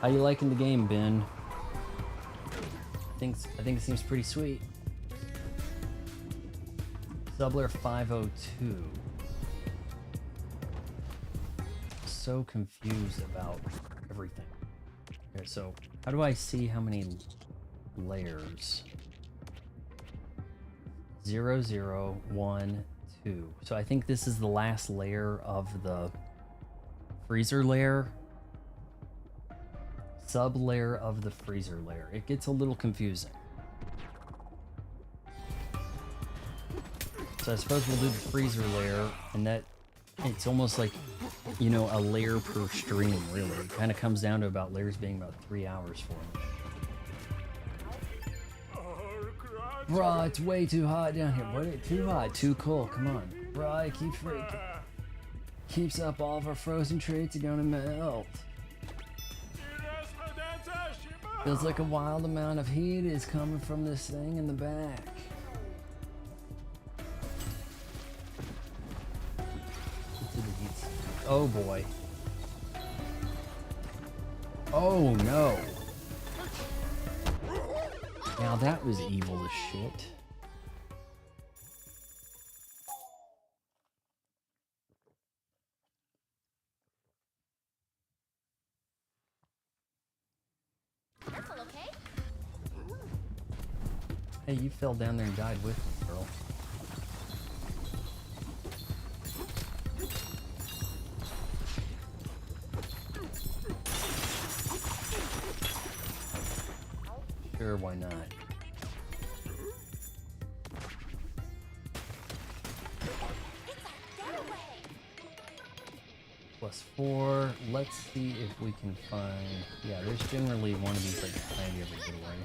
How you liking the game, Ben? I think it seems pretty sweet. Sublayer 502. So confused about everything. Okay, so how do I see how many layers? 0, 0, 1, 2. So I think this is the last layer of the freezer layer. Sub-layer of the freezer layer. It gets a little confusing. So I suppose we'll do the freezer layer, and that it's almost like, you know, a layer per stream, really. It kind of comes down to about layers being about 3 hours for me. Bruh, it's way too hot down here. What? Too hot, too cold. Come on. Bruh, it keeps freaking. Keeps up all of our frozen treats are gonna melt. Feels like a wild amount of heat is coming from this thing in the back. Oh boy. Oh no. Now that was evil as shit. Careful, okay? Hey, you fell down there and died with me, girl. Sure, why not? +4. Let's see if we can find. Yeah, there's generally one of these like behind every getaway.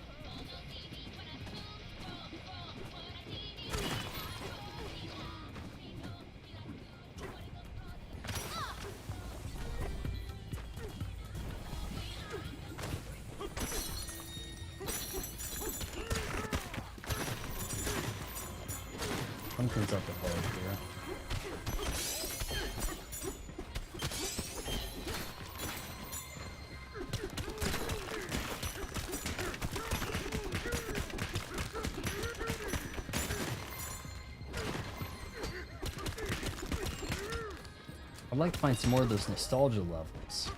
Something's up ahead here. I'd like to find some more of those nostalgia levels.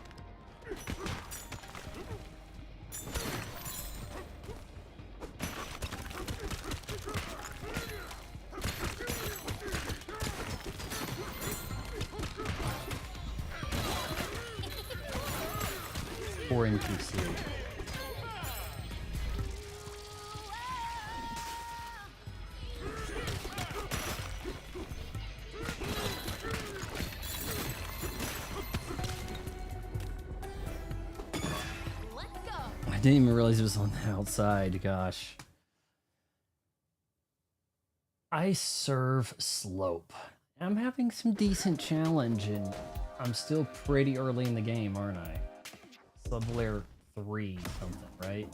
For NPC. I didn't even realize it was on the outside, gosh. Ice Serve Slope. I'm having some decent challenge, and I'm still pretty early in the game, aren't I? Sub-layer 3 something, right?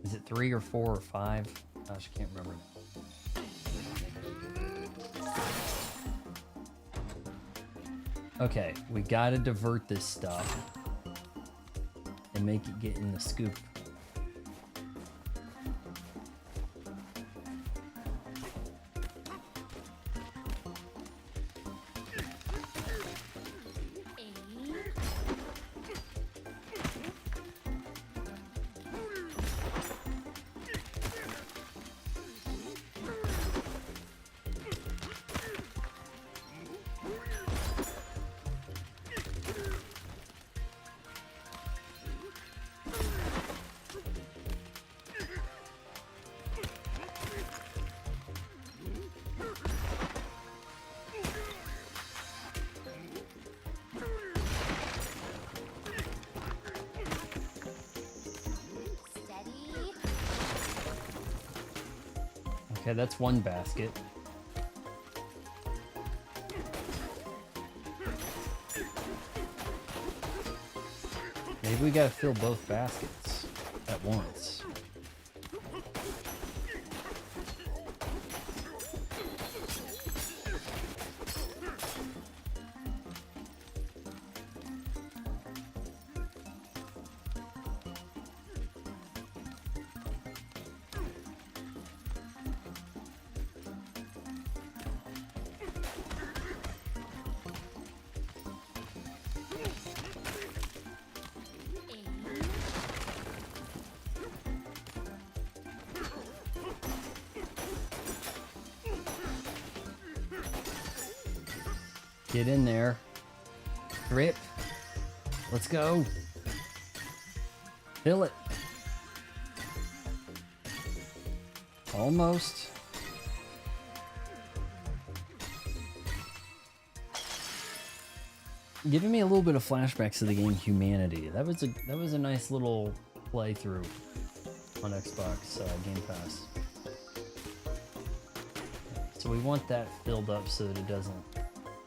Is it 3 or 4 or 5? Gosh, I can't remember now. Okay, we gotta divert this stuff and make it get in the scoop. Okay, that's one basket. Maybe we gotta fill both baskets at once. Get in there. Grip. Let's go. Fill it. Almost. Giving me a little bit of flashbacks to the game Humanity. That was a nice little playthrough on Xbox Game Pass. So we want that filled up so that it doesn't,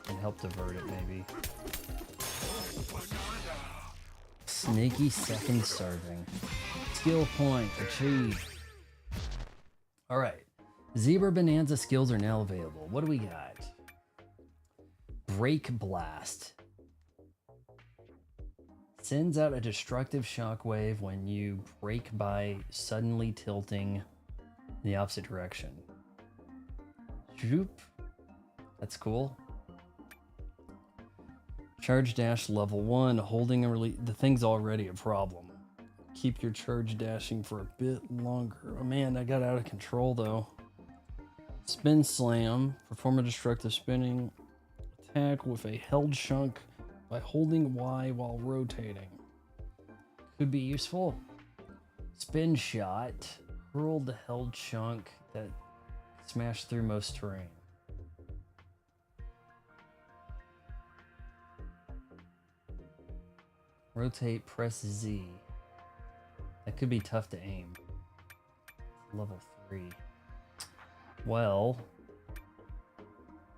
and help divert it maybe. Sneaky second serving. Skill point achieved. All right, Zebra Bananza skills are now available. What do we got? Break Blast. Sends out a destructive shockwave when you break by suddenly tilting in the opposite direction. Zoop. That's cool. Charge dash level 1, holding and release. The thing's already a problem. Keep your charge dashing for a bit longer. Oh man, that got out of control though. Spin slam. Perform a destructive spinning attack with a held chunk by holding Y while rotating. Could be useful. Spin shot. Hurl the held chunk that smash through most terrain. Rotate, press Z. That could be tough to aim. Level 3. Well,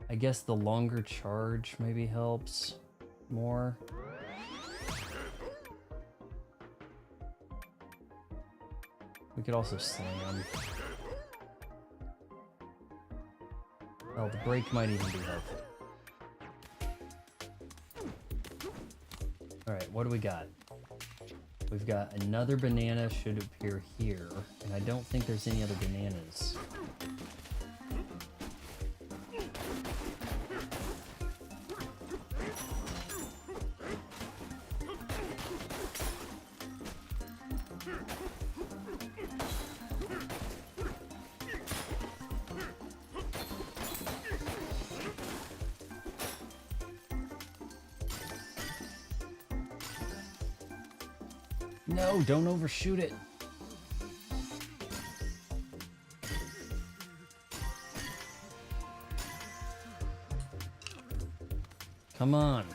I guess the longer charge maybe helps more. We could also slam. Oh, the break might even be helpful. Alright, what do we got? We've got another banana should appear here, and I don't think there's any other bananas. No, don't overshoot it. Come on.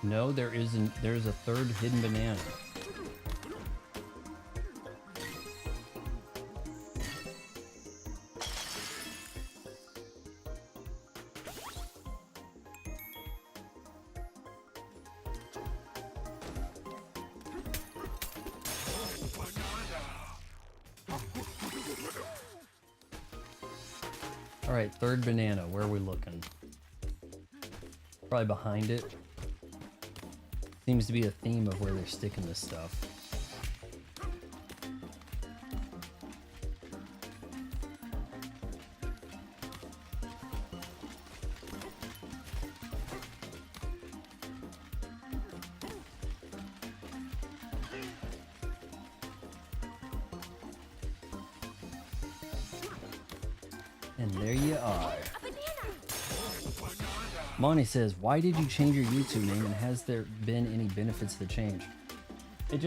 No, there's a third hidden banana. All right, third banana. Where are we looking? Probably behind it. Seems to be a theme of where they're sticking this stuff. And there you are. Monty says, why did you change your YouTube name, and has there been any benefits to the change? It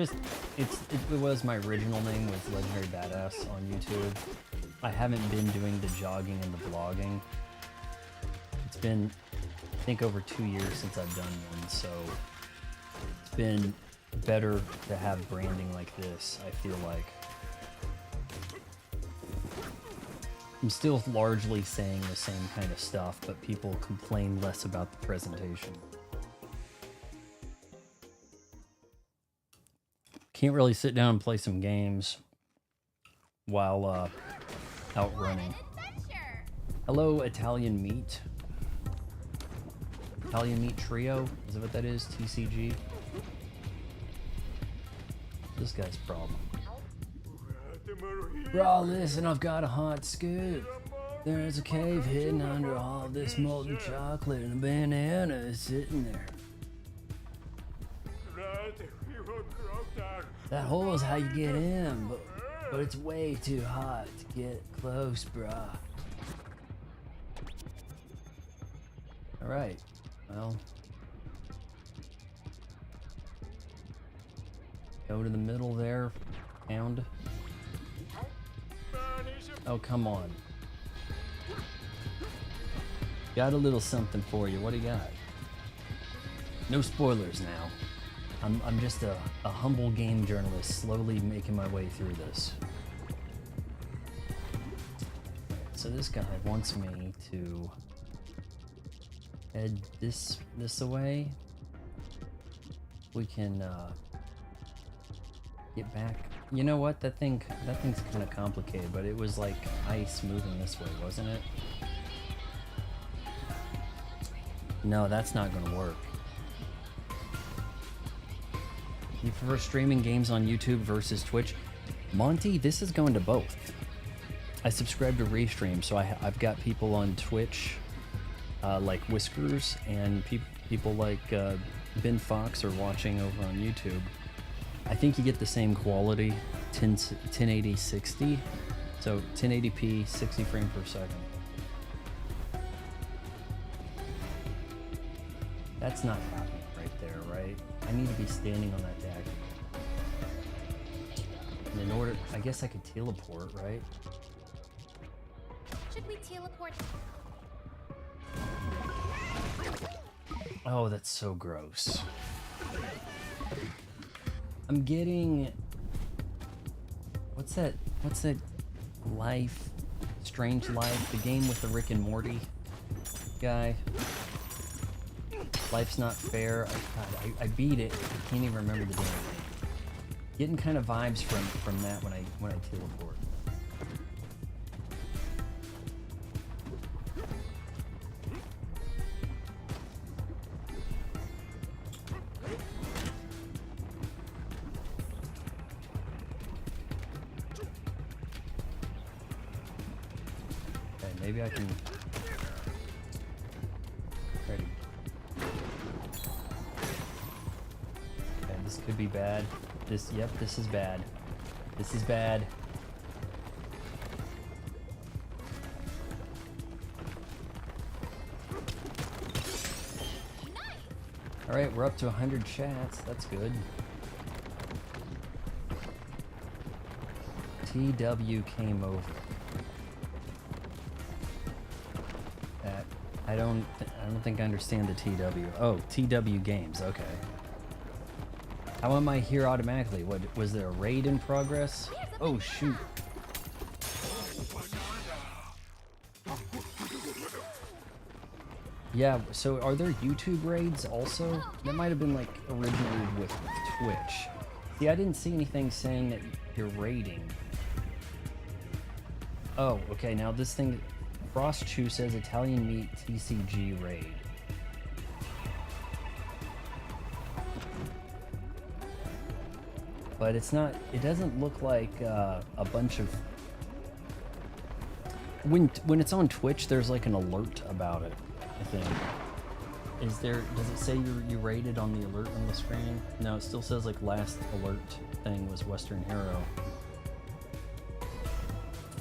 was my original name, was Legendary Badass on YouTube. I haven't been doing the jogging and the vlogging. It's been, I think, over 2 years since I've done one, so it's been better to have branding like this, I feel like. I'm still largely saying the same kind of stuff, but people complain less about the presentation. Can't really sit down and play some games while out running. Hello, Italian Meat. Italian Meat Trio? Is that what that is? TCG? This guy's problem. Bro, listen, I've got a hot scoop. There's a cave hidden under all of this molten chocolate, and a banana is sitting there. That hole is how you get in, but it's way too hot to get close, brah. Alright, well. Go to the middle there, pound. Oh, come on. Got a little something for you. What do you got? No spoilers now. I'm just a humble game journalist slowly making my way through this. So this guy wants me to head this away. We can get back. You know what? That thing's kind of complicated, but it was like ice moving this way, wasn't it? No, that's not gonna work. You prefer streaming games on YouTube versus Twitch? Monty, this is going to both. I subscribe to Restream, so I've got people on Twitch, like Whiskers, and people like Ben Fox are watching over on YouTube. I think you get the same quality, 1080 60, so 1080p, 60 frames per second. That's not happening right there, right? I need to be standing on that deck. And in order, I guess I could teleport, right? Should we teleport? Oh, that's so gross. I'm getting... What's that Life? Strange Life? The game with the Rick and Morty guy? Life's Not Fair. I beat it. I can't even remember the damn name. Getting kind of vibes from that when I teleport. Okay, maybe I can. Ready. Okay, this could be bad. Yep, this is bad. This is bad. All right, we're up to 100 chats. That's good. TW came over. I don't think I understand the TW. Oh, TW Games. Okay. How am I here automatically? What was there a raid in progress? Oh shoot. Yeah, so are there YouTube raids also? That might have been like originally with Twitch. See, I didn't see anything saying that you're raiding. Oh, okay, now this thing, Frost Chew says Italian Meat TCG raid. But it's not, it doesn't look like a bunch of, when it's on Twitch, there's like an alert about it, I think. Is there, does it say you rated on the alert on the screen? No, it still says like last alert thing was Western Hero.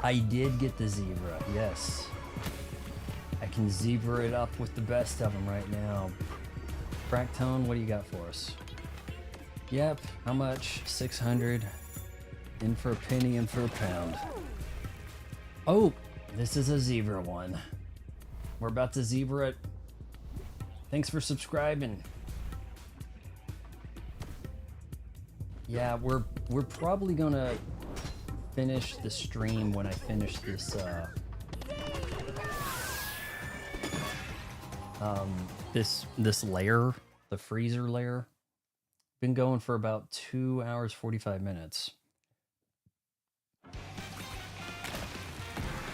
I did get the zebra, yes. I can zebra it up with the best of them right now. Fractone, what do you got for us? Yep, how much? 600. In for a penny, in for a pound. Oh, this is a zebra one. We're about to zebra it. Thanks for subscribing. Yeah, we're probably gonna finish the stream when I finish this this layer, the freezer layer. Been going for about 2 hours 45 minutes. All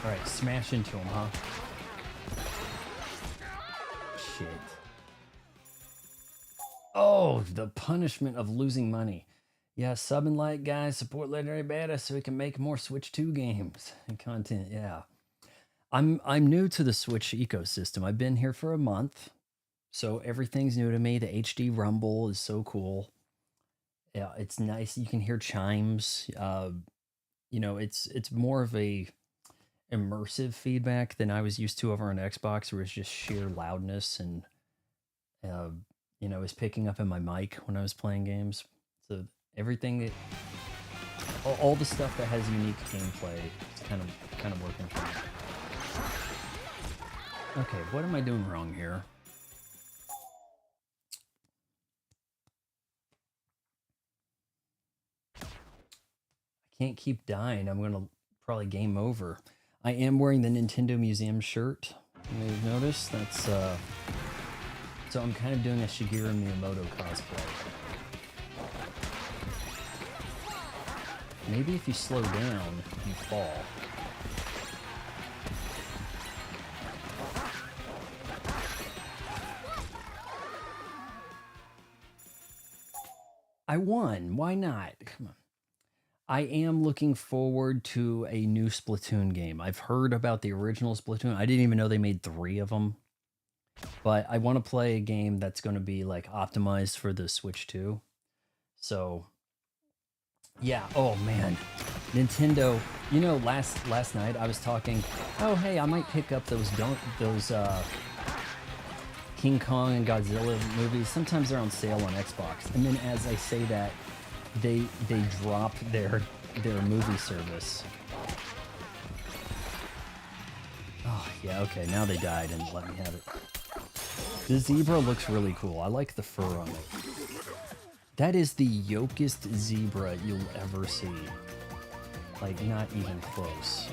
right, smash into him, huh? Shit. Oh, the punishment of losing money. Yeah, sub and like, guys. Support Legendary Beta so we can make more Switch 2 games and content. Yeah, I'm new to the Switch ecosystem. I've been here for a month, so everything's new to me. The HD Rumble is so cool. Yeah, it's nice. You can hear chimes. You know, it's more of a immersive feedback than I was used to over on Xbox, where it's just sheer loudness and you know, it was picking up in my mic when I was playing games. So everything that, all the stuff that has unique gameplay is kind of working for me. Okay, what am I doing wrong here? I can't keep dying. I'm gonna probably game over. I am wearing the Nintendo Museum shirt. You may have noticed. That's so I'm kind of doing a Shigeru Miyamoto cosplay. Maybe if you slow down, you fall. I won. Why not? Come on. I am looking forward to a new Splatoon game. I've heard about the original Splatoon. I didn't even know they made 3 of them. But I want to play a game that's going to be like optimized for the Switch 2. So yeah, oh man. Nintendo, you know, last night I was talking, oh hey, I might pick up those King Kong and Godzilla movies. Sometimes they're on sale on Xbox. And then as I say that, they drop their movie service. Oh yeah, okay, now they died and let me have it. The zebra looks really cool. I like the fur on it. That is the yokest zebra you'll ever see. Like, not even close.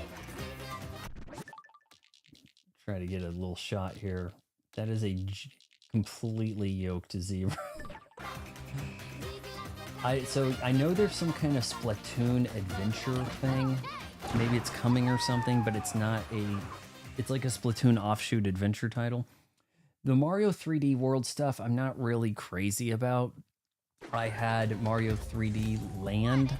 Try to get a little shot here. That is a completely yoked zebra. So I know there's some kind of Splatoon adventure thing. Maybe it's coming or something, but it's not it's like a Splatoon offshoot adventure title. The Mario 3D World stuff, I'm not really crazy about. I had Mario 3D Land,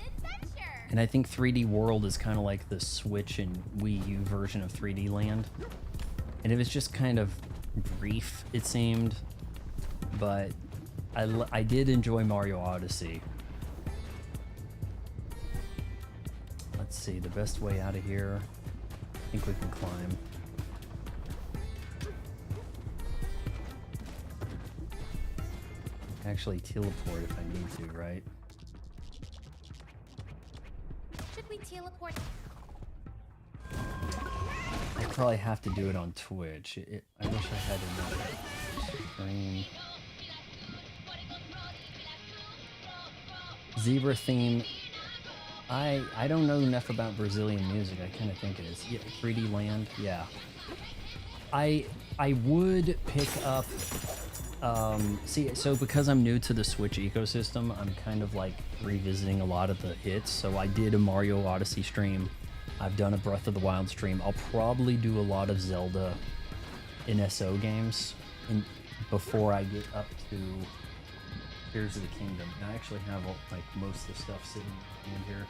and I think 3D World is kind of like the Switch and Wii U version of 3D Land. And it was just kind of brief, it seemed, but I did enjoy Mario Odyssey. Let's see, the best way out of here. I think we can climb. Actually teleport if I need to, right? Should we teleport? I probably have to do it on Twitch. I wish I had another stream. Zebra theme. I don't know enough about Brazilian music. I kind of think it is. Yeah, 3D Land. Yeah. I would pick up. See, so because I'm new to the Switch ecosystem, I'm kind of like revisiting a lot of the hits. So I did a Mario Odyssey stream. I've done a Breath of the Wild stream. I'll probably do a lot of Zelda NSO games before I get up to Tears of the Kingdom. And I actually have like most of the stuff sitting in here.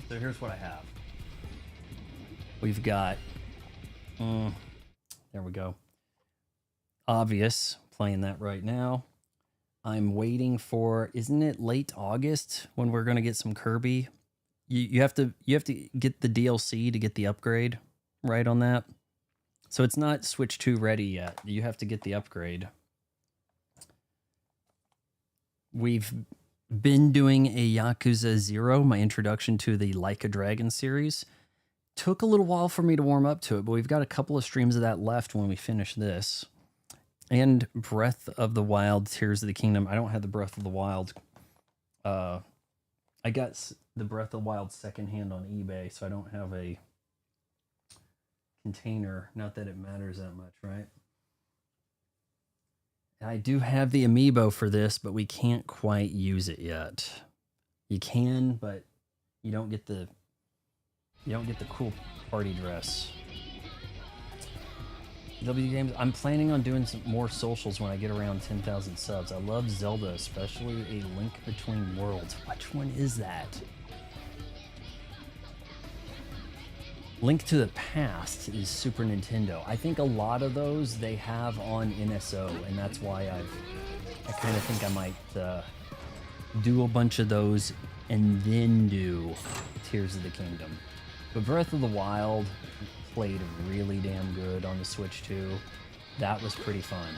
So here's what I have. We've got, there we go. Obvious, playing that right now. I'm waiting for, isn't it late August when we're gonna get some Kirby? You have to get the DLC to get the upgrade, right, on that. So it's not Switch 2 ready yet. You have to get the upgrade. We've been doing a Yakuza 0, my introduction to the Like a Dragon series. Took a little while for me to warm up to it, but we've got a couple of streams of that left when we finish this. And Breath of the Wild, Tears of the Kingdom. I don't have the Breath of the Wild. I got the Breath of the Wild secondhand on eBay, so I don't have a container. Not that it matters that much, right? I do have the Amiibo for this, but we can't quite use it yet. You can, but you don't get the cool party dress. W Games, I'm planning on doing some more socials when I get around 10,000 subs. I love Zelda, especially A Link Between Worlds. Which one is that? Link to the Past is Super Nintendo. I think a lot of those they have on NSO, and that's why I kind of think I might do a bunch of those and then do Tears of the Kingdom. But Breath of the Wild played really damn good on the Switch 2. That was pretty fun.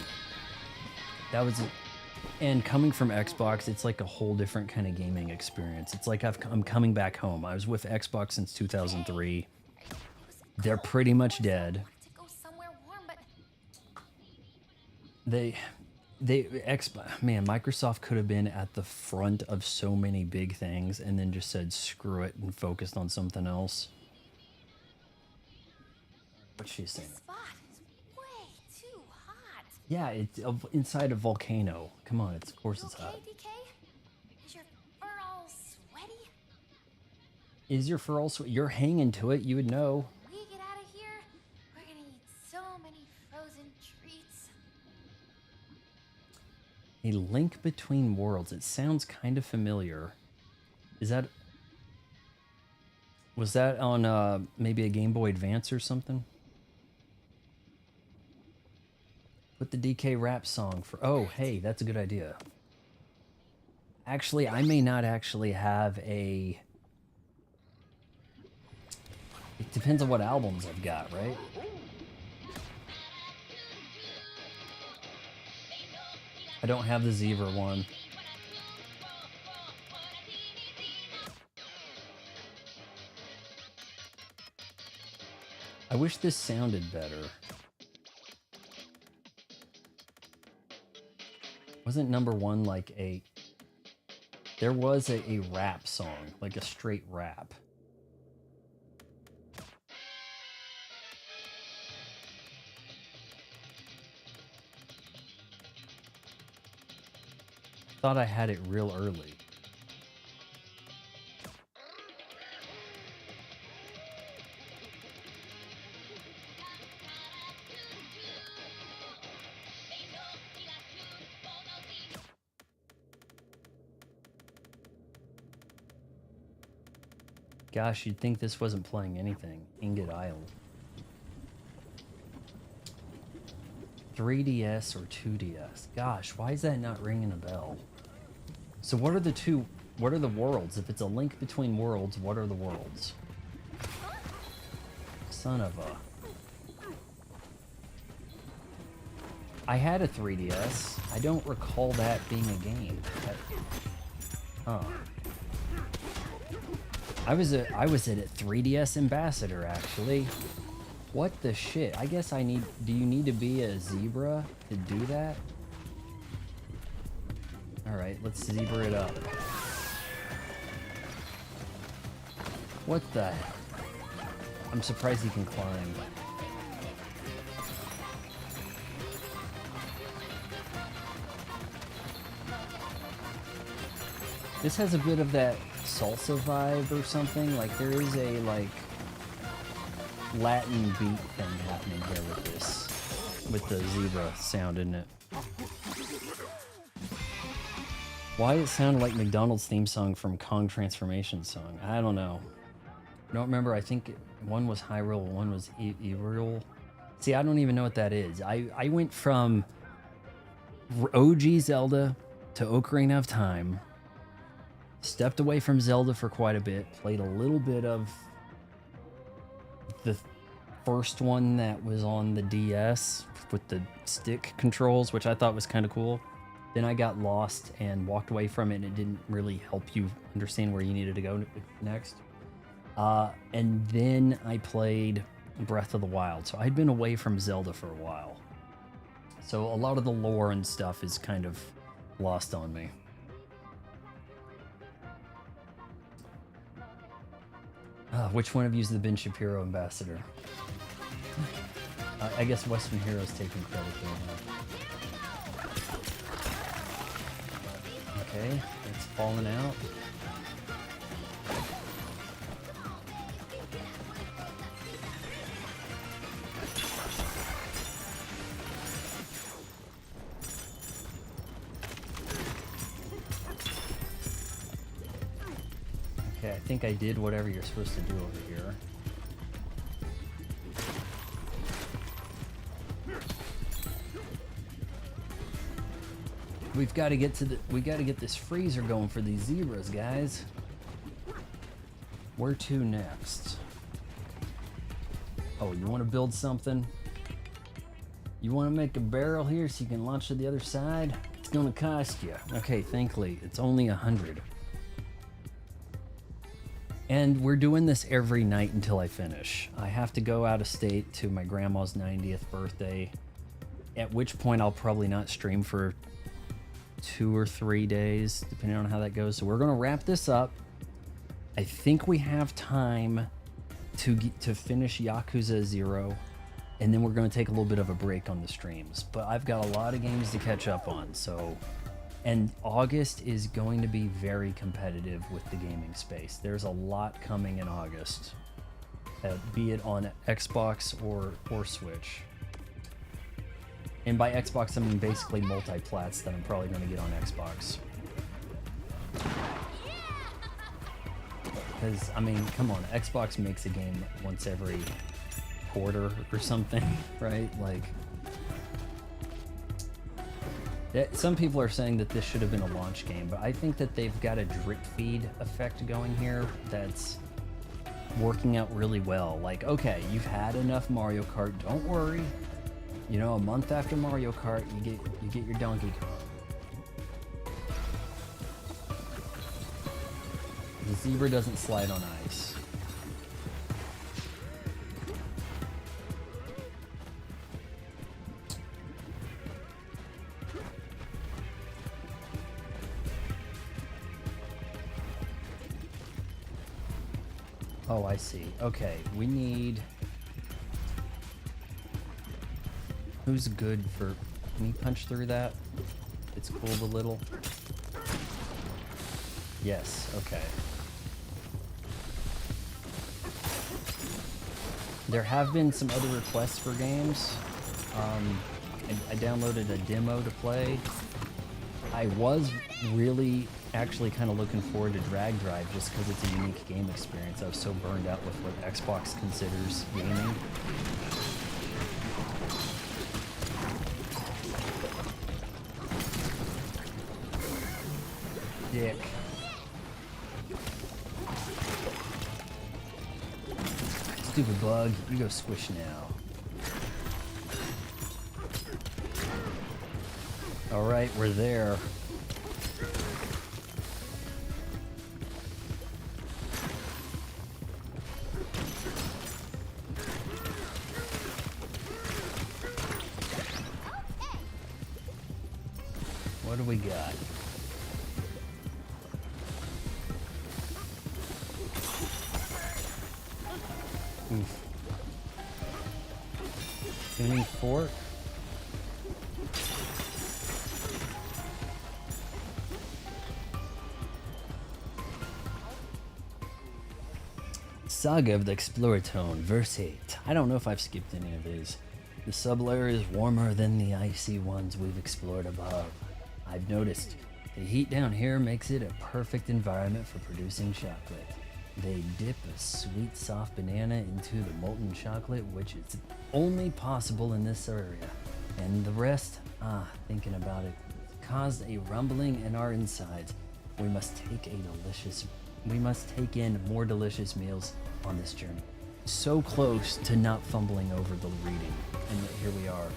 And coming from Xbox, it's like a whole different kind of gaming experience. It's like I'm coming back home. I was with Xbox since 2003. They're pretty much dead. Microsoft could have been at the front of so many big things and then just said screw it and focused on something else. What's she saying? This spot is way too hot. Yeah, it's inside a volcano. Come on, of course it's hot. DK? Is your fur all sweaty? Is your fur all sweaty? You're hanging to it, you would know. When we get out of here, we're gonna eat so many frozen treats. A Link Between Worlds. It sounds kind of familiar. Was that on maybe a Game Boy Advance or something? Put the DK rap song for... Oh, hey, that's a good idea. Actually, I may not actually have a... It depends on what albums I've got, right? I don't have the Zebra one. I wish this sounded better. Wasn't number one like a... There was a rap song, like a straight rap. Thought I had it real early. Gosh, you'd think this wasn't playing anything. Ingot Isle. 3DS or 2DS? Gosh, why is that not ringing a bell? So what are the worlds? If it's a Link Between Worlds, what are the worlds? Son of a... I had a 3DS. I don't recall that being a game. Huh. I was a 3DS ambassador, actually. What the shit? I guess I need... Do you need to be a zebra to do that? Alright, let's zebra it up. What the... I'm surprised he can climb. This has a bit of that salsa vibe or something. Like, there is a, like, Latin beat thing happening here with this. With the zebra sound in it. Why it sounded like McDonald's theme song from Kong Transformation song? I don't know. I don't remember. I think one was Hyrule, one was Hyrule. See, I don't even know what that is. I went from OG Zelda to Ocarina of Time. Stepped away from Zelda for quite a bit. Played a little bit of the first one that was on the DS with the stick controls, which I thought was kind of cool. Then I got lost and walked away from it, and it didn't really help you understand where you needed to go next. And then I played Breath of the Wild. So I'd been away from Zelda for a while. So a lot of the lore and stuff is kind of lost on me. Which one of you is the Ben Shapiro ambassador? I guess Western Heroes taking credit there. Okay, it's falling out. Okay, I think I did whatever you're supposed to do over here. We gotta get this freezer going for these zebras, guys. Where to next? Oh, you want to build something? You want to make a barrel here so you can launch to the other side? It's gonna cost you. Okay, thankfully, it's only 100. And we're doing this every night until I finish. I have to go out of state to my grandma's 90th birthday, at which point I'll probably not stream for 2 or 3 days, depending on how that goes. So we're gonna wrap this up. I think we have time to finish Yakuza 0, and then we're gonna take a little bit of a break on the streams. But I've got a lot of games to catch up on, so... And August is going to be very competitive with the gaming space. There's a lot coming in August, be it on Xbox or Switch. And by Xbox, I mean basically multi-plats that I'm probably going to get on Xbox. Because, I mean, come on, Xbox makes a game once every quarter or something, right? Like... Some people are saying that this should have been a launch game, but I think that they've got a drip feed effect going here that's working out really well. Like, okay, you've had enough Mario Kart, don't worry. You know, a month after Mario Kart, you get your Donkey Kong. The zebra doesn't slide on ice. Oh, I see. Okay, we need... Who's good for... Can you punch through that? It's cooled a little. Yes, okay. There have been some other requests for games. I downloaded a demo to play. I was really actually kind of looking forward to Drag Drive just because it's a unique game experience. I was so burned out with what Xbox considers gaming. Dick. Stupid bug, you go squish now. Alright, we're there. do we got? Oof. Tuning fork. Saga of the Exploratone, verse 8. I don't know if I've skipped any of these. The sublayer is warmer than the icy ones we've explored above. I've noticed the heat down here makes it a perfect environment for producing chocolate. They dip a sweet, soft banana into the molten chocolate, which is only possible in this area. And the rest, thinking about it, caused a rumbling in our insides. We must take in more delicious meals on this journey. So close to not fumbling over the reading. And yet here we are.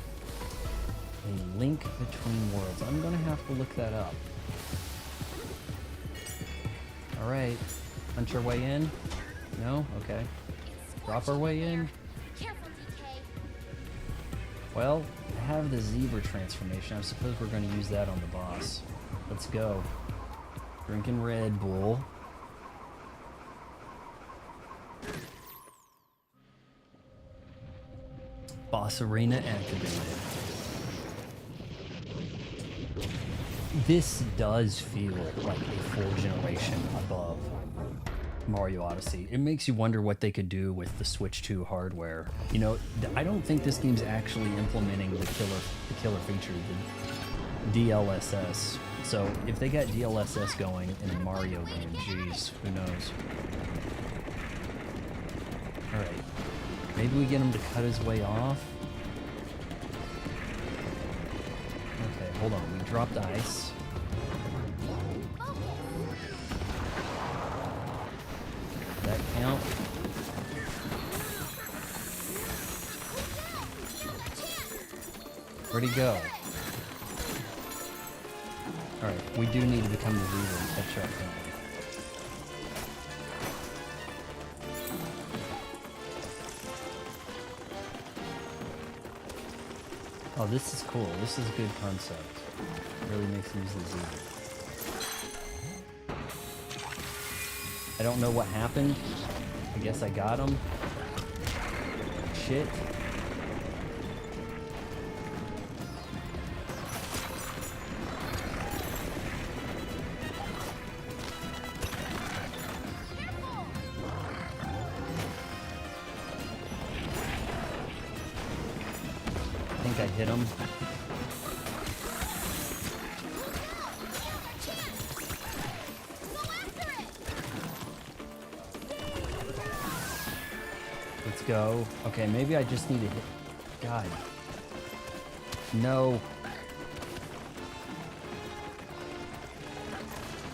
A link between worlds. I'm gonna have to look that up. Alright. Punch our way in? No? Okay. Drop our way in? Careful, DK. Well, I have the zebra transformation. I suppose we're gonna use that on the boss. Let's go. Drinking Red Bull. Boss arena activated. This does feel like a full generation above Mario Odyssey. It makes you wonder what they could do with the Switch 2 hardware. You know, I don't think this game's actually implementing the killer feature, the DLSS. So if they got DLSS going in a Mario game, geez, who knows? All right. Maybe we get him to cut his way off. Okay, hold on. We dropped ice. That count? Where'd he go? Alright, we do need to become the leader and catch up, don't we? Oh, this is cool. This is a good concept. It really makes use of the zebra. I don't know what happened. I guess I got him. Shit. I think I hit him. Let's go. Okay, maybe I just need to hit. God. No.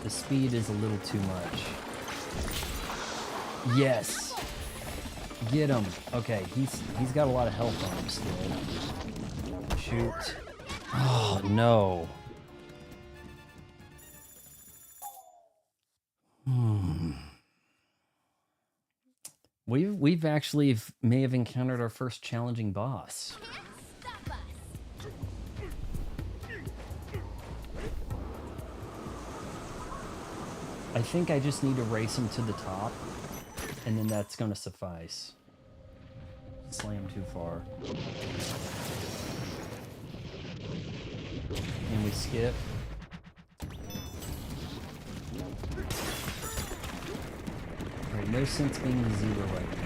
The speed is a little too much. Yes. Get him. Okay, he's got a lot of health on him still. Shoot. Oh no. We've actually may have encountered our first challenging boss. Stop us. I think I just need to race him to the top, and then that's gonna suffice. Slam too far. And we skip. Alright, no sense being the zebra right now.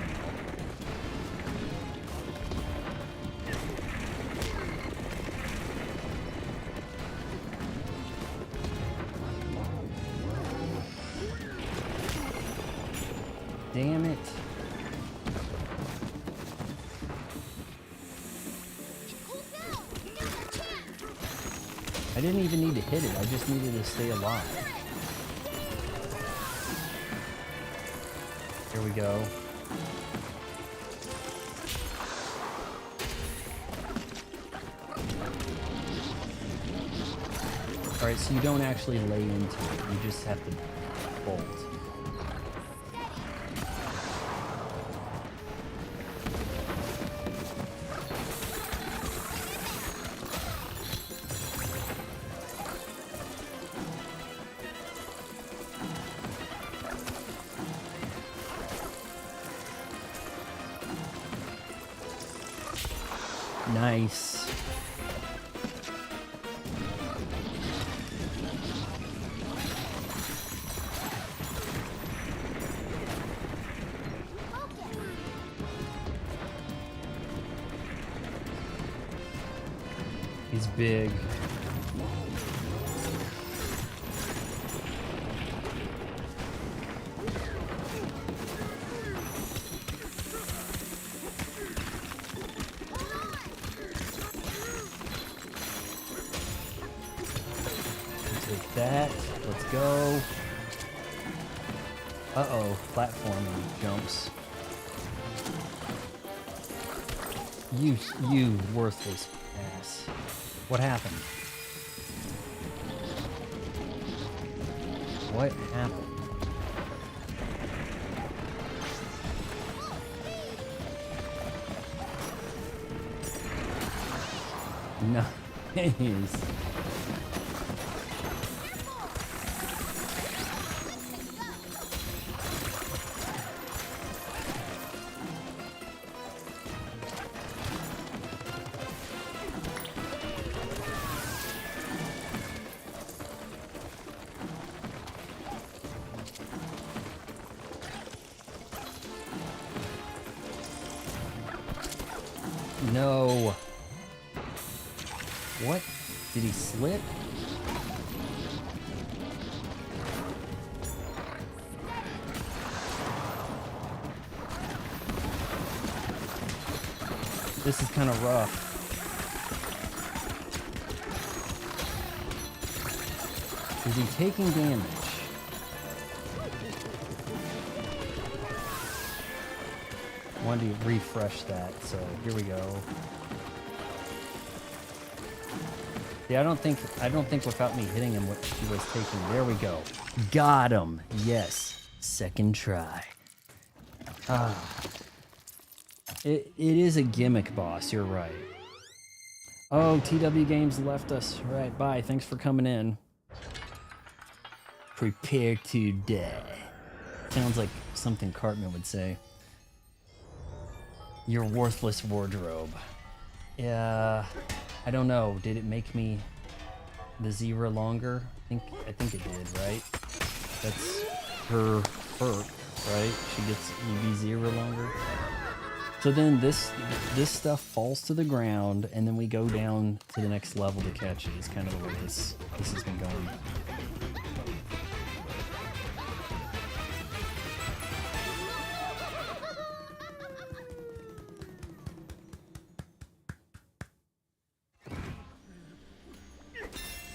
Damn it. I didn't even need to hit it, I just needed to stay alive. Here we go. Alright, so you don't actually lay into it, you just have to bolt. Nice. He's big. Take that. Let's go. Uh-oh, platforming jumps. You worthless ass. What happened? What happened? Nice. No. What? Did he slip? This is kind of rough. Is he taking damage? Wanted to refresh that, so here we go. Yeah, I don't think without me hitting him what he was taking. There we go. Got him. Yes. Second try. It is a gimmick boss, you're right. Oh, TW Games left us. Right, bye. Thanks for coming in. Prepare to die. Sounds like something Cartman would say. Your worthless wardrobe. Yeah, I don't know. Did it make me the zebra longer? I think it did, right? That's her perk, right? She gets UV zebra longer. So then this stuff falls to the ground, and then we go down to the next level to catch it. Is kind of the way this has been going.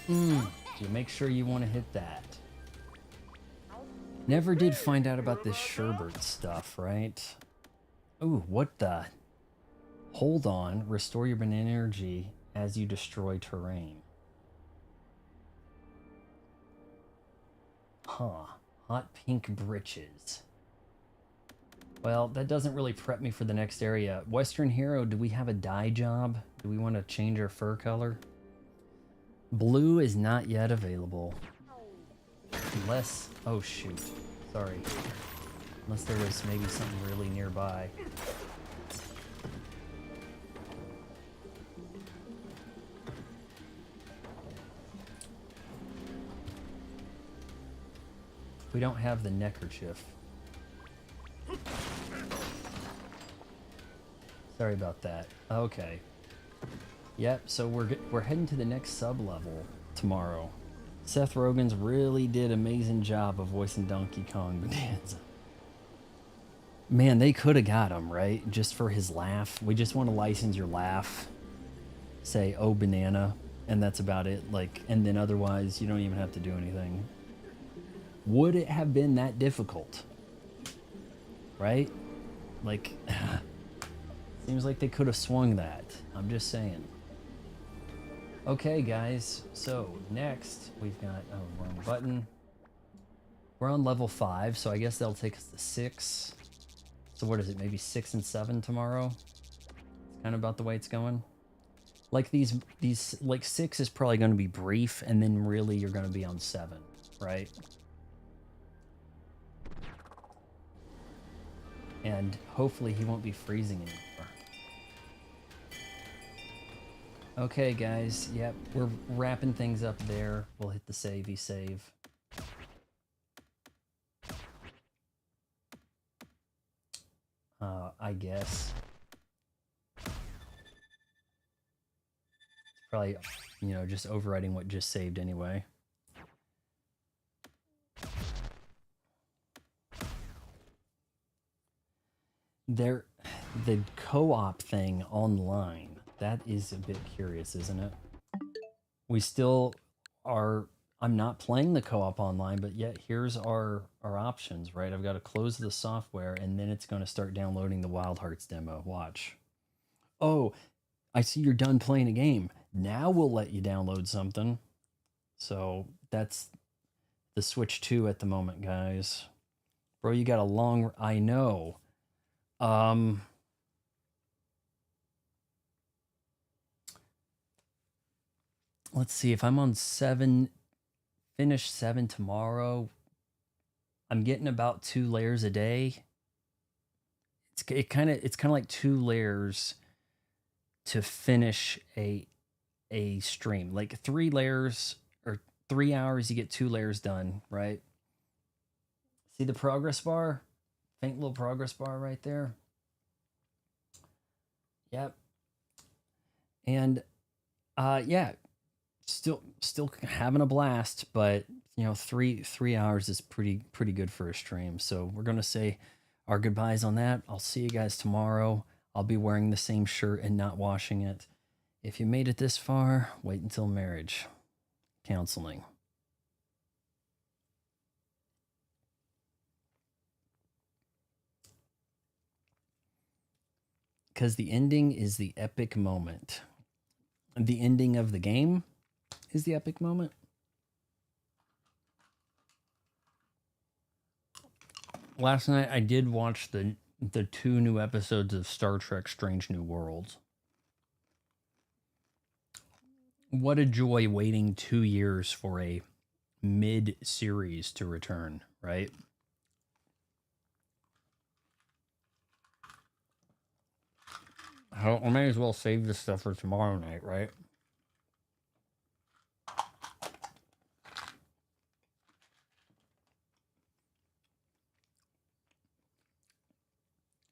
You make sure you want to hit that. Never did find out about this sherbet stuff, right? Ooh, what the? Hold on. Restore your banana energy as you destroy terrain. Huh. Hot pink britches. Well, that doesn't really prep me for the next area. Western Hero, do we have a dye job? Do we want to change our fur color? Blue is not yet available. Unless... Oh, shoot. Sorry. Unless there was maybe something really nearby. We don't have the neckerchief. Sorry about that. Okay. Yep, so we're heading to the next sub-level tomorrow. Seth Rogen's really did an amazing job of voicing Donkey Kong Bananza. Man, they could have got him, right? Just for his laugh. We just want to license your laugh. Say, oh, banana, and that's about it. Like, and then otherwise, you don't even have to do anything. Would it have been that difficult? Right? Like, seems like they could have swung that. I'm just saying. Okay, guys, so next we've got, oh, wrong button. We're on level 5, so I guess they'll take us to 6. So what is it, maybe 6 and 7 tomorrow? It's kind of about the way it's going. Like these like 6 is probably going to be brief, and then really you're going to be on 7, right? And hopefully he won't be freezing anymore. Okay, guys. Yep, we're wrapping things up there. We'll hit the savey save. I guess. It's probably, you know, just overwriting what just saved anyway. There, the co-op thing online, that is a bit curious, isn't it? We still are, I'm not playing the co-op online, but yet here's our options, right? I've got to close the software and then it's going to start downloading the Wild Hearts demo. Watch. Oh, I see you're done playing a game. Now we'll let you download something. So that's the Switch 2 at the moment, guys. Bro, you got a long, I know. Let's see, if I'm on 7, finish 7 tomorrow, I'm getting about 2 layers a day. It's kind of like 2 layers to finish a stream. Like 3 layers or 3 hours, you get 2 layers done, right? See the progress bar? Faint little progress bar right there. Yep. And yeah, still having a blast, but you know, 3 hours is pretty good for a stream. So we're gonna say our goodbyes on that. I'll see you guys tomorrow. I'll be wearing the same shirt and not washing it. If you made it this far, wait until marriage counseling. Because the ending is the epic moment. The ending of the game is the epic moment. Last night I did watch the 2 new episodes of Star Trek Strange New Worlds. What a joy waiting 2 years for a mid-series to return, right? I may as well save this stuff for tomorrow night, right?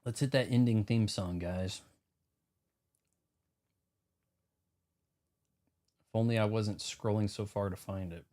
Let's hit that ending theme song, guys. If only I wasn't scrolling so far to find it.